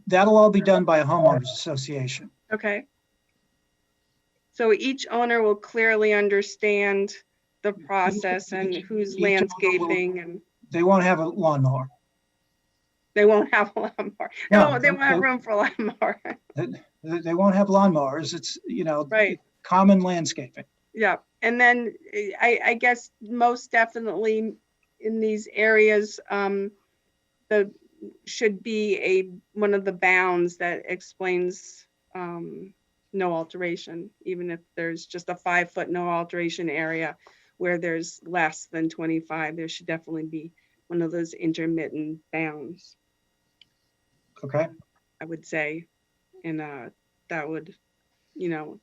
that'll all be done by a homeowners association. Okay. So each owner will clearly understand the process and who's landscaping, and they won't have a lawnmower. They won't have a lawnmower. No, they won't have room for a lawnmower. They won't have lawnmowers. It's, right. Common landscaping. Yeah. And then I guess most definitely in these areas, the should be one of the bounds that explains no alteration, even if there's just a 5-foot no alteration area where there's less than 25, there should definitely be one of those intermittent bounds. Okay. I would say, and that would,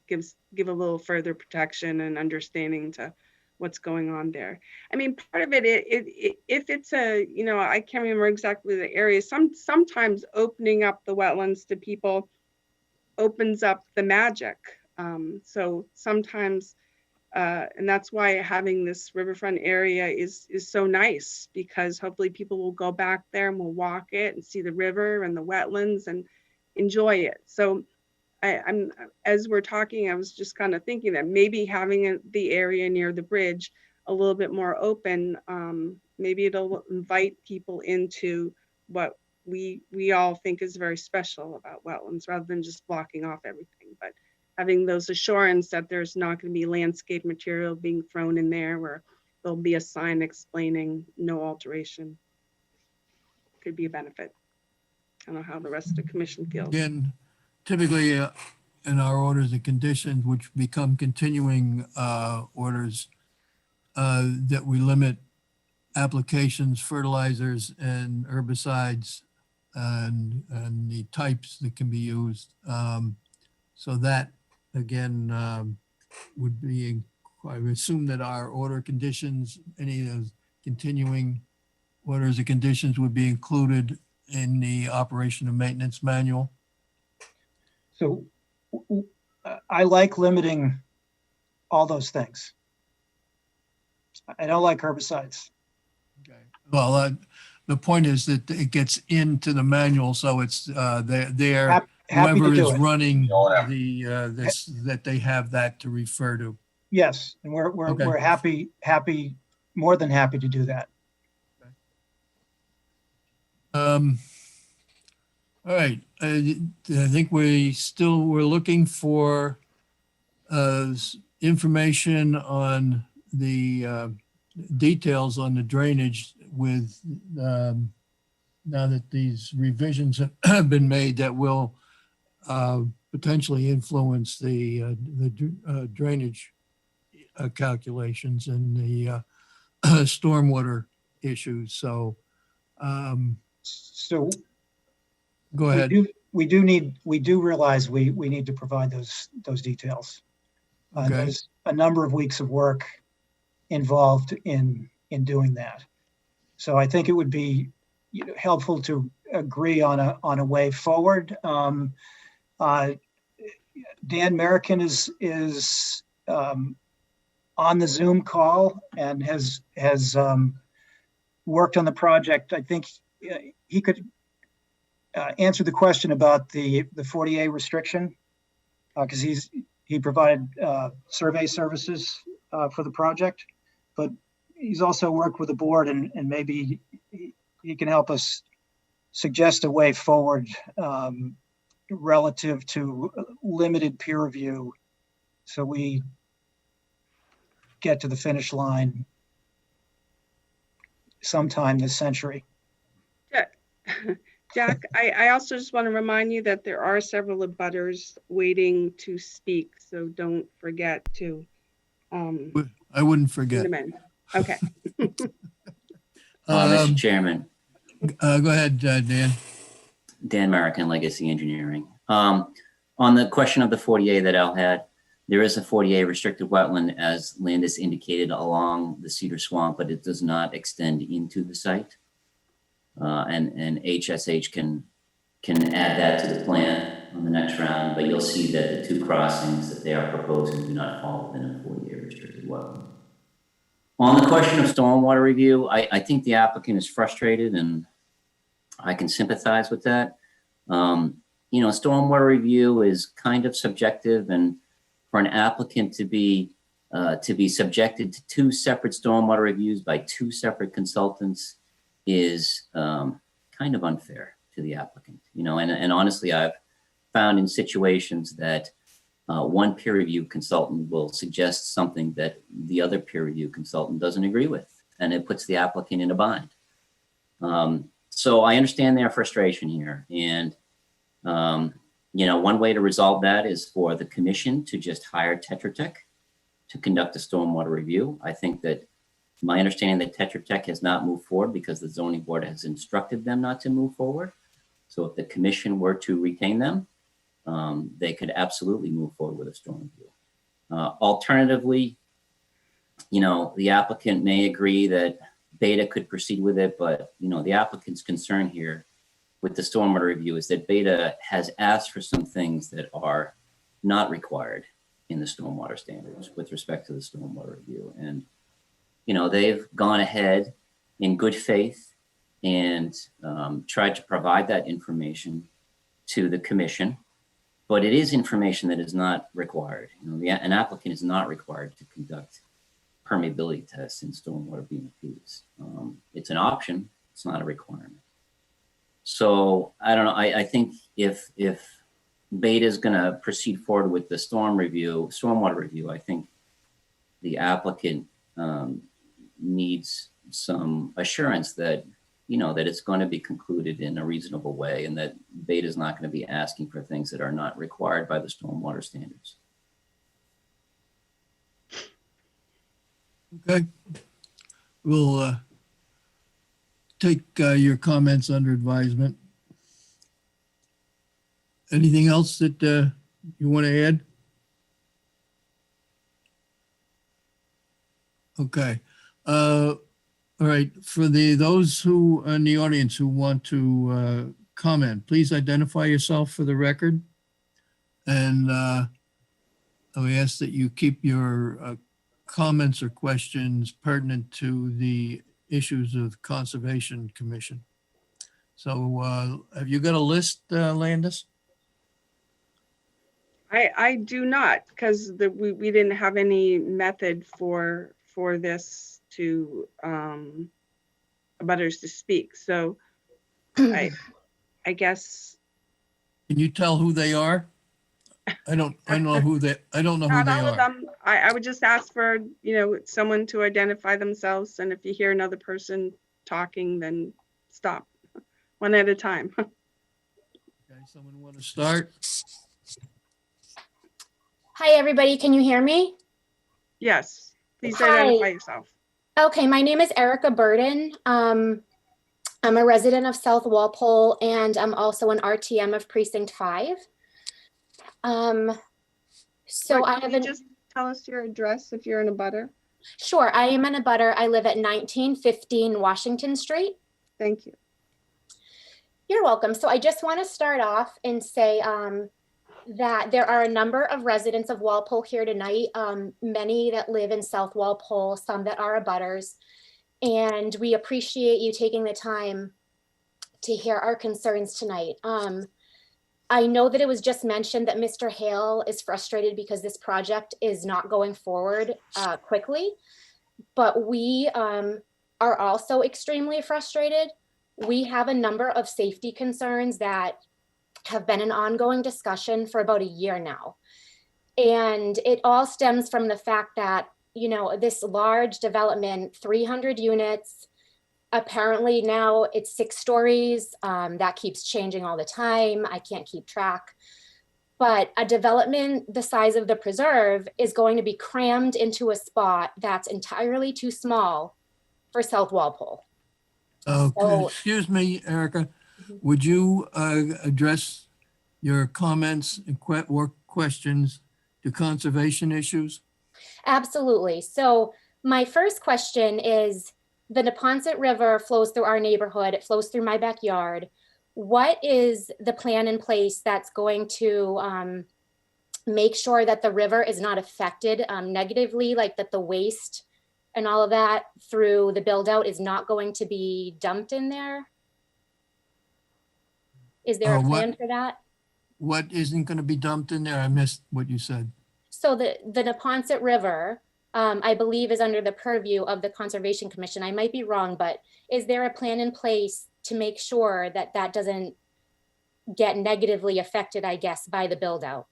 give a little further protection and understanding to what's going on there. I mean, part of it, if it's I can't remember exactly the area. Sometimes opening up the wetlands to people opens up the magic. So sometimes, and that's why having this riverfront area is so nice, because hopefully people will go back there and will walk it and see the river and the wetlands and enjoy it. So I'm as we're talking, I was just kind of thinking that maybe having the area near the bridge a little bit more open, maybe it'll invite people into what we all think is very special about wetlands, rather than just blocking off everything. But having those assurance that there's not going to be landscape material being thrown in there, where there'll be a sign explaining no alteration, could be a benefit. I don't know how the rest of the commission feels. Again, typically in our orders and conditions, which become continuing orders, that we limit applications, fertilizers and herbicides and the types that can be used. So that, again, would be, I would assume that our order conditions, any of those continuing orders and conditions would be included in the operation and maintenance manual. So I like limiting all those things. I don't like herbicides. Okay. Well, the point is that it gets into the manual, so it's there. Happy Whoever to do is it. running this, that they have that to refer to. Yes, and we're happy, more than happy to do that. All right, I think we're looking for information on the details on the drainage with now that these revisions have been made that will potentially influence the drainage calculations and the stormwater issues. So go ahead. We do realize we need to provide those details. Okay. There's a number of weeks of work involved in doing that. So I think it would be helpful to agree on a way forward. Dan Merrican is on the Zoom call and has worked on the project. I think he could answer the question about the 40A restriction because he provided survey services for the project, but he's also worked with the board and maybe he can help us suggest a way forward relative to limited peer review so we get to the finish line sometime this century. Jack, I also just want to remind you that there are several abutters waiting to speak, so don't forget to. I wouldn't forget. Them in. Okay. Mr. Chairman, Go ahead, Dan. Dan American, Legacy Engineering. On the question of the 40A that Al had, there is a 40A restricted wetland as Landis indicated along the Cedar Swamp, but it does not extend into the site. And HSH can add that to the plan on the next round, but you'll see that the two crossings that they are proposing do not fall within a 40A restricted wetland. On the question of stormwater review, I think the applicant is frustrated and I can sympathize with that. You know, stormwater review is kind of subjective, and for an applicant to be subjected to two separate stormwater reviews by two separate consultants is kind of unfair to the applicant. You know, and honestly, I've found in situations that one peer review consultant will suggest something that the other peer review consultant doesn't agree with, and it puts the applicant in a bind. So I understand their frustration here. And, you know, one way to resolve that is for the commission to just hire Tetra Tech to conduct a stormwater review. I think that my understanding that Tetra Tech has not moved forward because the zoning board has instructed them not to move forward. So if the commission were to retain them, they could absolutely move forward with a storm review. Alternatively, you know, the applicant may agree that Beta could proceed with it, but, you know, the applicant's concern here with the stormwater review is that Beta has asked for some things that are not required in the stormwater standards with respect to the stormwater review. And, you know, they've gone ahead in good faith and tried to provide that information to the commission, but it is information that is not required. You know, an applicant is not required to conduct permeability tests in stormwater BMPs. It's an option, it's not a requirement. So I don't know, I think if Beta is gonna proceed forward with the stormwater review, I think the applicant needs some assurance that, you know, that it's going to be concluded in a reasonable way and that Beta is not going to be asking for things that are not required by the stormwater standards. Okay. We'll take your comments under advisement. Anything else that you want to add? Okay. All right. For those who in the audience who want to comment, please identify yourself for the record. And we ask that you keep your comments or questions pertinent to the issues of Conservation Commission. So have you got a list, Landis? I do not, because we didn't have any method for this to abutters to speak. So I guess. Can you tell who they are? I don't know who they Not all are. of them. I would just ask for, you know, someone to identify themselves, and if you hear another person talking, then stop one at a time. Okay, someone want to start? Hi, everybody. Can you hear me? Yes, please Hi. identify yourself. Okay, my name is Erica Burden. I'm a resident of South Walpole, and I'm also an RTM of Precinct 5. So I have just tell us your address if you're in a butter. Sure, I am in a butter. I live at 1915 Washington Street. Thank you. You're welcome. So I just want to start off and say, that there are a number of residents of Walpole here tonight, many that live in South Walpole, some that are abutters. And we appreciate you taking the time to hear our concerns tonight. I know that it was just mentioned that Mr. Hale is frustrated because this project is not going forward quickly, but we are also extremely frustrated. We have a number of safety concerns that have been an ongoing discussion for about a year now. And it all stems from the fact that, you know, this large development, 300 units, apparently now it's 6 stories. That keeps changing all the time. I can't keep track. But a development the size of the preserve is going to be crammed into a spot that's entirely too small for South Walpole. So, Excuse me, Erica, would you address your comments and or questions to conservation issues? absolutely. So my first question is, the Neponset River flows through our neighborhood. It flows through my backyard. What is the plan in place that's going to make sure that the river is not affected negatively, like that the waste and all of that through the build out is not going to be dumped in there? Is there a plan for that? What isn't going to be dumped in there? I missed what you said. So the Neponset River, I believe, is under the purview of the Conservation Commission. I might be wrong, but is there a plan in place to make sure that that doesn't get negatively affected, I guess, by the build out?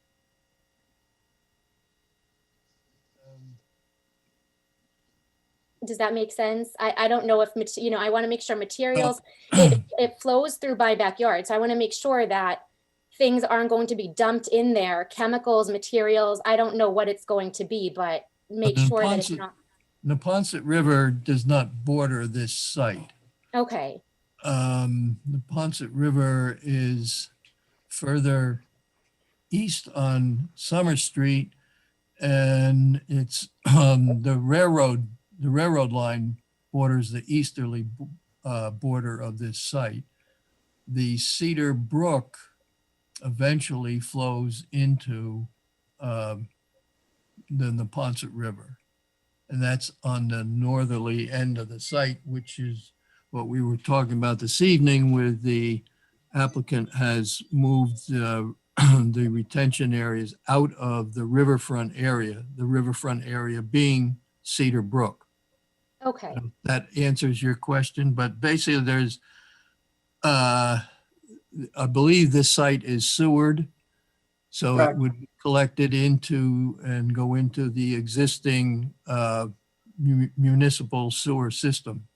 Does that make sense? I don't know if, you know, I want to make sure materials, it flows through my backyard. So I want to make sure that things aren't going to be dumped in there, chemicals, materials. I don't know what it's going to be, but make sure that it's not. Neponset River does not border this site. Okay. Neponset River is further east on Summer Street, and it's the railroad line borders the easterly border of this site. The Cedar Brook eventually flows into the Neponset River. And that's on the northerly end of the site, which is what we were talking about this evening, with the applicant has moved the retention areas out of the riverfront area being Cedar Brook. Okay. That answers your question, but basically there's, I believe this site is sewered. So Correct. it would be collected into and go into the existing municipal sewer system.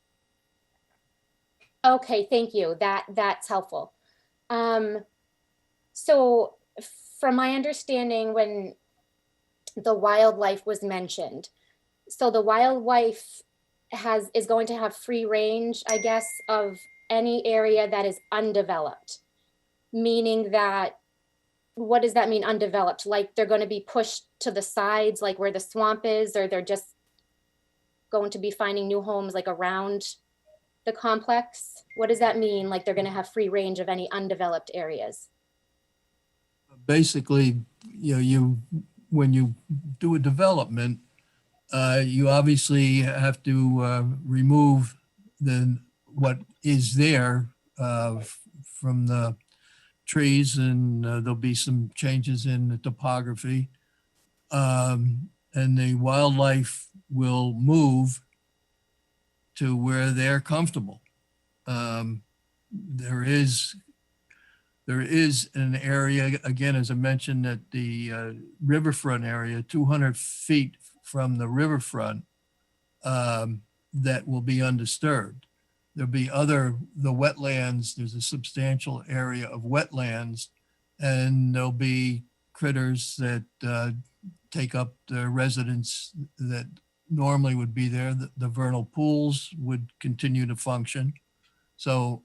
Okay, thank you. That's helpful. So from my understanding, when the wildlife was mentioned, so the wildlife is going to have free range, I guess, of any area that is undeveloped, meaning that, what does that mean, undeveloped? Like they're going to be pushed to the sides, like where the swamp is, or they're just going to be finding new homes like around the complex? What does that mean? Like they're going to have free range of any undeveloped areas? Basically, when you do a development, you obviously have to remove what is there from the trees, and there'll be some changes in the topography. And the wildlife will move to where they're comfortable. There is an area, again, as I mentioned, that the riverfront area, 200 feet from the riverfront, that will be undisturbed. There'll be the wetlands, there's a substantial area of wetlands, and there'll be critters that take up the residents that normally would be there. The vernal pools would continue to function. So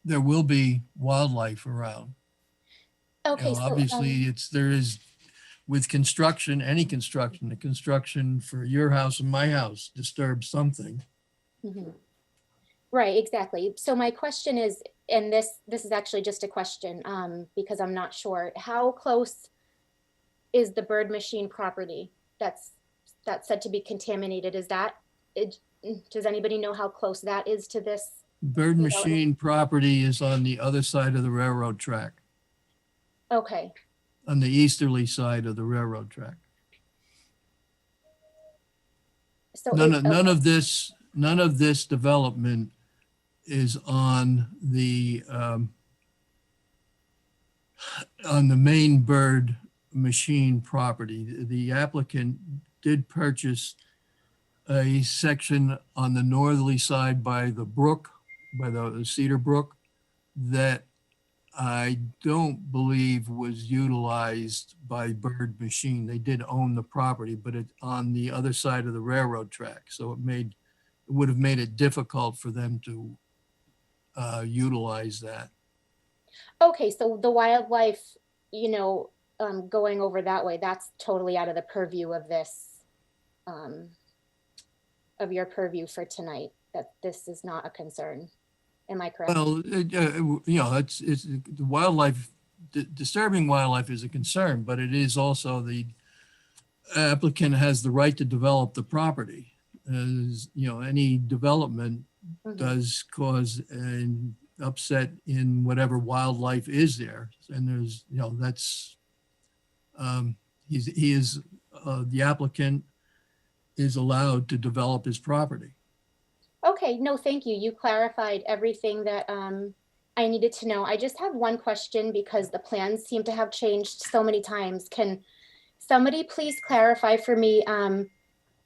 there will be wildlife around. Okay, so obviously there is, with construction, any construction, the construction for your house and my house disturbs something. mhm. Right, exactly. So my question is, and this is actually just a question, because I'm not sure, how close is the bird machine property that's said to be contaminated? Is that, does anybody know how close that is to this? Bird development? machine property is on the other side of the railroad track, Okay, on the easterly side of the railroad track. so None of this development is on the main bird machine property. The applicant did purchase a section on the northerly side by the brook, by the Cedar Brook, that I don't believe was utilized by Bird Machine. They did own the property, but it's on the other side of the railroad track. So it would have made it difficult for them to utilize that. okay, so the wildlife, going over that way, that's totally out of the purview of this, of your purview for tonight, that this is not a concern. Am I correct? Well, it's the wildlife, disturbing wildlife is a concern, but it is also the applicant has the right to develop the property. As any development does cause an upset in whatever wildlife is there. And there's, that's, the applicant is allowed to develop his property. Okay, no, thank you. You clarified everything that I needed to know. I just have one question because the plans seem to have changed so many times. Can somebody please clarify for me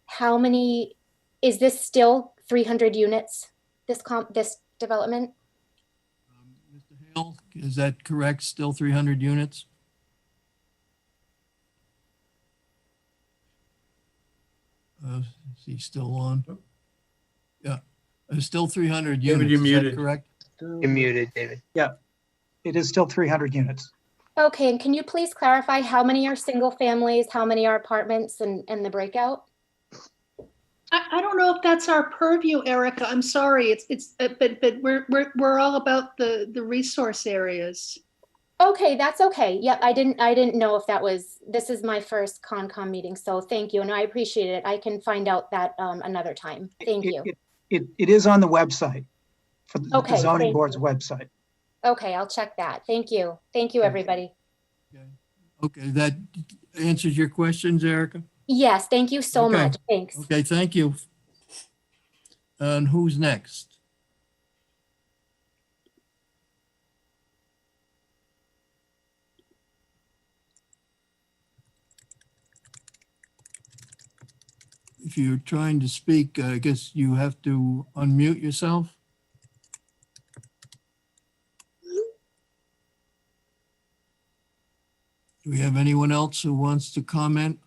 how many, is this still 300 units, this development? Mr. Hale, is that correct? Still 300 units? Is he still on? Yeah, it's still 300 units. David, you're Is that muted. correct? You're muted, David. Yeah, it is still 300 units. Okay, and can you please clarify how many are single families, how many are apartments, and the breakout? I don't know if that's our purview, Erica. I'm sorry. But we're all about the resource areas. Okay, that's okay. Yep, I didn't know if that was, this is my first Concom meeting, so thank you, and I appreciate it. I can find out that another time. Thank you. It is on the website, for the Okay, zoning thank board's you. website. Okay, I'll check that. Thank you. Thank you, everybody. Okay, that answers your questions, Erica? Yes, thank you so Okay. much. Thanks. Okay, thank you. And who's next? If you're trying to speak, I guess you have to unmute yourself. Do we have anyone else who wants to comment?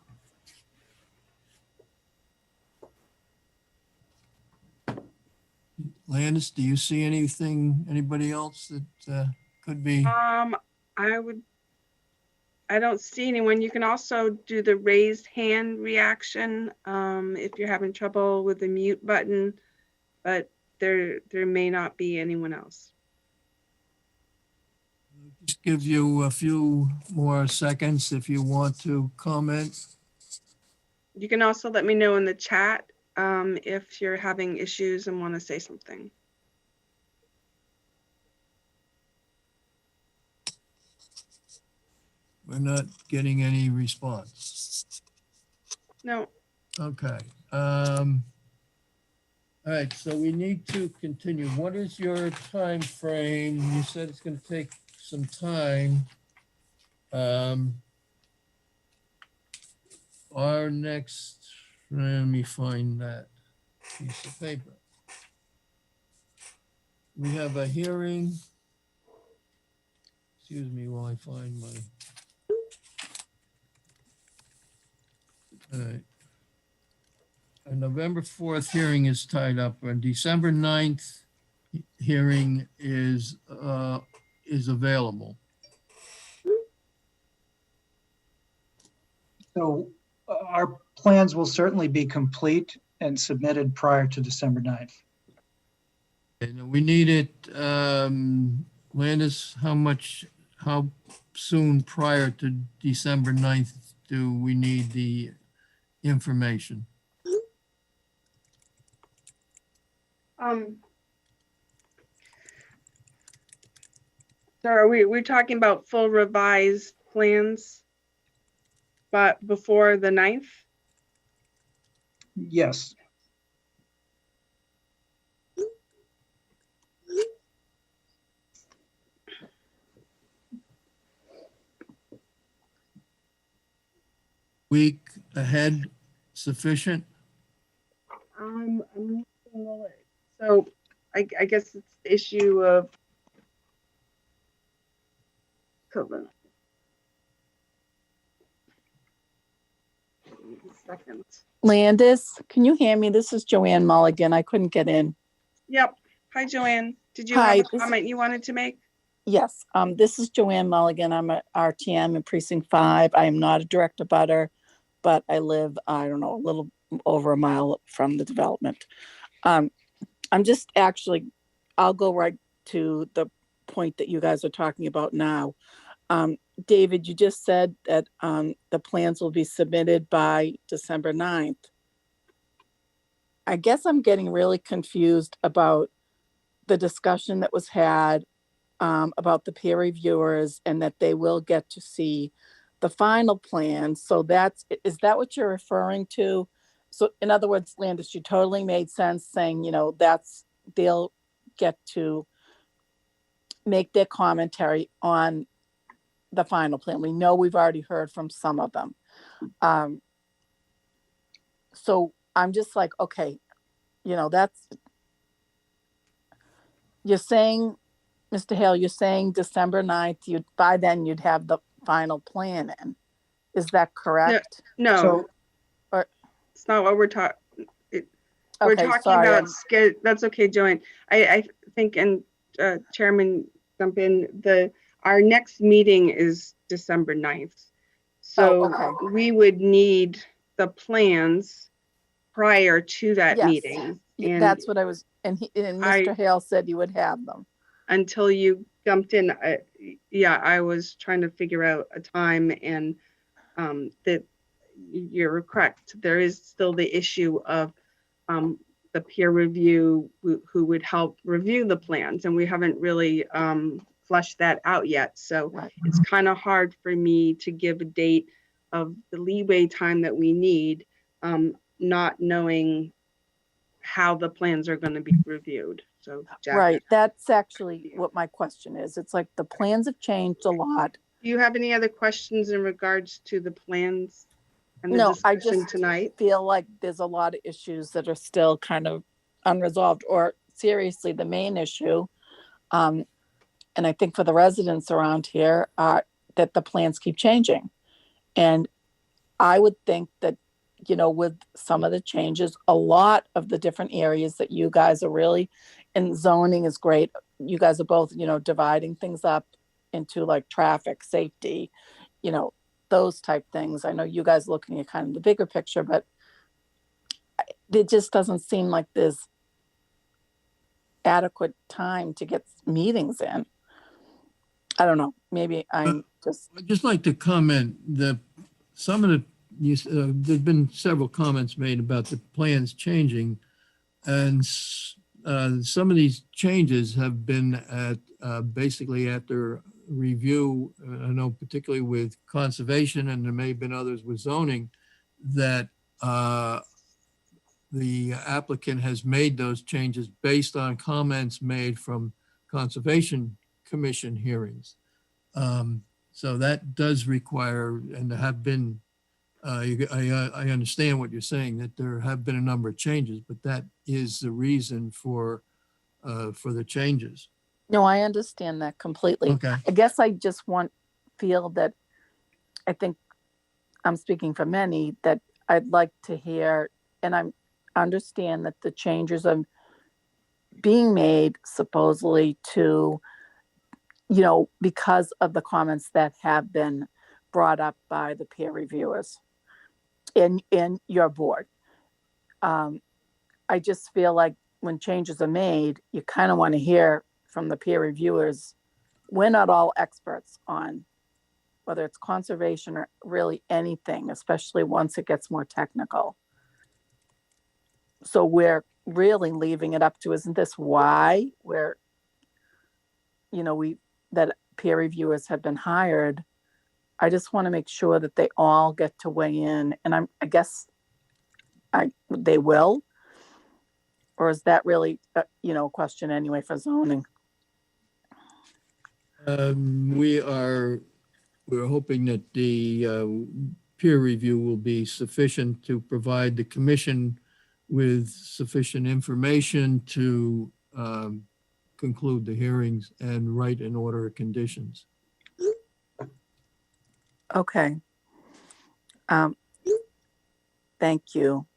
Landis, do you see anything, anybody else that could be? I don't see anyone. You can also do the raised hand reaction if you're having trouble with the mute button, but there may not be anyone else. Just give you a few more seconds if you want to comment. You can also let me know in the chat if you're having issues and want to say something. We're not getting any response. No. Okay. All right, so we need to continue. What is your time frame? You said it's going to take some time. Our next, let me find that piece of paper. We have a hearing. Excuse me while I find my. All right. A November 4th hearing is tied up. On December 9th hearing is available. So our plans will certainly be complete and submitted prior to December 9th. And we need it, Landis, how soon prior to December 9th do we need the information? So are we're talking about full revised plans, but before the 9th? Yes. Week ahead sufficient? I'm looking at it. So I guess it's the issue of COVID. Second. Landis, can you hear me? This is Joanne Mulligan. I couldn't get in. Yep. Hi, Joanne. Did you Hi, have a comment you wanted to make? Yes, this is Joanne Mulligan. I'm a RTM in Precinct 5. I am not a direct abutter, but I live, I don't know, a little over a mile from the development. I'm just actually, I'll go right to the point that you guys are talking about now. David, you just said that the plans will be submitted by December 9th. I guess I'm getting really confused about the discussion that was had about the peer reviewers and that they will get to see the final plan. So is that what you're referring to? So in other words, Landis, you totally made sense saying, they'll get to make their commentary on the final plan. We know we've already heard from some of them. So I'm just like, okay, you're saying, Mr. Hale, you're saying December 9th, by then you'd have the final plan in. Is that correct? No, So, it's not what we're talking. We're Okay, talking sorry, about that's okay, Joanne. I think, and Chairman jump in, our next meeting is December 9th. So okay. we would need the plans prior to that Yes. meeting. And That's what I was, and Mr. Hale said you would have them. until you jumped in, I was trying to figure out a time, and that you're correct. There is still the issue of the peer review who would help review the plans, and we haven't really fleshed that out yet. So it's kind of hard for me to give a date of the leeway time that we need, not knowing how the plans are going to be reviewed. So Jack, Right, that's actually what my question is. It's like the plans have changed a lot. do you have any other questions in regards to the plans and the No, I discussion just tonight? feel like there's a lot of issues that are still kind of unresolved, or seriously, the main issue, and I think for the residents around here, that the plans keep changing. And I would think that, with some of the changes, a lot of the different areas that you guys are really, and zoning is great. You guys are both, dividing things up into like traffic, safety, those type things. I know you guys are looking at kind of the bigger picture, but it just doesn't seem like there's adequate time to get meetings in. I don't know. Maybe I'm just. I'd just like to comment that there's been several comments made about the plans changing, and some of these changes have been basically after review. I know particularly with conservation, and there may have been others with zoning, that the applicant has made those changes based on comments made from Conservation Commission hearings. So that does require, and there have been, I understand what you're saying, that there have been a number of changes, but that is the reason for the changes. No, I understand that completely. Okay. I guess I just feel that, I think I'm speaking for many, that I'd like to hear, and I understand that the changes are being made supposedly to, because of the comments that have been brought up by the peer reviewers in your board. I just feel like when changes are made, you kind of want to hear from the peer reviewers. We're not all experts on whether it's conservation or really anything, especially once it gets more technical. So we're really leaving it up to, isn't this why we're, that peer reviewers have been hired? I just want to make sure that they all get to weigh in, and I guess they will, or is that really, a question anyway for zoning? We're hoping that the peer review will be sufficient to provide the commission with sufficient information to conclude the hearings and write an order of conditions. Okay. Thank you.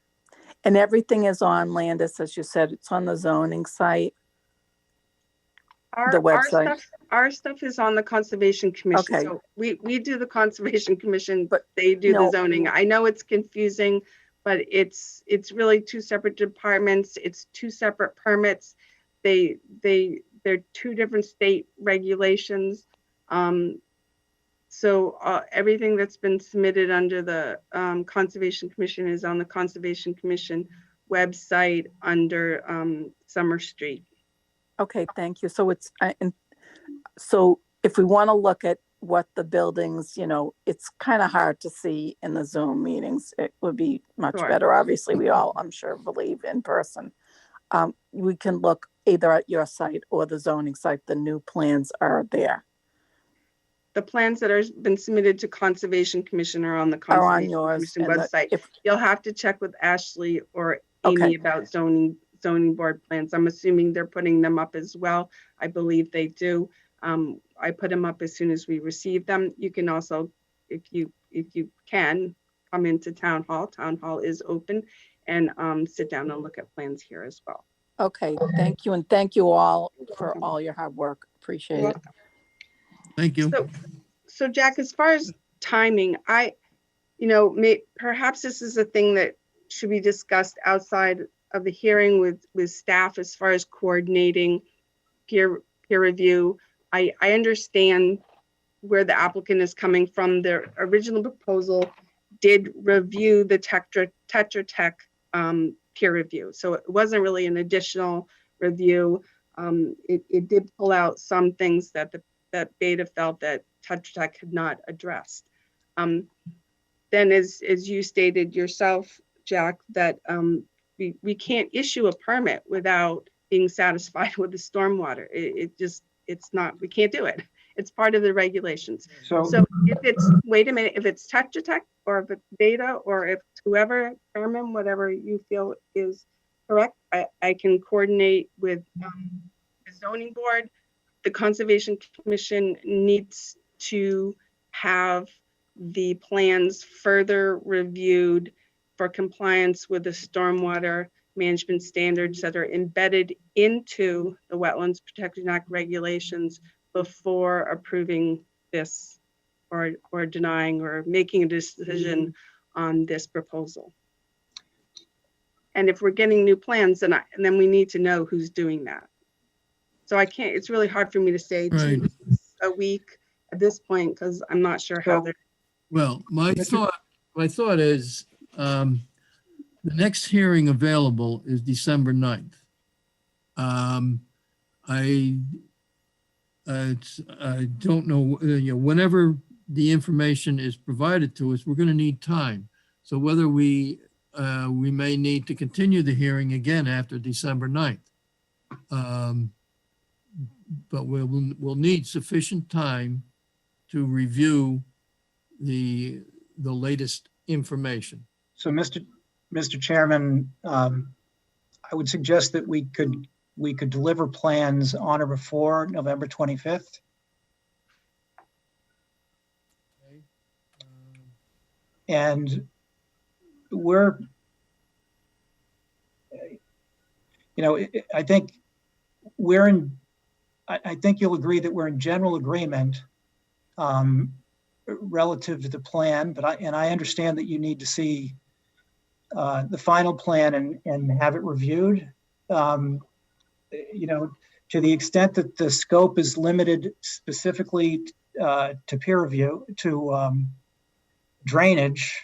And everything is on Landis, as you said, it's on the zoning site. The website. Our stuff is on the Conservation Commission. Okay. So we do the Conservation Commission, but they do the zoning. I know it's confusing, but it's really two separate departments. It's two separate permits. They're two different state regulations. So everything that's been submitted under the Conservation Commission is on the Conservation Commission website under Summer Street. Okay, thank you. So so if we want to look at what the buildings, it's kind of hard to see in the Zoom meetings. It would be much better. Obviously, we all, I'm sure, believe in person. We can look either at your site or the zoning site. The new plans are there. The plans that are been submitted to Conservation Commission are on the Conservation Commission website. You'll have to check with Ashley or Amy about zoning board plans. I'm assuming they're putting them up as well. I believe they do. I put them up as soon as we receive them. You can also, if you can, come into Town Hall. Town Hall is open, and sit down and look at plans here as well. Okay, thank you. And thank you all for all your hard work. Appreciate it. Thank you. So Jack, as far as timing, perhaps this is a thing that should be discussed outside of the hearing with staff as far as coordinating peer review. I understand where the applicant is coming from. Their original proposal did review the Tetra Tech peer review. So it wasn't really an additional review. It did pull out some things that Beta felt that Tetra Tech had not addressed. Then as you stated yourself, Jack, that we can't issue a permit without being satisfied with the stormwater. It's not, we can't do it. It's part of the regulations. So if it's, wait a minute, if it's Tetra Tech or if it's Beta or if whoever, Chairman, whatever you feel is correct, I can coordinate with the zoning board. The Conservation Commission needs to have the plans further reviewed for compliance with the stormwater management standards that are embedded into the Wetlands Protection Act regulations before approving this or denying or making a decision on this proposal. And if we're getting new plans, then we need to know who's doing that. So I can't, it's really hard for me to say a week at this point, because I'm not sure how they're. Well, my thought is the next hearing available is December 9th. I don't know, whenever the information is provided to us, we're going to need time. So whether we may need to continue the hearing again after December 9th. But we'll need sufficient time to review the latest information. So, Mr. Chairman, I would suggest that we could deliver plans on or before November 25th. And we're, I think you'll agree that we're in general agreement relative to the plan, but I understand that you need to see the final plan and have it reviewed. you know, to the extent that the scope is limited specifically to peer review, to drainage,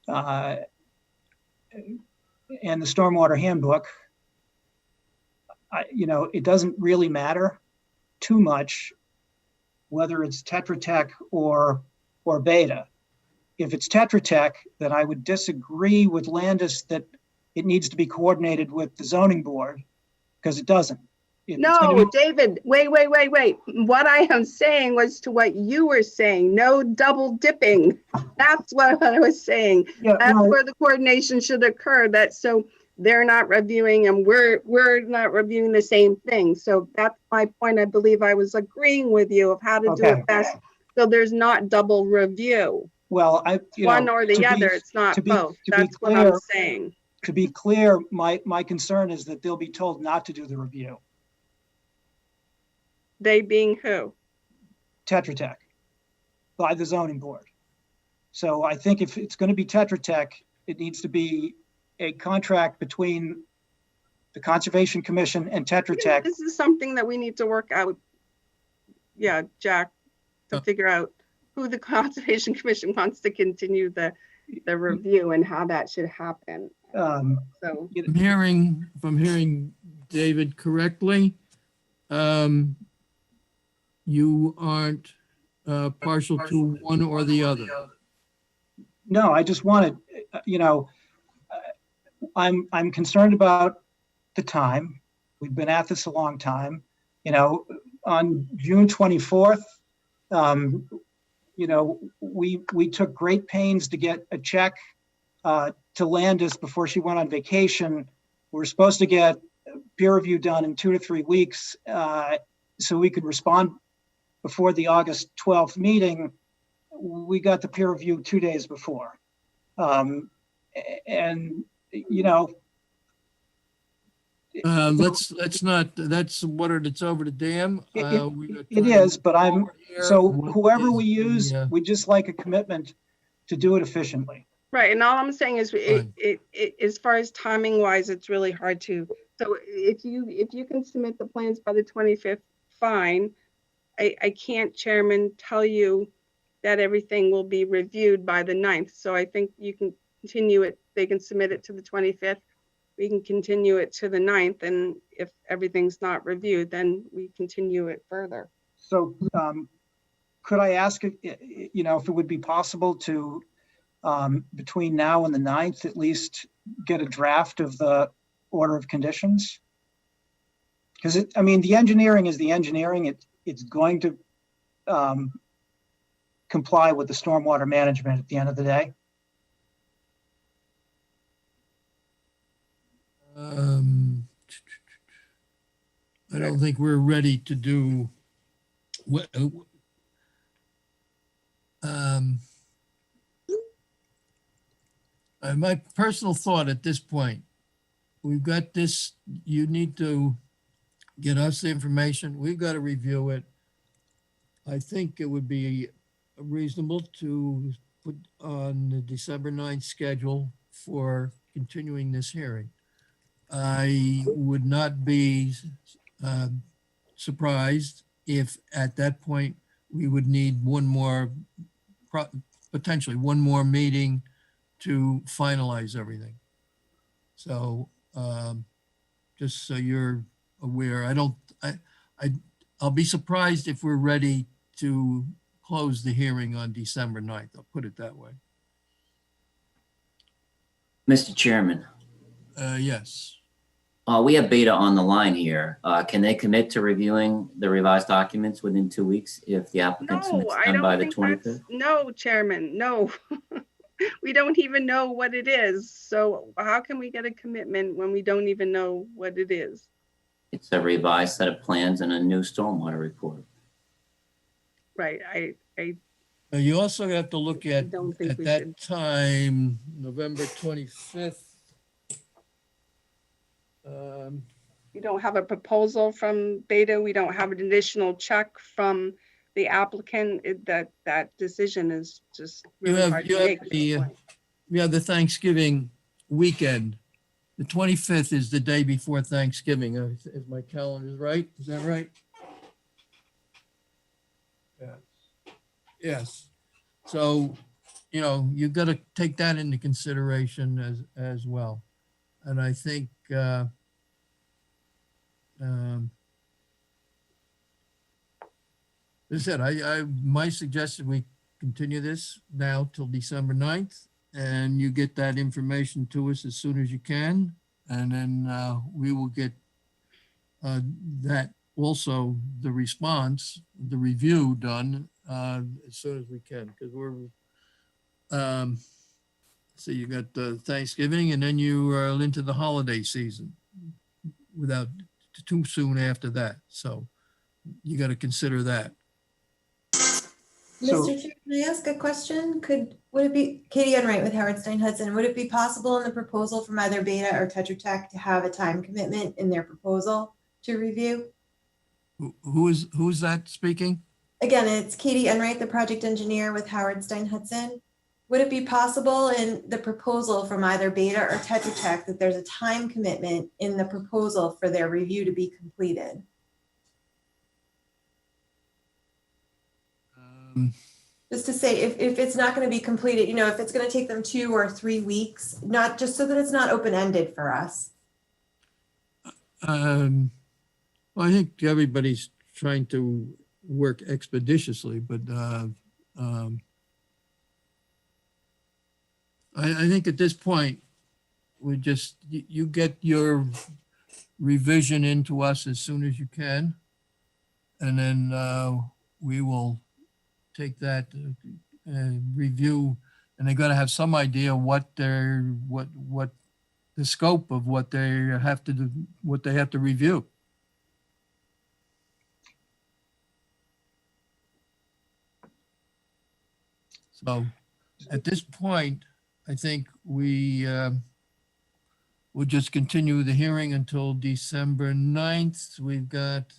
and the stormwater handbook, you know, it doesn't really matter too much whether it's Tetra Tech or Beta. If it's Tetra Tech, then I would disagree with Landis that it needs to be coordinated with the zoning board, because it doesn't. No, David, wait. What I am saying was to what you were saying, no double dipping. That's what I was saying. Yeah, That's well, where the coordination should occur. That so they're not reviewing and we're not reviewing the same thing. So that's my point. I believe I was agreeing with you of how to do it best. So there's not double review. Well, One or the other, it's not both. That's what I'm saying. To be clear, my concern is that they'll be told not to do the review. They being who? Tetra Tech, by the zoning board. So I think if it's going to be Tetra Tech, it needs to be a contract between the Conservation Commission and Tetra Tech. This is something that we need to work out. Yeah, Jack, to figure out who the Conservation Commission wants to continue the review and how that should happen. So From hearing David correctly, you aren't partial to one or the other. No, I just wanted, you know, I'm concerned about the time. We've been at this a long time. You know, on June 24th, you know, we took great pains to get a check to Landis before she went on vacation. We were supposed to get peer review done in 2 to 3 weeks so we could respond before the August 12th meeting. We got the peer review 2 days before. And, you know. Let's not, that's water that's over the dam. It is, but whoever we use, we just like a commitment to do it efficiently. Right, and all I'm saying is, as far as timing wise, it's really hard to. So if you can submit the plans by the 25th, fine. I can't, Chairman, tell you that everything will be reviewed by the 9th. So I think you can continue it. They can submit it to the 25th. We can continue it to the 9th, and if everything's not reviewed, then we continue it further. So could I ask, you know, if it would be possible to, between now and the 9th, at least get a draft of the order of conditions? Because I mean, the engineering is the engineering. It's going to comply with the stormwater management at the end of the day. I don't think we're ready to do what. My personal thought at this point, we've got this, you need to get us the information. We've got to review it. I think it would be reasonable to put on the December 9th schedule for continuing this hearing. I would not be surprised if at that point we would need one more, potentially one more meeting to finalize everything. So just so you're aware, I'll be surprised if we're ready to close the hearing on December 9th. I'll put it that way. Mr. Chairman. Yes. We have Beta on the line here. Can they commit to reviewing the revised documents within 2 weeks if the applicant submits them by the 25th? No, Chairman, no. We don't even know what it is. So how can we get a commitment when we don't even know what it is? It's a revised set of plans and a new stormwater report. Right. You also have to look at that time, November 25th. We don't have a proposal from Beta. We don't have an additional check from the applicant. That decision is just really hard to make. You have the Thanksgiving weekend The 25th is the day before Thanksgiving. If my calendar is right, is that right? Yeah. Yes. So, you've got to take that into consideration as well. And I think, as I said, my suggestion, we continue this now till December 9th, and you get that information to us as soon as you can. And then we will get that also, the response, the review done as soon as we can, because we're, so you got Thanksgiving, and then you are into the holiday season without too soon after that. So you got to consider that. So- Mr. Chair, can I ask a question? Would it be, Katie Enright with Howard Stein Hudson, would it be possible in the proposal from either Beta or Tetra Tech to have a time commitment in their proposal to review? Who is that speaking? Again, it's Katie Enright, the project engineer with Howard Stein Hudson. Would it be possible in the proposal from either Beta or Tetra Tech that there's a time commitment in the proposal for their review to be completed? Just to say, if it's not going to be completed, if it's going to take them 2 or 3 weeks, not just so that it's not open-ended for us. Well, I think everybody's trying to work expeditiously, but I think at this point, we just, you get your revision into us as soon as you can. And then we will take that review, and they're gonna have some idea what the scope of what they have to do, what they have to review. So at this point, I think we'll just continue the hearing until December 9th. We've got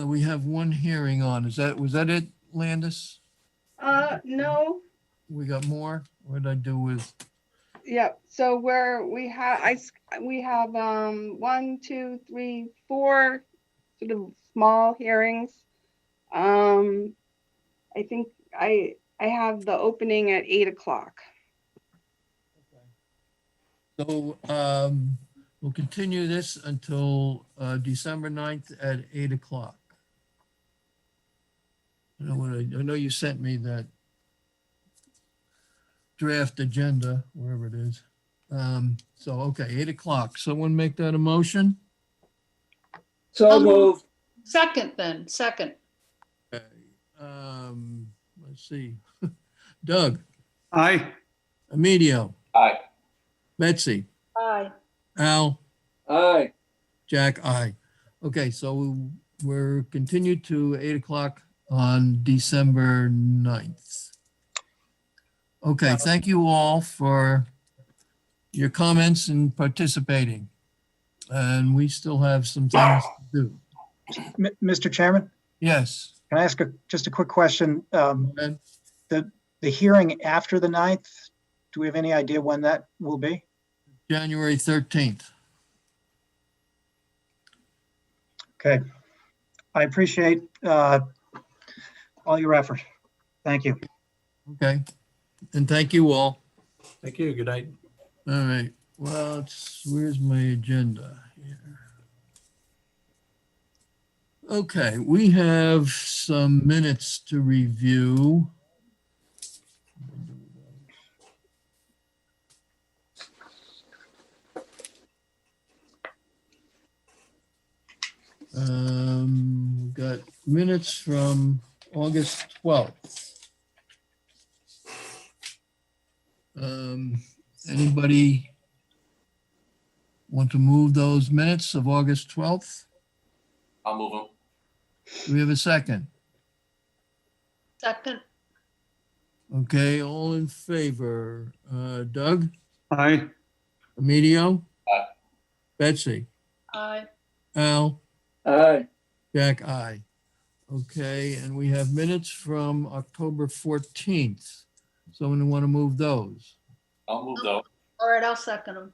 we have one hearing on. Was that it, Landis? No. We got more? What did I do with? Yeah, so we have 1, 2, 3, 4 sort of small hearings. I think I have the opening at 8 o'clock. So we'll continue this until December 9th at 8 o'clock. I know you sent me that draft agenda, wherever it is. So, okay, 8 o'clock. Someone make that a motion? So moved. Second. Okay. Let's see. Doug, Aye. Emilio, Aye. Betsy, Aye. Al, Aye. Jack, aye. Okay, so we're continued to 8 o'clock on December 9th. Okay, thank you all for your comments and participating. And we still have some things to do. Mr. Chairman, Yes. can I ask just a quick question? Go ahead. The hearing after the 9th, do we have any idea when that will be? January 13th. Okay. I appreciate all your effort. Thank you. Okay. And thank you all. Thank you. Good night. All right. Well, where's my agenda here? Okay, we have some minutes to review. We've got minutes from August 12th. Anybody want to move those minutes of August 12th? I'll move them. Do we have a second? Second. Okay, all in favor. Doug, Aye. Emilio? Aye. Betsy? Aye. Al? Aye. Jack, aye. Okay, and we have minutes from October 14th. Someone want to move those? I'll move though. All right, I'll second them.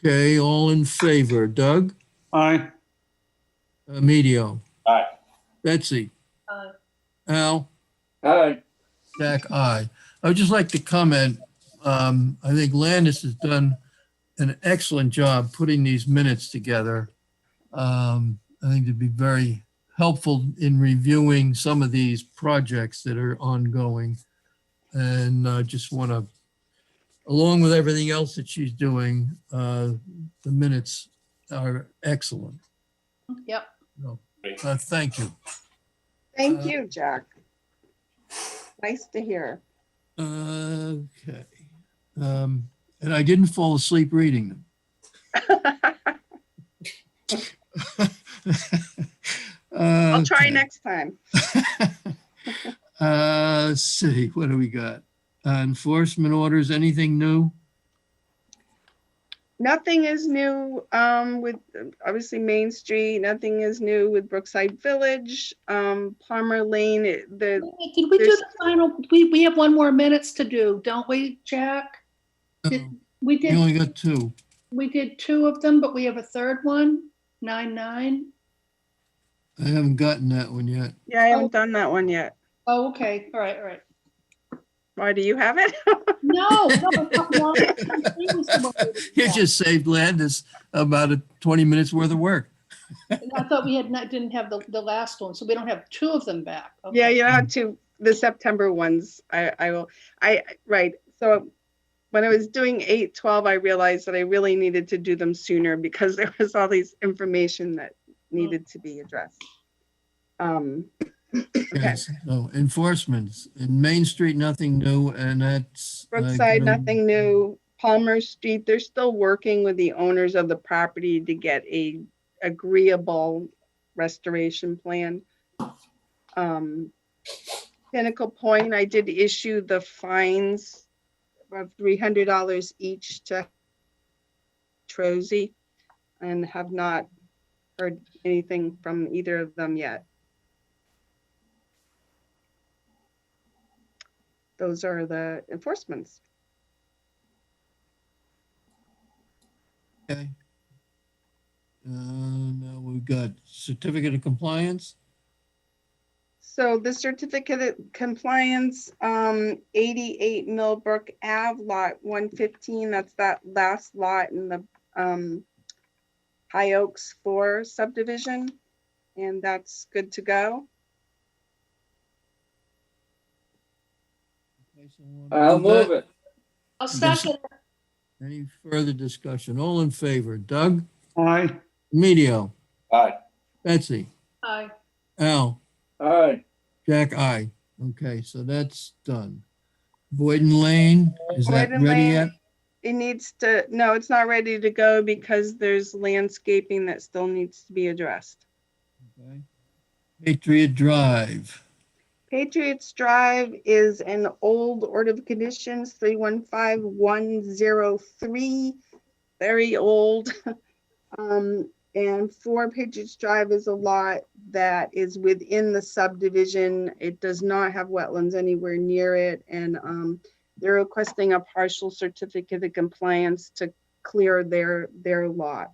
Okay, all in favor. Doug? Aye. Emilio? Aye. Betsy? Al? Aye. Jack, aye. I would just like to comment, I think Landis has done an excellent job putting these minutes together. I think it'd be very helpful in reviewing some of these projects that are ongoing. And I just want to, along with everything else that she's doing, the minutes are excellent. Yep. So, thank you. Thank you, Jack. Nice to hear. Okay. And I didn't fall asleep reading them. I'll try Okay. next time. Let's see, what do we got? Enforcement orders, anything new? Nothing is new with obviously Main Street. Nothing is new with Brookside Village. Palmer Lane. Did we do the final? We have one more minutes to do, don't we, Jack? We We did. only got two. We did two of them, but we have a third one. 9-9. I haven't gotten that one yet. Yeah, I haven't done that one yet. Oh, okay. All right. All right. Why do you have it? No. You just saved Landis about 20 minutes worth of work. Mm-hmm. I thought we didn't have the last one, so we don't have two of them back. Okay. Yeah, you have to the September ones. Right. So when I was doing 8-12, I realized that I really needed to do them sooner because there was all these information that needed to be addressed. Okay. Yes. So enforcements in Main Street, nothing new, and that's Brookside, nothing new. Palmer Street, they're still working with the owners of the property to get a agreeable restoration plan. Pinnacle Point, I did issue the fines of $300 each to Trozy and have not heard anything from either of them yet. Those are the enforcements. Okay. Now we've got certificate of compliance. So the certificate of compliance, 88 Millbrook Ave, lot 115, that's that last lot in the High Oaks 4 subdivision, and that's good to go. I'll move it. I'll second. Any further discussion? All in favor? Doug? Aye. Emilio? Aye. Betsy? Aye. Al? Aye. Jack, aye. Okay, so that's done. Boyden Lane, is that Boyden ready Lane, yet? It needs to, no, it's not ready to go because there's landscaping that still needs to be addressed. Okay. Patriot Drive. Patriots Drive is an old order of conditions, 315103, very old. And 4 Patriots Drive is a lot that is within the subdivision. It does not have wetlands anywhere near it. And they're requesting a partial certificate of compliance to clear their lot.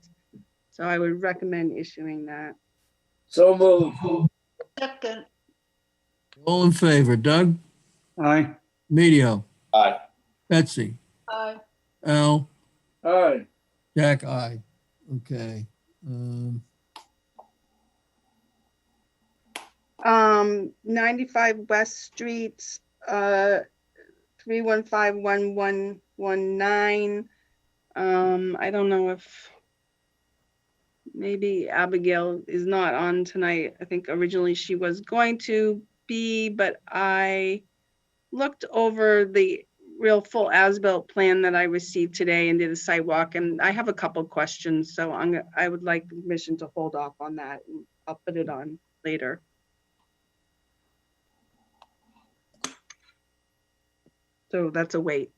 So I would recommend issuing that. So move. Second. All in favor? Doug? Aye. Emilio? Aye. Betsy? Aye. Al? Aye. Jack, aye. Okay. 95 West Street, 3151119. I don't know if maybe Abigail is not on tonight. I think originally she was going to be, but I looked over the real full as-built plan that I received today and did a site walk, and I have a couple questions, so I would like permission to hold off on that, and I'll put it on later. So that's a wait.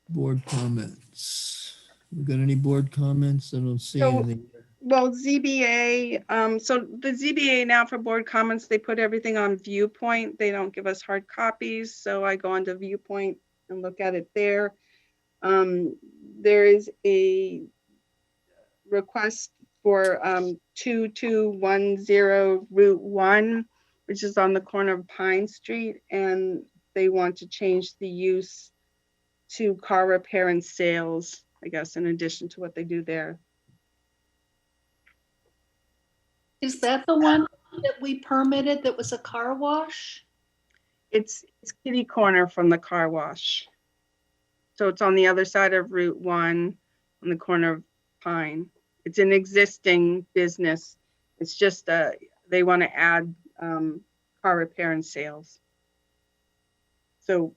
Board comments. We got any board comments? I don't see So, anything. Well, ZBA, so the ZBA now for board comments, they put everything on Viewpoint. They don't give us hard copies, so I go onto Viewpoint and look at it there. There is a request for 2210 Route 1, which is on the corner of Pine Street, and they want to change the use to car repair and sales, I guess, in addition to what they do there. Is that the one that we permitted that was a car wash? It's kitty corner from the car wash. So it's on the other side of Route 1 on the corner of Pine. It's an existing business. It's just they want to add car repair and sales. So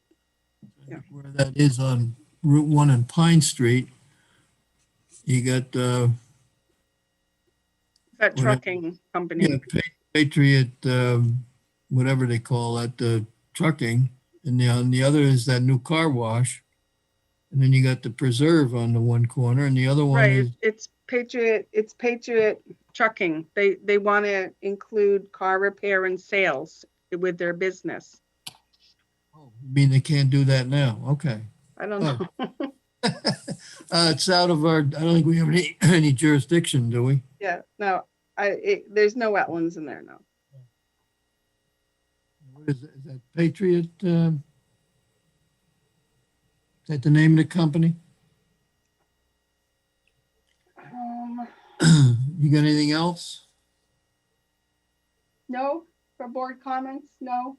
yeah. Where that is on Route 1 and Pine Street, you got that trucking company. yeah, Patriot, whatever they call that, trucking, and on the other is that new car wash. And then you got the Preserve on the one corner, and the other one Right, is it's Patriot Trucking. They want to include car repair and sales with their business. you mean they can't do that now? Okay. I don't know. It's out of our, I don't think we have any jurisdiction, do we? Yeah, no, there's no wetlands in there, no. What is that Patriot? Is that the name of the company? You got anything else? No, for board comments, no.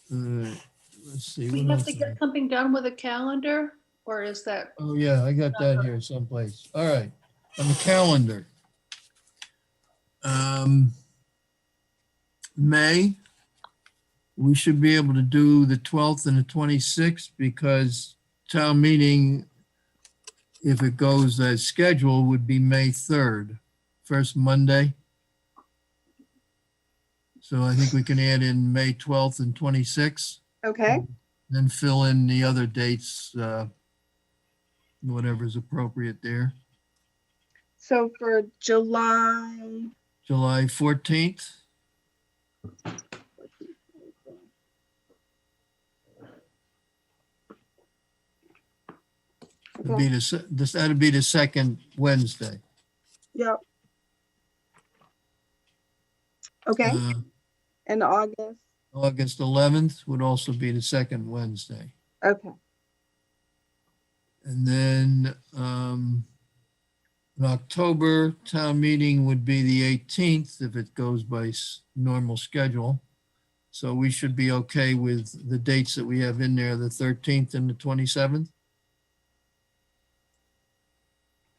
Let's see. We what have else to I get something done with a calendar, or is that? Oh, yeah, I got that here someplace. All right, on the calendar. May, we should be able to do the 12th and the 26th because town meeting, if it goes as scheduled, would be May 3rd, first Monday. So I think we can add in May 12th and 26th. Okay, Then fill in the other dates, whatever's appropriate there. so for July, July 14th. Would be that'd be the second Wednesday. yep. Okay, and August, August 11th would also be the second Wednesday. okay, And then in October, town meeting would be the 18th if it goes by normal schedule. So we should be okay with the dates that we have in there, the 13th and the 27th.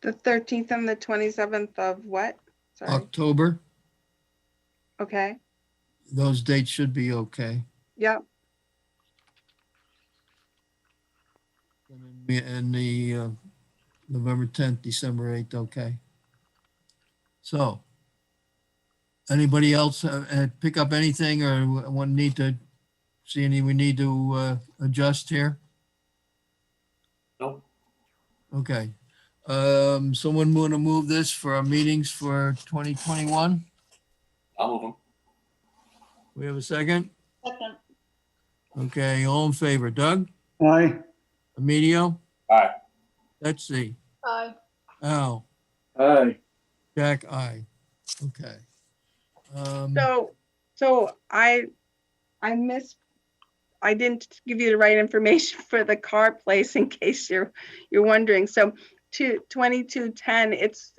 the 13th and the 27th of what? Sorry, October, okay, those dates should be okay. yep, And the November 10th, December 8th, okay. So, anybody else pick up anything or one need to see any we need to adjust here? Nope. Okay. Someone want to move this for our meetings for 2021? I'll move them. We have a second? Second. Okay, all in favor. Doug? Aye. Emilio? Aye. Betsy? Aye. Al? Aye. Jack? Aye. Okay. so I didn't give you the right information for the car place in case you're wondering. So 2210, it's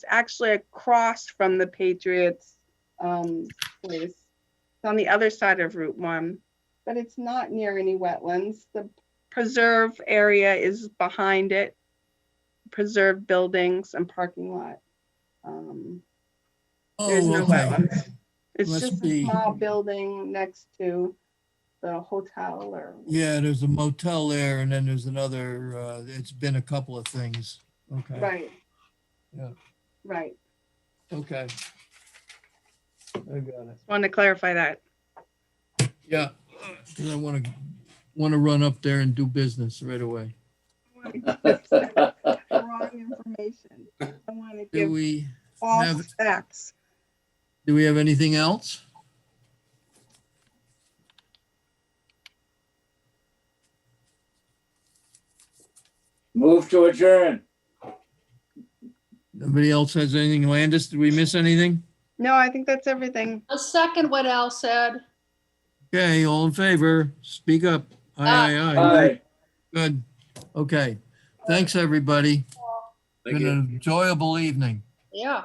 actually across from the Patriots place. It's on the other side of Route 1, but it's not near any wetlands. The preserve area is behind it. Preserve buildings and parking lot. There's no okay. wetlands. It's Must just be- a small building next to the hotel or. Yeah, there's a motel there and then there's another, it's been a couple of things. Okay. Right. Yeah. Right. Okay. I got it. Want to clarify that. Yeah, because I want to run up there and do business right away. Wrong wrong information. I want to Do give we false have, facts. do we have anything else? Move to adjourn. Nobody else has anything? Landis, did we miss anything? No, I think that's everything. I'll second what Al said. Okay, all in favor, speak up. Aye, aye, aye. Aye. Good. Okay. Thanks, everybody. Thank Been you. an enjoyable evening. Yeah.